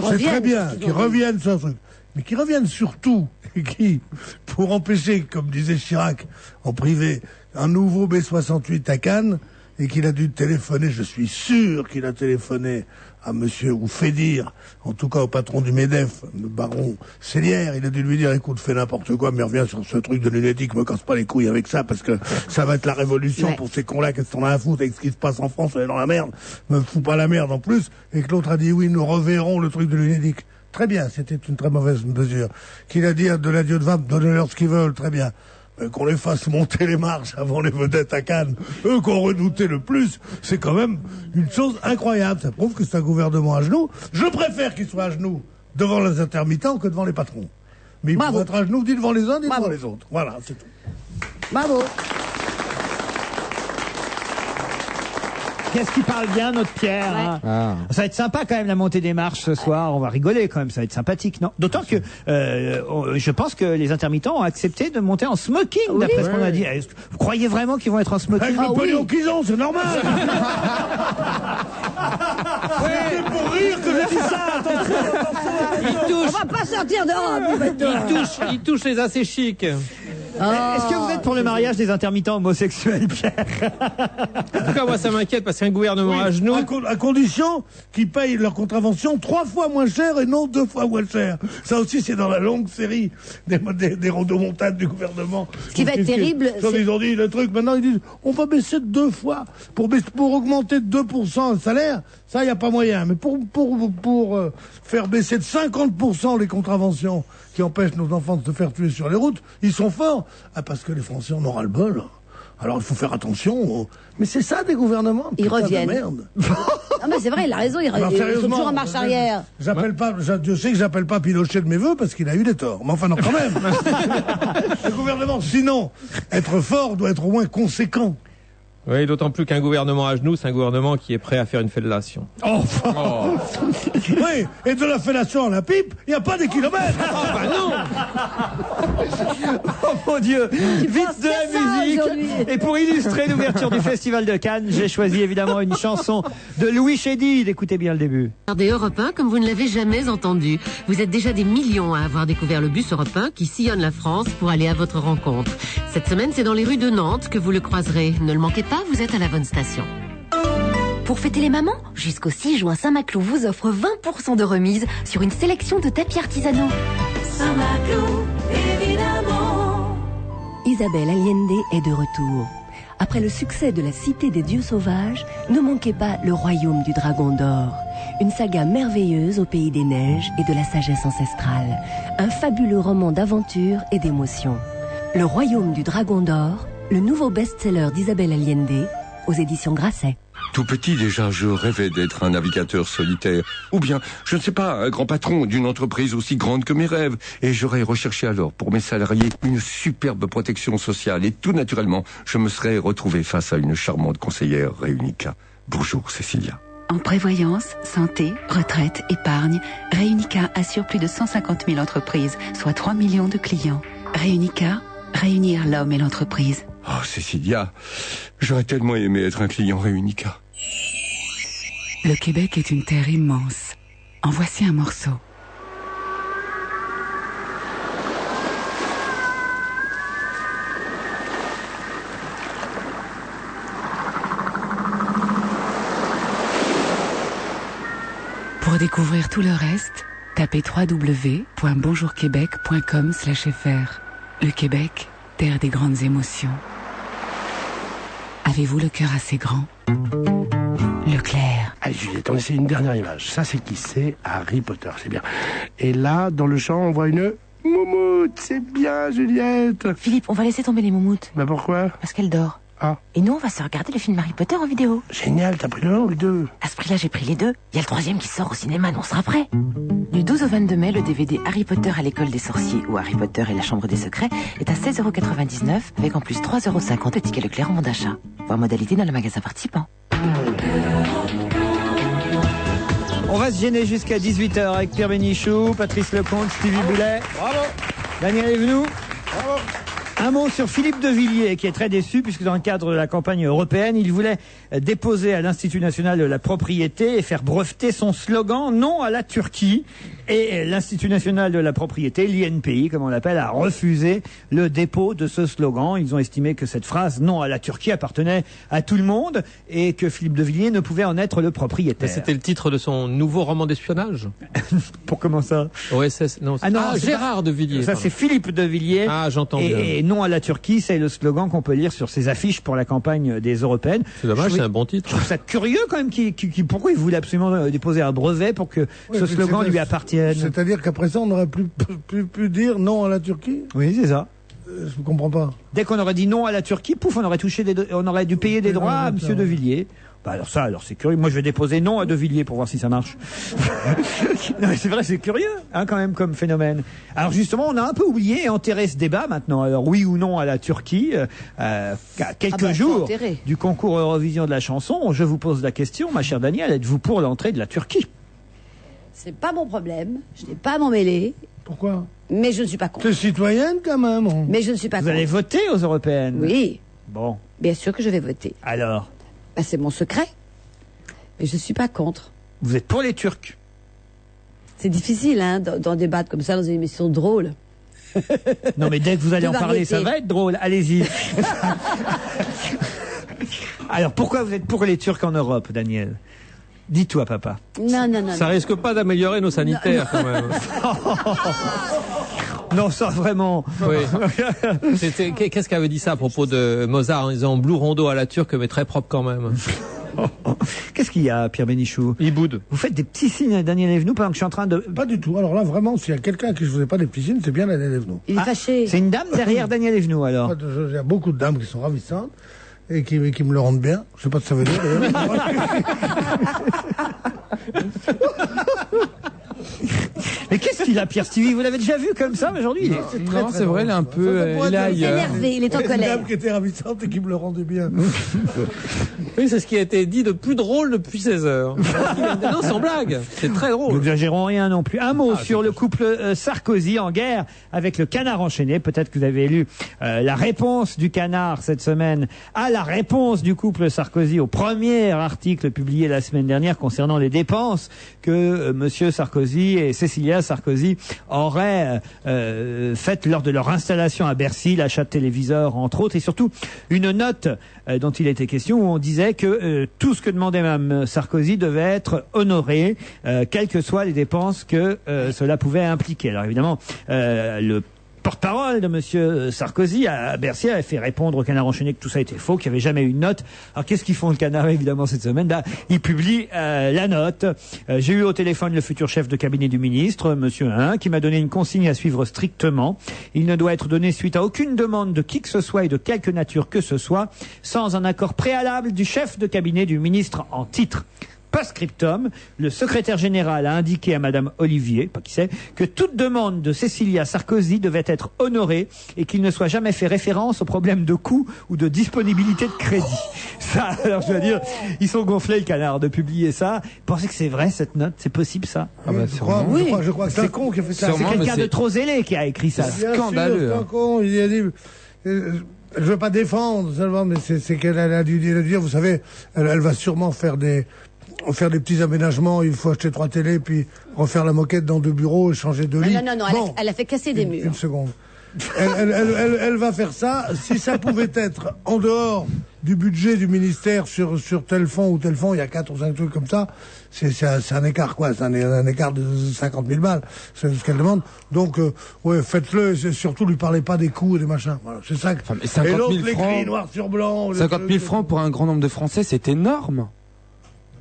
très bien qu'ils reviennent sur un truc. Mais qui reviennent surtout, et qui, pour empêcher, comme disait Chirac en privé, un nouveau B-68 à Cannes, et qu'il a dû téléphoner, je suis sûr qu'il a téléphoné à monsieur, ou fait dire, en tout cas au patron du MEDEF, le baron Célière, il a dû lui dire, écoute, fais n'importe quoi, mais reviens sur ce truc de lunétique, me casse pas les couilles avec ça, parce que ça va être la révolution pour ces cons-là, qu'est-ce qu'on a à foutre avec ce qui se passe en France, on est dans la merde, me fous pas la merde en plus, et que l'autre a dit, oui, nous reverrons le truc de lunétique. Très bien, c'était une très mauvaise mesure. Qu'il a dit à de la Dieu de Vabre, donnez-leur ce qu'ils veulent, très bien. Mais qu'on les fasse monter les marches avant les vedettes à Cannes, eux qu'on redoutait le plus, c'est quand même une chose incroyable. Ça prouve que c'est un gouvernement à genoux. Je préfère qu'il soit à genoux devant les intermittents que devant les patrons. Mais il faut être à genoux, dit devant les uns, dit devant les autres. Voilà, c'est tout. Bravo. Qu'est-ce qui parle bien, notre Pierre, hein. Ça va être sympa quand même la montée des marches ce soir. On va rigoler quand même, ça va être sympathique, non? D'autant que je pense que les intermittents ont accepté de monter en smoking, d'après ce qu'on a dit. Vous croyez vraiment qu'ils vont être en smoking? Avec le pognon qu'ils ont, c'est normal. C'est pour rire que je dis ça. Attention. On va pas sortir dehors. Il touche les assez chics. Est-ce que vous êtes pour le mariage des intermittents homosexuels, Pierre? En tout cas, moi, ça m'inquiète parce qu'un gouvernement à genoux. À condition qu'ils payent leur contravention 3 fois moins cher et non 2 fois moins cher. Ça aussi, c'est dans la longue série des rodomontades du gouvernement. Ce qui va être terrible, Ils ont dit le truc, maintenant ils disent on va baisser de 2 fois. Pour augmenter de 2% le salaire, ça, il n'y a pas moyen. Mais pour faire baisser de 50% les contraventions qui empêchent nos enfants de se faire tuer sur les routes, ils sont forts. Ah, parce que les Français en ont ras le bol. Alors il faut faire attention. Mais c'est ça des gouvernements. Ils reviennent. De merde. Non, mais c'est vrai, il a raison, ils sont toujours en marche arrière. Je sais que j'appelle pas Pinochet de mes voeux parce qu'il a eu des torts. Mais enfin, non, quand même. Le gouvernement, sinon, être fort doit être au moins conséquent. Oui, d'autant plus qu'un gouvernement à genoux, c'est un gouvernement qui est prêt à faire une fellation. Oui, et de la fellation à la pipe, il n'y a pas des kilomètres. Oh mon Dieu, vite de la musique. Et pour illustrer l'ouverture du Festival de Cannes, j'ai choisi évidemment une chanson de Louis Chédid. Écoutez bien le début. Regardez Europe 1 comme vous ne l'avez jamais entendu. Vous êtes déjà des millions à avoir découvert le bus Europe 1 qui sillonne la France pour aller à votre rencontre. Cette semaine, c'est dans les rues de Nantes que vous le croiserez. Ne le manquez pas, vous êtes à la bonne station. Pour fêter les mamans, jusqu'au 6 juin, Saint-Maclou vous offre 20% de remise sur une sélection de tapis artisanaux. Saint-Maclou, évidemment. Isabelle Allende est de retour. Après le succès de La Cité des Dieux Sauvages, ne manquez pas Le Royaume du Dragon d'Or. Une saga merveilleuse au pays des neiges et de la sagesse ancestrale. Un fabuleux roman d'aventure et d'émotion. Le Royaume du Dragon d'Or, le nouveau best-seller d'Isabelle Allende, aux éditions Grasset. Tout petit déjà, je rêvais d'être un navigateur solitaire. Ou bien, je ne sais pas, un grand patron d'une entreprise aussi grande que mes rêves. Et j'aurais recherché alors pour mes salariés une superbe protection sociale. Et tout naturellement, je me serais retrouvé face à une charmante conseillère Réunica. Bonjour Cécilia. En prévoyance, santé, retraite, épargne, Réunica assure plus de 150 000 entreprises, soit 3 millions de clients. Réunica, réunir l'homme et l'entreprise. Oh Cécilia, j'aurais tellement aimé être un client Réunica. Le Québec est une terre immense. En voici un morceau. Pour découvrir tout le reste, tapez www.bonjourquebec.com/fr. Le Québec, terre des grandes émotions. Avez-vous le cœur assez grand? Leclerc. Allez Juliette, on essaie une dernière image. Ça c'est qui? C'est Harry Potter, c'est bien. Et là, dans le champ, on voit une moumoute. C'est bien Juliette. Philippe, on va laisser tomber les moumoutes. Bah pourquoi? Parce qu'elle dort. Ah. Et nous, on va se regarder le film Harry Potter en vidéo. Génial, t'as pris le 1 ou le 2? À ce prix-là, j'ai pris les deux. Il y a le 3e qui sort au cinéma, nous on sera prêts. Du 12 au 22 mai, le DVD Harry Potter à l'école des sorciers ou Harry Potter et la chambre des secrets est à 16,99 € avec en plus 3,50 € de tickets Leclerc en bon d'achat. Voir modalité dans le magasin participant. On va se gêner jusqu'à 18h avec Pierre Bénichou, Patrice Lecomte, Stevie Boulet. Bravo. Daniel Evenou. Bravo. Un mot sur Philippe de Villiers, qui est très déçu, puisque dans le cadre de la campagne européenne, il voulait déposer à l'Institut national de la propriété et faire breveter son slogan « Non à la Turquie ». Et l'Institut national de la propriété, l'INPI, comme on l'appelle, a refusé le dépôt de ce slogan. Ils ont estimé que cette phrase « Non à la Turquie » appartenait à tout le monde et que Philippe de Villiers ne pouvait en être le propriétaire. C'était le titre de son nouveau roman d'espionnage. Pour comment ça? OSS, non, Gérard de Villiers. Ça, c'est Philippe de Villiers. Ah, j'entends bien. Et Non à la Turquie, c'est le slogan qu'on peut lire sur ses affiches pour la campagne des Européennes. C'est dommage, c'est un bon titre. Je trouve ça curieux quand même. Pourquoi il voulait absolument déposer un brevet pour que ce slogan lui appartienne? C'est-à-dire qu'après ça, on n'aurait plus pu dire non à la Turquie? Oui, c'est ça. Je ne comprends pas. Dès qu'on aurait dit non à la Turquie, pouf, on aurait dû payer des droits à Monsieur de Villiers. Bah alors c'est curieux. Moi, je vais déposer non à De Villiers pour voir si ça marche. Non, mais c'est vrai, c'est curieux, hein, quand même, comme phénomène. Alors justement, on a un peu oublié et enterré ce débat maintenant. Alors oui ou non à la Turquie, quelques jours du concours Eurovision de la chanson, je vous pose la question, ma chère Danielle, êtes-vous pour l'entrée de la Turquie? C'est pas mon problème, je n'ai pas à m'en mêler. Pourquoi? Mais je ne suis pas contre. T'es citoyenne quand même. Mais je ne suis pas contre. Vous allez voter aux européennes? Oui. Bon. Bien sûr que je vais voter. Alors? Bah, c'est mon secret. Mais je ne suis pas contre. Vous êtes pour les Turcs? C'est difficile, hein, d'en débattre comme ça dans une émission drôle. Non, mais dès que vous allez De en parler, variété. ça va être drôle. Allez-y. Alors, pourquoi vous êtes pour les Turcs en Europe, Daniel? Dis-toi, papa. Non, non, non. Ça non. risque pas d'améliorer nos sanitaires, quand même. Non, ça, vraiment. Oui. Qu'est-ce qu'avait dit ça à propos de Mozart en disant Blue Rondo à la turque, mais très propre quand même? Qu'est-ce qu'il y a, Pierre Bénichou? Il boude. Vous faites des petits signes à Daniel Evenou pendant que je suis en train de... Pas du tout. Alors là, vraiment, s'il y a quelqu'un qui ne faisait pas des piscines, c'est bien Daniel Evenou. Il est fâché. C'est une dame derrière Daniel Evenou, alors. Il y a beaucoup de dames qui sont ravissantes et qui me le rendent bien. Je sais pas ce que ça veut dire. Mais qu'est-ce qu'il a, Pierre Stevie? Vous l'avez déjà vu comme ça aujourd'hui? Non, c'est vrai, il est un peu... il est ailleurs. Énervé, il est en Une colère. dame qui était ravissante et qui me le rendait bien. Oui, c'est ce qui a été dit de plus drôle depuis 16 heures. Non, sans blague. C'est très drôle. N'exagérons rien non plus. Un mot sur le couple Sarkozy en guerre avec le Canard enchaîné. Peut-être que vous avez lu la réponse du Canard cette semaine à la réponse du couple Sarkozy au premier article publié la semaine dernière concernant les dépenses que Monsieur Sarkozy et Cécilia Sarkozy auraient faites lors de leur installation à Bercy, l'achat de téléviseurs entre autres, et surtout une note dont il était question où on disait que tout ce que demandait Mme Sarkozy devait être honoré, quelles que soient les dépenses que cela pouvait impliquer. Alors évidemment, le porte-parole de Monsieur Sarkozy à Bercy a fait répondre au Canard enchaîné que tout ça était faux, qu'il n'y avait jamais eu une note. Alors qu'est-ce qu'ils font le Canard évidemment cette semaine? Ils publient la note. J'ai eu au téléphone le futur chef de cabinet du ministre, Monsieur Hein, qui m'a donné une consigne à suivre strictement. Il ne doit être donné suite à aucune demande de qui que ce soit et de quelque nature que ce soit, sans un accord préalable du chef de cabinet du ministre en titre. Post-scriptum, le secrétaire général a indiqué à Madame Olivier, pas qui c'est, que toute demande de Cécilia Sarkozy devait être honorée et qu'il ne soit jamais fait référence au problème de coût ou de disponibilité de crédit. Ça, alors je dois dire, ils sont gonflés le Canard de publier ça. Vous pensez que c'est vrai cette note? C'est possible ça? Ah bah, Je crois que c'est un con qui a fait ça. C'est quelqu'un de trop zélé qui a écrit ça. Bien Scandaleux. sûr, c'est un con. Il a dit... je veux pas défendre seulement, mais c'est qu'elle a dû dire, vous savez, elle va sûrement faire des petits aménagements, il faut acheter 3 télés, puis refaire la moquette dans 2 bureaux et changer de lit. Non, Bon, elle a fait casser des murs. une seconde. Elle va faire ça. Si ça pouvait être en dehors du budget du ministère sur tel fonds ou tel fonds, il y a 4 ou 5 trucs comme ça, c'est un écart quoi, c'est un écart de 50 000 balles, c'est ce qu'elle demande. Donc ouais, faites-le, et surtout lui parlez pas des coûts et des machins. Voilà, c'est ça. Enfin, mais 50 et 000 l'autre l'écrit francs, noir sur blanc. 50 000 francs pour un grand nombre de Français, c'est énorme.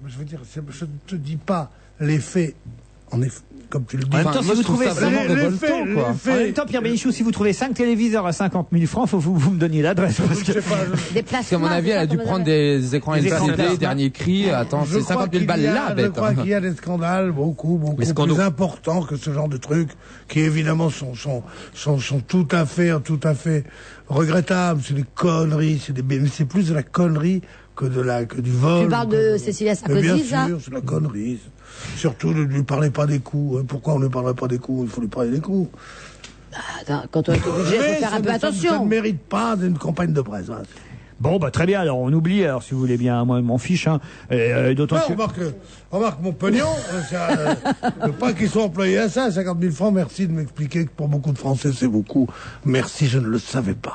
Je veux dire, je ne te dis pas les faits, en effet, comme tu le dis. En même temps, si vous trouvez vraiment révoltant, quoi. En même temps, Pierre Bénichou, si vous trouvez 5 téléviseurs à 50 000 francs, faut vous me donniez l'adresse. Parce que... Parce qu'à mon avis, elle a dû prendre des écrans LCD, dernier cri. Attends, c'est 50 000 balles là, bête. Je crois qu'il y a des scandales beaucoup plus importants que ce genre de trucs, qui évidemment sont tout à fait regrettables. C'est des conneries, mais c'est plus de la connerie que du vol. Tu parles de Cécilia Sarkozy, bien ça? sûr, c'est de la connerie. Surtout, ne lui parlez pas des coûts. Pourquoi on ne parlerait pas des coûts? Il faut lui parler des coûts. Attends, quand on est au budget, il faut faire un peu attention. Ça ne mérite pas d'une campagne de presse. Hein. Bon, bah très bien, alors on oublie, alors si vous voulez bien, moi je m'en fiche, hein. D'autant que... Remarque mon pognon, pas qu'ils soient employés à ça, 50 000 francs, merci de m'expliquer que pour beaucoup de Français c'est beaucoup. Merci, je ne le savais pas.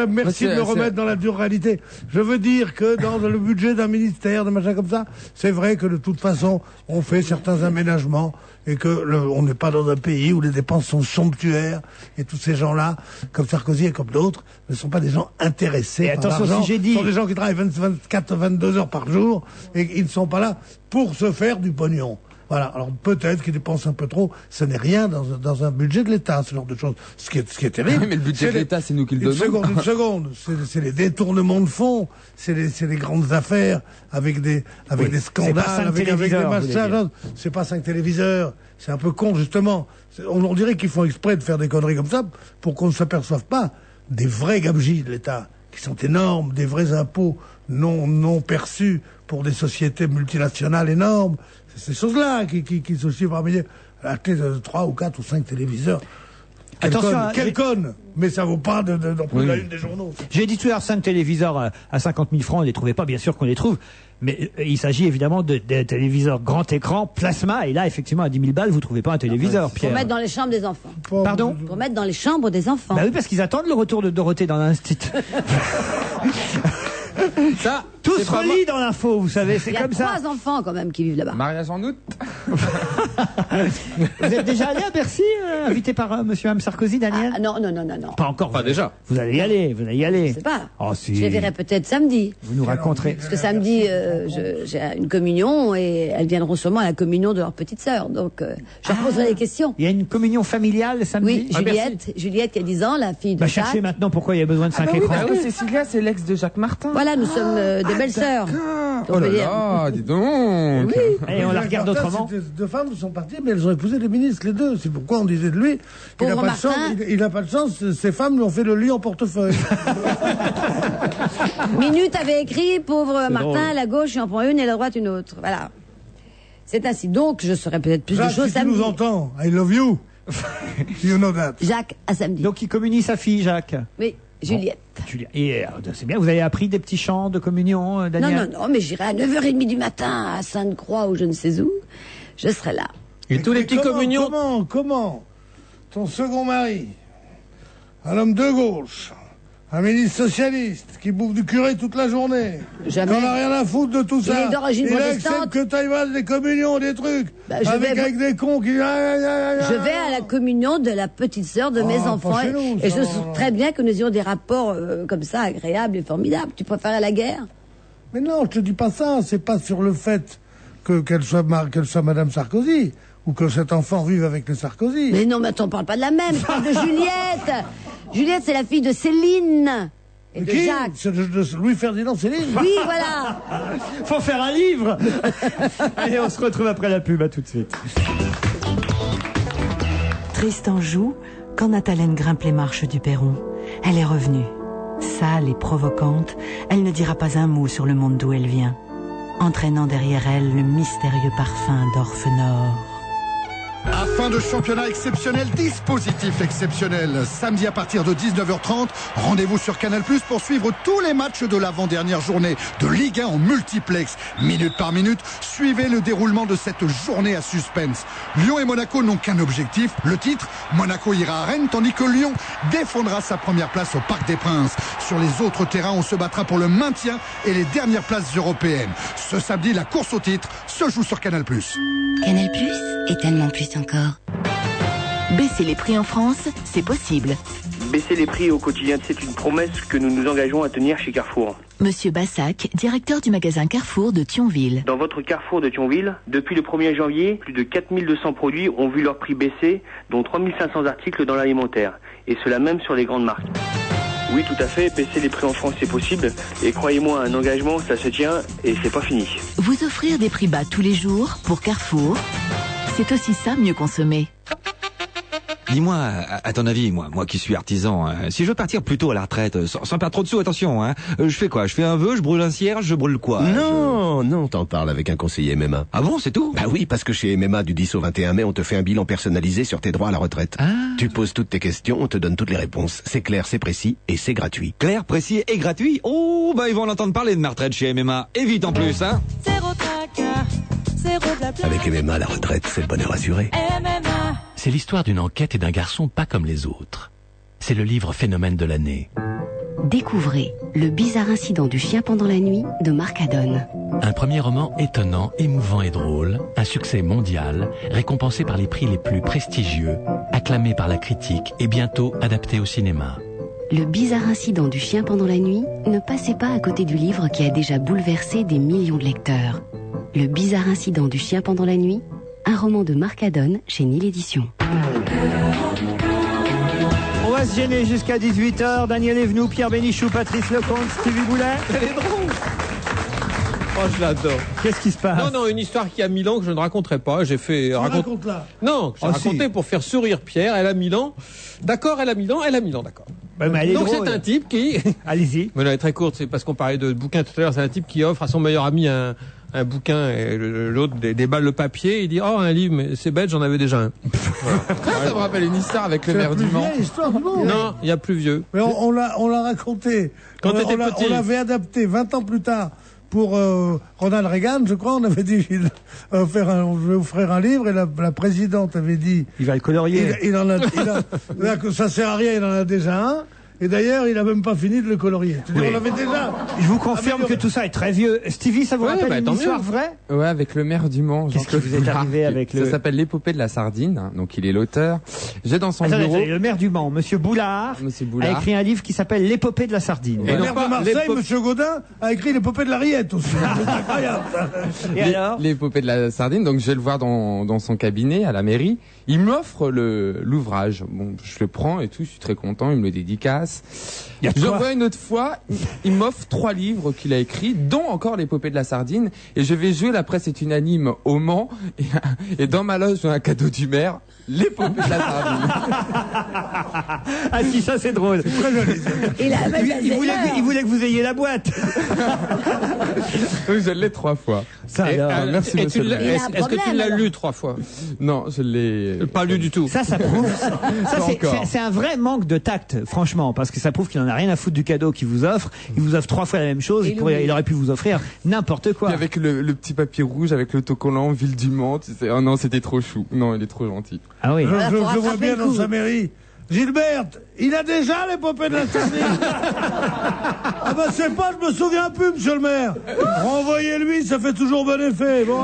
Merci de me remettre dans la dure réalité. Je veux dire que dans le budget d'un ministère, de machin comme ça, c'est vrai que de toute façon, on fait certains aménagements et que on n'est pas dans un pays où les dépenses sont somptuaires et tous ces gens-là, comme Sarkozy et comme d'autres, ne sont pas des gens intéressés par l'argent. Ce sont des gens qui travaillent 24, 22 heures par jour et ils ne sont pas là pour se faire du pognon. Voilà. Alors peut-être qu'ils dépensent un peu trop. Ce n'est rien dans un budget de l'État, ce genre de choses. Ce qui est terrible. Mais le budget de l'État, c'est nous qui le donnons. Une seconde. C'est les détournements de fonds. C'est les grandes affaires avec des scandales, avec des machins. C'est pas 5 téléviseurs. C'est un peu con, justement. On dirait qu'ils font exprès de faire des conneries comme ça pour qu'on ne s'aperçoive pas des vrais gabegies de l'État, qui sont énormes, des vrais impôts non perçus pour des sociétés multinationales énormes. C'est ces choses-là qui se suivent parmi acheter 3 ou 4 ou 5 téléviseurs. Quelle conne. Mais ça vaut pas d'en prendre la une des journaux. J'ai dit tout à l'heure 5 téléviseurs à 50 000 francs, on les trouvait pas, bien sûr qu'on les trouve. Mais il s'agit évidemment de téléviseurs grand écran, plasma, et là, effectivement, à 10 000 balles, vous trouvez pas un téléviseur, Pour Pierre. mettre dans les chambres des enfants. Pardon? Pour mettre dans les chambres des enfants. Bah oui, parce qu'ils attendent le retour de Dorothée dans l'institut. Ça, tout se relie dans l'info, vous savez, c'est comme ça. Il y a 3 enfants quand même qui vivent là-bas. Mariage en août. Vous êtes déjà allé à Bercy, invité par monsieur et Mme Sarkozy, Daniel? Non. Pas encore. Pas déjà. Vous allez y aller, Je sais pas. Oh, si. Je les verrai peut-être samedi. Vous nous raconterez. Parce que samedi, j'ai une communion et elles viendront sûrement à la communion de leur petite sœur. Donc, je leur poserai des questions. Il y a une communion familiale samedi? Oui, Juliette qui a 10 ans, la fille de Jacques. Cherchez maintenant pourquoi il y a besoin de 5 écrans. Ah oui, Cécilia, c'est l'ex de Jacques Martin. Voilà, nous sommes des belles sœurs. Oh là là, dis donc. Oui. Et on la regarde autrement. Ces 2 femmes sont parties, mais elles ont épousé des ministres, les 2. C'est pourquoi on disait de lui qu'il n'a Pauvre pas de chance. Martin. Il n'a pas de chance. Ces femmes lui ont fait le lit en portefeuille. Minute avait écrit, pauvre Martin, drôle. à la gauche, il en prend une et à la droite une autre. Voilà. C'est ainsi. Donc, je saurai peut-être plus Jacques, de choses si tu samedi. nous entends, I love you. You know that. Jacques, à samedi. Donc il communie sa fille, Jacques. Oui, Juliette. Et c'est bien, vous avez appris des petits chants de communion, Daniel? Non, mais j'irai à 9h30 du matin à Sainte-Croix ou je ne sais où. Je serai là. Et tous les petits communions. Comment ton second mari, un homme de gauche, un ministre socialiste qui bouffe du curé toute la journée, Jamais. qu'on n'a rien à foutre de tout Il ça. est d'origine Il protestante. accepte que tu vas des communions, des trucs, je avec des cons qui... Je vais à la communion de la petite sœur de mes pas enfants. chez nous, Et ça, je non, sais non. très bien que nous ayons des rapports comme ça, agréables et formidables. Tu préfères la guerre? Mais non, je te dis pas ça. C'est pas sur le fait qu'elle soit Madame Sarkozy ou que cet enfant vive avec les Sarkozy. Mais non, mais attends, on parle pas de la même. Je parle de Juliette. Juliette, c'est la fille de Céline. Et de Qui Jacques. C'est de Louis-Ferdinand Céline. Oui, voilà. Faut faire un livre. Allez, on se retrouve après la pub, à tout de suite. Tristan joue quand Nathalène grimpe les marches du perron. Elle est revenue. Sale et provocante, elle ne dira pas un mot sur le monde d'où elle vient, entraînant derrière elle le mystérieux parfum d'Orphenor. À fin de championnat exceptionnel, dispositif exceptionnel. Samedi à partir de 19h30, rendez-vous sur Canal+ pour suivre tous les matchs de l'avant-dernière journée de Ligue 1 en multiplex. Minute par minute, suivez le déroulement de cette journée à suspense. Lyon et Monaco n'ont qu'un objectif, le titre. Monaco ira à Rennes, tandis que Lyon défendra sa première place au Parc des Princes. Sur les autres terrains, on se battra pour le maintien et les dernières places européennes. Ce samedi, la course au titre se joue sur Canal+. Canal+ et tellement plus encore. Baisser les prix en France, c'est possible. Baisser les prix au quotidien, c'est une promesse que nous nous engageons à tenir chez Carrefour. Monsieur Bassac, directeur du magasin Carrefour de Thionville. Dans votre Carrefour de Thionville, depuis le 1er janvier, plus de 4200 produits ont vu leur prix baisser, dont 3500 articles dans l'alimentaire. Et cela même sur les grandes marques. Oui, tout à fait, baisser les prix en France, c'est possible. Et croyez-moi, un engagement, ça se tient et c'est pas fini. Vous offrir des prix bas tous les jours pour Carrefour, c'est aussi ça mieux consommer. Dis-moi, à ton avis, moi qui suis artisan, si je veux partir plus tôt à la retraite, sans perdre trop de sous, attention, je fais quoi? Je fais un vœu, je brûle un cierge, je brûle quoi? Non, t'en parles avec un conseiller MMA. Ah bon, c'est tout? Bah oui, parce que chez MMA, du 10 au 21 mai, on te fait un bilan personnalisé sur tes droits à la retraite. Tu poses toutes tes questions, on te donne toutes les réponses. C'est clair, c'est précis et c'est gratuit. Clair, précis et gratuit? Oh, bah ils vont en entendre parler de ma retraite chez MMA. Et vite en plus, hein? Zéro tracas, zéro blabla. Avec MMA, la retraite, c'est le bonheur assuré. MMA. C'est l'histoire d'une enquête et d'un garçon pas comme les autres. C'est le livre phénomène de l'année. Découvrez Le bizarre incident du chien pendant la nuit de Marc Haddon. Un premier roman étonnant, émouvant et drôle, un succès mondial, récompensé par les prix les plus prestigieux, acclamé par la critique et bientôt adapté au cinéma. Le bizarre incident du chien pendant la nuit ne passait pas à côté du livre qui a déjà bouleversé des millions de lecteurs. Le bizarre incident du chien pendant la nuit, un roman de Marc Haddon chez Nil Éditions. On va se gêner jusqu'à 18h. Daniel Evenou, Pierre Bénichou, Patrice Lecomte, Stevie Boulet. Elle est drôle. Oh, je l'adore. Qu'est-ce qui se passe? Non, une histoire qui a 1000 ans que je ne raconterai pas. J'ai fait Raconte-la. Non, j'ai raconté pour faire sourire Pierre. Elle a 1000 ans. D'accord, elle a 1000 ans, d'accord. Bah, mais elle est donc drôle. c'est un type qui... Allez-y. Mais elle est très courte, c'est parce qu'on parlait de bouquin tout à l'heure. C'est un type qui offre à son meilleur ami un un bouquin et l'autre déballe le papier. Il dit oh un livre, mais c'est bête, j'en avais déjà un. Ça me rappelle une histoire avec le maire du Mans. Histoire du Mans. Non, il y a plus vieux. Mais on l'a raconté. Quand t'étais petit. On l'avait adapté 20 ans plus tard pour Ronald Reagan, je crois. On avait dit je vais offrir un livre et la présidente avait dit il va le colorier. Là, que ça sert à rien, il en a déjà un. Et d'ailleurs, il n'a même pas fini de le colorier. Oui. On l'avait déjà. Je vous confirme que tout ça est très vieux. Stevie, ça vous rappelle une histoire vraie? Ouais, avec le maire du Mans. Qu'est-ce qui vous est arrivé avec le... Ça s'appelle l'épopée de la sardine. Donc il est l'auteur. J'ai dans son Attendez, bureau. le maire du Mans, Monsieur Boulard, a écrit un livre qui s'appelle L'épopée de la sardine. Et le maire de Marseille, Monsieur Godin, a écrit l'épopée de la rillette aussi. C'est incroyable. Et alors? L'épopée de la sardine. Donc je vais le voir dans son cabinet à la mairie. Il m'offre l'ouvrage. Bon, je le prends et tout. Je suis très content. Il me le dédicace. Je vois une autre fois, il m'offre 3 livres qu'il a écrits, dont encore l'épopée de la sardine. Et je vais jouer La presse est unanime au Mans. Et dans ma loge, j'ai un cadeau du maire, l'épopée de la sardine. Ah si, ça c'est drôle. C'est très joli. Il voulait que vous ayez la boîte. Oui, je l'ai 3 fois. Ça, merci monsieur le maire. Est-ce que tu l'as lu 3 fois? Non, je l'ai pas lu du tout. Ça prouve. C'est un vrai manque de tact, franchement, parce que ça prouve qu'il en a rien à foutre du cadeau qu'il vous offre. Il vous offre 3 fois la même chose. Il aurait pu vous offrir n'importe quoi. Et avec le petit papier rouge, avec l'autocollant Ville du Mans, tu sais. Oh non, c'était trop chou. Non, il est trop gentil. Ah oui. Je vois bien dans sa mairie. Gilberte, il a déjà l'épopée de la sardine. Ah ben c'est pas, je me souviens plus, monsieur le maire. Renvoyez-lui, ça fait toujours bon effet. Bon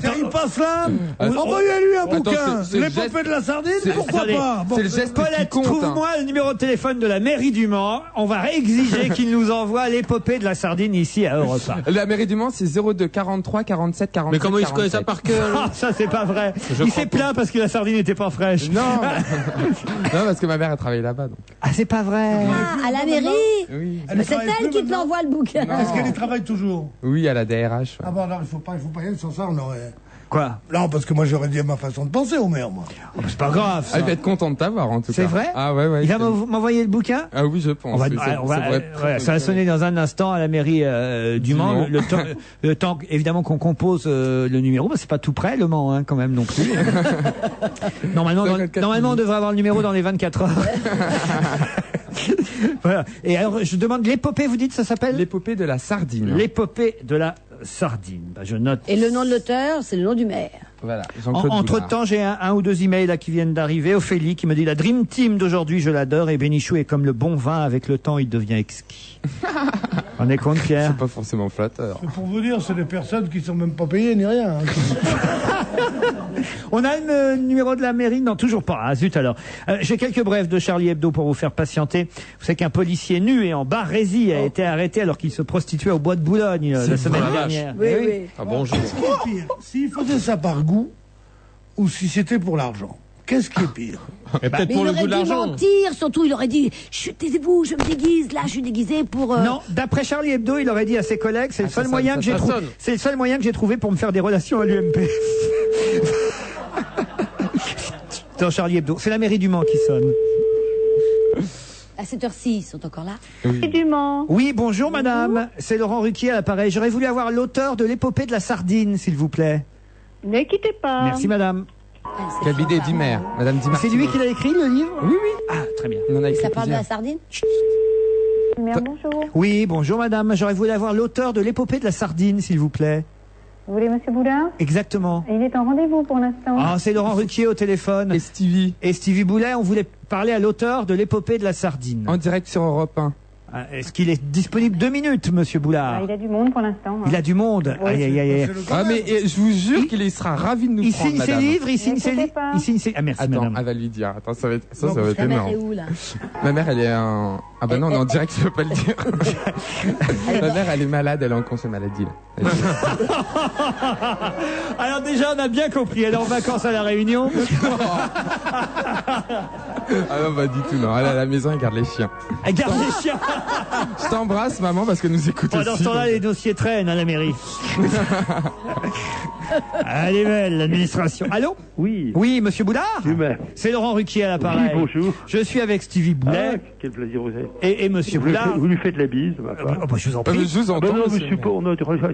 alors, il passe là. Renvoyez-lui un bouquin. L'épopée de la sardine, pourquoi pas? C'est le geste Paulette, qui compte. trouve-moi le numéro de téléphone de la mairie du Mans. On va exiger qu'il nous envoie l'épopée de la sardine ici à Europe 1. La mairie du Mans, c'est 02 43 47 47. Mais comment il se connaît ça par cœur? Ah, ça c'est pas vrai. Il s'est plaint parce que la sardine n'était pas fraîche. Non. Non, parce que ma mère a travaillé là-bas. Donc. Ah, c'est pas vrai. Ah, à la mairie? Oui. Mais c'est elle qui te l'envoie le bouquin. Est-ce qu'elle y travaille toujours? Oui, à la DRH. Ouais. Ah bon, non, il faut pas y aller sans ça, on aurait... Quoi? Non, parce que moi j'aurais dit ma façon de penser au maire, moi. Oh, c'est pas grave. Ça. Elle va être contente de t'avoir en tout cas. C'est vrai? Ah ouais. Il va m'envoyer le bouquin? Ah oui, je pense. Ça va sonner dans un instant à la mairie du Mans. Le temps évidemment qu'on compose le numéro, c'est pas tout près le Mans hein, quand même non plus. Normalement, on devrait avoir le numéro dans les 24 heures. Voilà. Et alors, je demande l'épopée, vous dites, ça s'appelle? L'épopée de la sardine. L'épopée de la sardine. Bah, je note. Et le nom de l'auteur, c'est le nom du maire. Voilà. Entre-temps, j'ai un ou 2 emails là qui viennent d'arriver. Ophélie qui me dit la Dream Team d'aujourd'hui, je l'adore. Et Bénichou est comme le bon vin, avec le temps, il devient exquis. On est compte, Pierre? C'est pas forcément flatteur. Mais pour vous dire, c'est des personnes qui sont même pas payées ni rien. On a le numéro de la mairie? Non, toujours pas. Ah, zut alors. J'ai quelques brèves de Charlie Hebdo pour vous faire patienter. Vous savez qu'un policier nu et en barésie a été arrêté alors qu'il se prostituait au bois de Boulogne la semaine dernière. Oui. Ah bonjour. Qu'est-ce qui est pire? S'il faisait ça par goût ou si c'était pour l'argent? Qu'est-ce qui est pire? Et peut-être pour le goût de l'argent. Il aurait dû mentir, surtout il aurait dit « Taisez-vous, je me déguise, là je suis déguisé pour... Non, d'après Charlie Hebdo, il aurait dit à ses collègues, c'est le seul moyen que j'ai trouvé. C'est le seul moyen que j'ai trouvé pour me faire des relations à l'UMP. Dans Charlie Hebdo, c'est la mairie du Mans qui sonne. À cette heure-ci, ils sont encore là. Oui. Du Mans. Oui, bonjour madame, c'est Laurent Ruquier à l'appareil. J'aurais voulu avoir l'auteur de l'épopée de la sardine, s'il vous plaît. Ne quittez pas. Merci madame. Cabinet d'Imer, madame Dimar. C'est lui qui l'a écrit le livre? Oui. Ah, très bien. Il en a écrit Ça parle de plusieurs. la sardine? Mère, bonjour. Oui, bonjour madame, j'aurais voulu avoir l'auteur de l'épopée de la sardine, s'il vous plaît. Vous voulez Monsieur Boulard? Exactement. Il est en rendez-vous pour l'instant. Ah, c'est Laurent Ruquier au téléphone. Et Stevie. Et Stevie Boulet, on voulait parler à l'auteur de l'épopée de la sardine. En direct sur Europe 1. Ah, est-ce qu'il est disponible 2 minutes, monsieur Boulard? Il a du monde pour l'instant. Il a du monde. Oui. Aïe, aïe, aïe. Ah mais je vous jure qu'il sera ravi de nous Il prendre, signe ses madame. livres, il signe ses livres. pas. Il signe ses... Ah, merci, Attends, madame. elle va lui dire. Attends, ça va être Ta mère énorme. est où là? Ma mère, elle est en... Ah bah non, on est en direct, je peux pas le dire. Ma mère, elle est malade, elle est en congé maladie, là. Alors déjà, on a bien compris. Elle est en vacances à La Réunion. Ah non, pas du tout, non. Elle est à la maison, elle garde les chiens. Elle garde les chiens. Je t'embrasse, maman, parce que nous écoute aussi. Dans ce temps-là, donc. les dossiers traînent à la mairie. Elle est belle, l'administration. Allô? Oui. Oui, monsieur Boulard? Lui-même. C'est Laurent Ruquier à l'appareil. Oui, bonjour. Je suis avec Stevie Boulet. Ah, quel plaisir vous avez. Et monsieur Boulard. Vous lui faites la bise, ma part. Bah, je vous en prie. Je vous entends.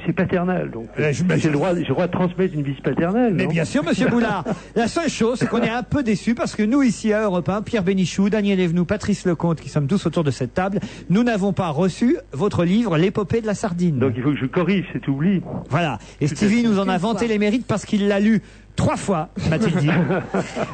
C'est paternel, donc. J'ai le droit de transmettre une bise paternelle. Mais non bien sûr, monsieur Boulard. La seule chose, c'est qu'on est un peu déçus parce que nous, ici à Europe 1, Pierre Bénichou, Daniel Evenou, Patrice Lecomte, qui sommes tous autour de cette table, nous n'avons pas reçu votre livre, L'épopée de la sardine. Donc il faut que je corrige cet oubli. Voilà. Et Stevie nous en a vanté les mérites parce qu'il l'a lu 3 fois, m'a-t-il dit.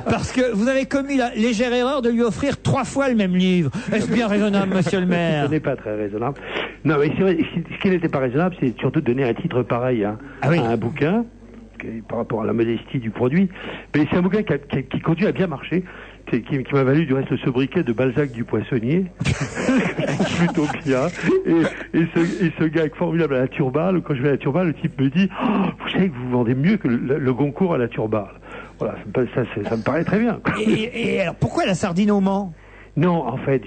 Parce que vous avez commis la légère erreur de lui offrir 3 fois le même livre. Est-ce bien raisonnable, monsieur le maire? Ce n'est pas très raisonnable. Non, mais c'est vrai, ce qui n'était pas raisonnable, c'est surtout de donner un titre pareil à un bouquin, par rapport à la modestie du produit. Mais c'est un bouquin qui conduit à bien marcher, qui m'a valu du reste le sobriquet de Balzac du poissonnier, plutôt bien. Et ce gag formidable à la Turballe, quand je vais à la Turballe, le type me dit « Oh, vous savez que vous vendez mieux que le Goncourt à la Turballe ». Voilà, ça me paraît très bien. Et alors, pourquoi la sardine au Mans? Non, en fait,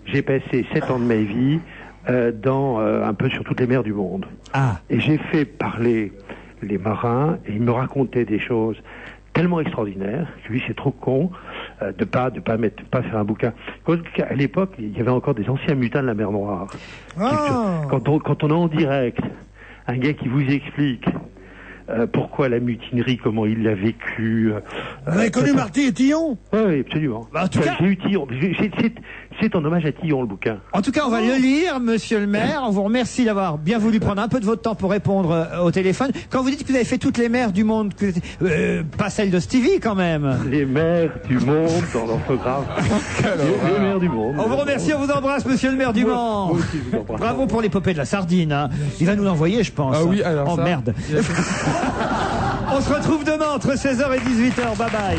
j'ai passé 7 ans de ma vie un peu sur toutes les mers du monde. Et j'ai fait parler les marins, et ils me racontaient des choses tellement extraordinaires que lui, c'est trop con de pas faire un bouquin. À l'époque, il y avait encore des anciens mutins de la mer Noire. Quand on a en direct un gars qui vous explique pourquoi la mutinerie, comment il l'a vécu. Vous avez connu Marty et Tillon? Oui, absolument. Bah, en tout cas, j'ai eu Tillon. C'est en hommage à Tillon, le bouquin. En tout cas, on va le lire, monsieur le maire. On vous remercie d'avoir bien voulu prendre un peu de votre temps pour répondre au téléphone. Quand vous dites que vous avez fait toutes les mers du monde, pas celle de Stevie quand même. Les mers du monde dans l'orthographe. les mers du monde. On vous remercie, on vous embrasse, monsieur le maire du Mans. Bravo pour l'épopée de la sardine. Hein. Il va nous l'envoyer, je pense. Ah oui, alors oh ça... merde. On se retrouve demain entre 16h et 18h. Bye bye.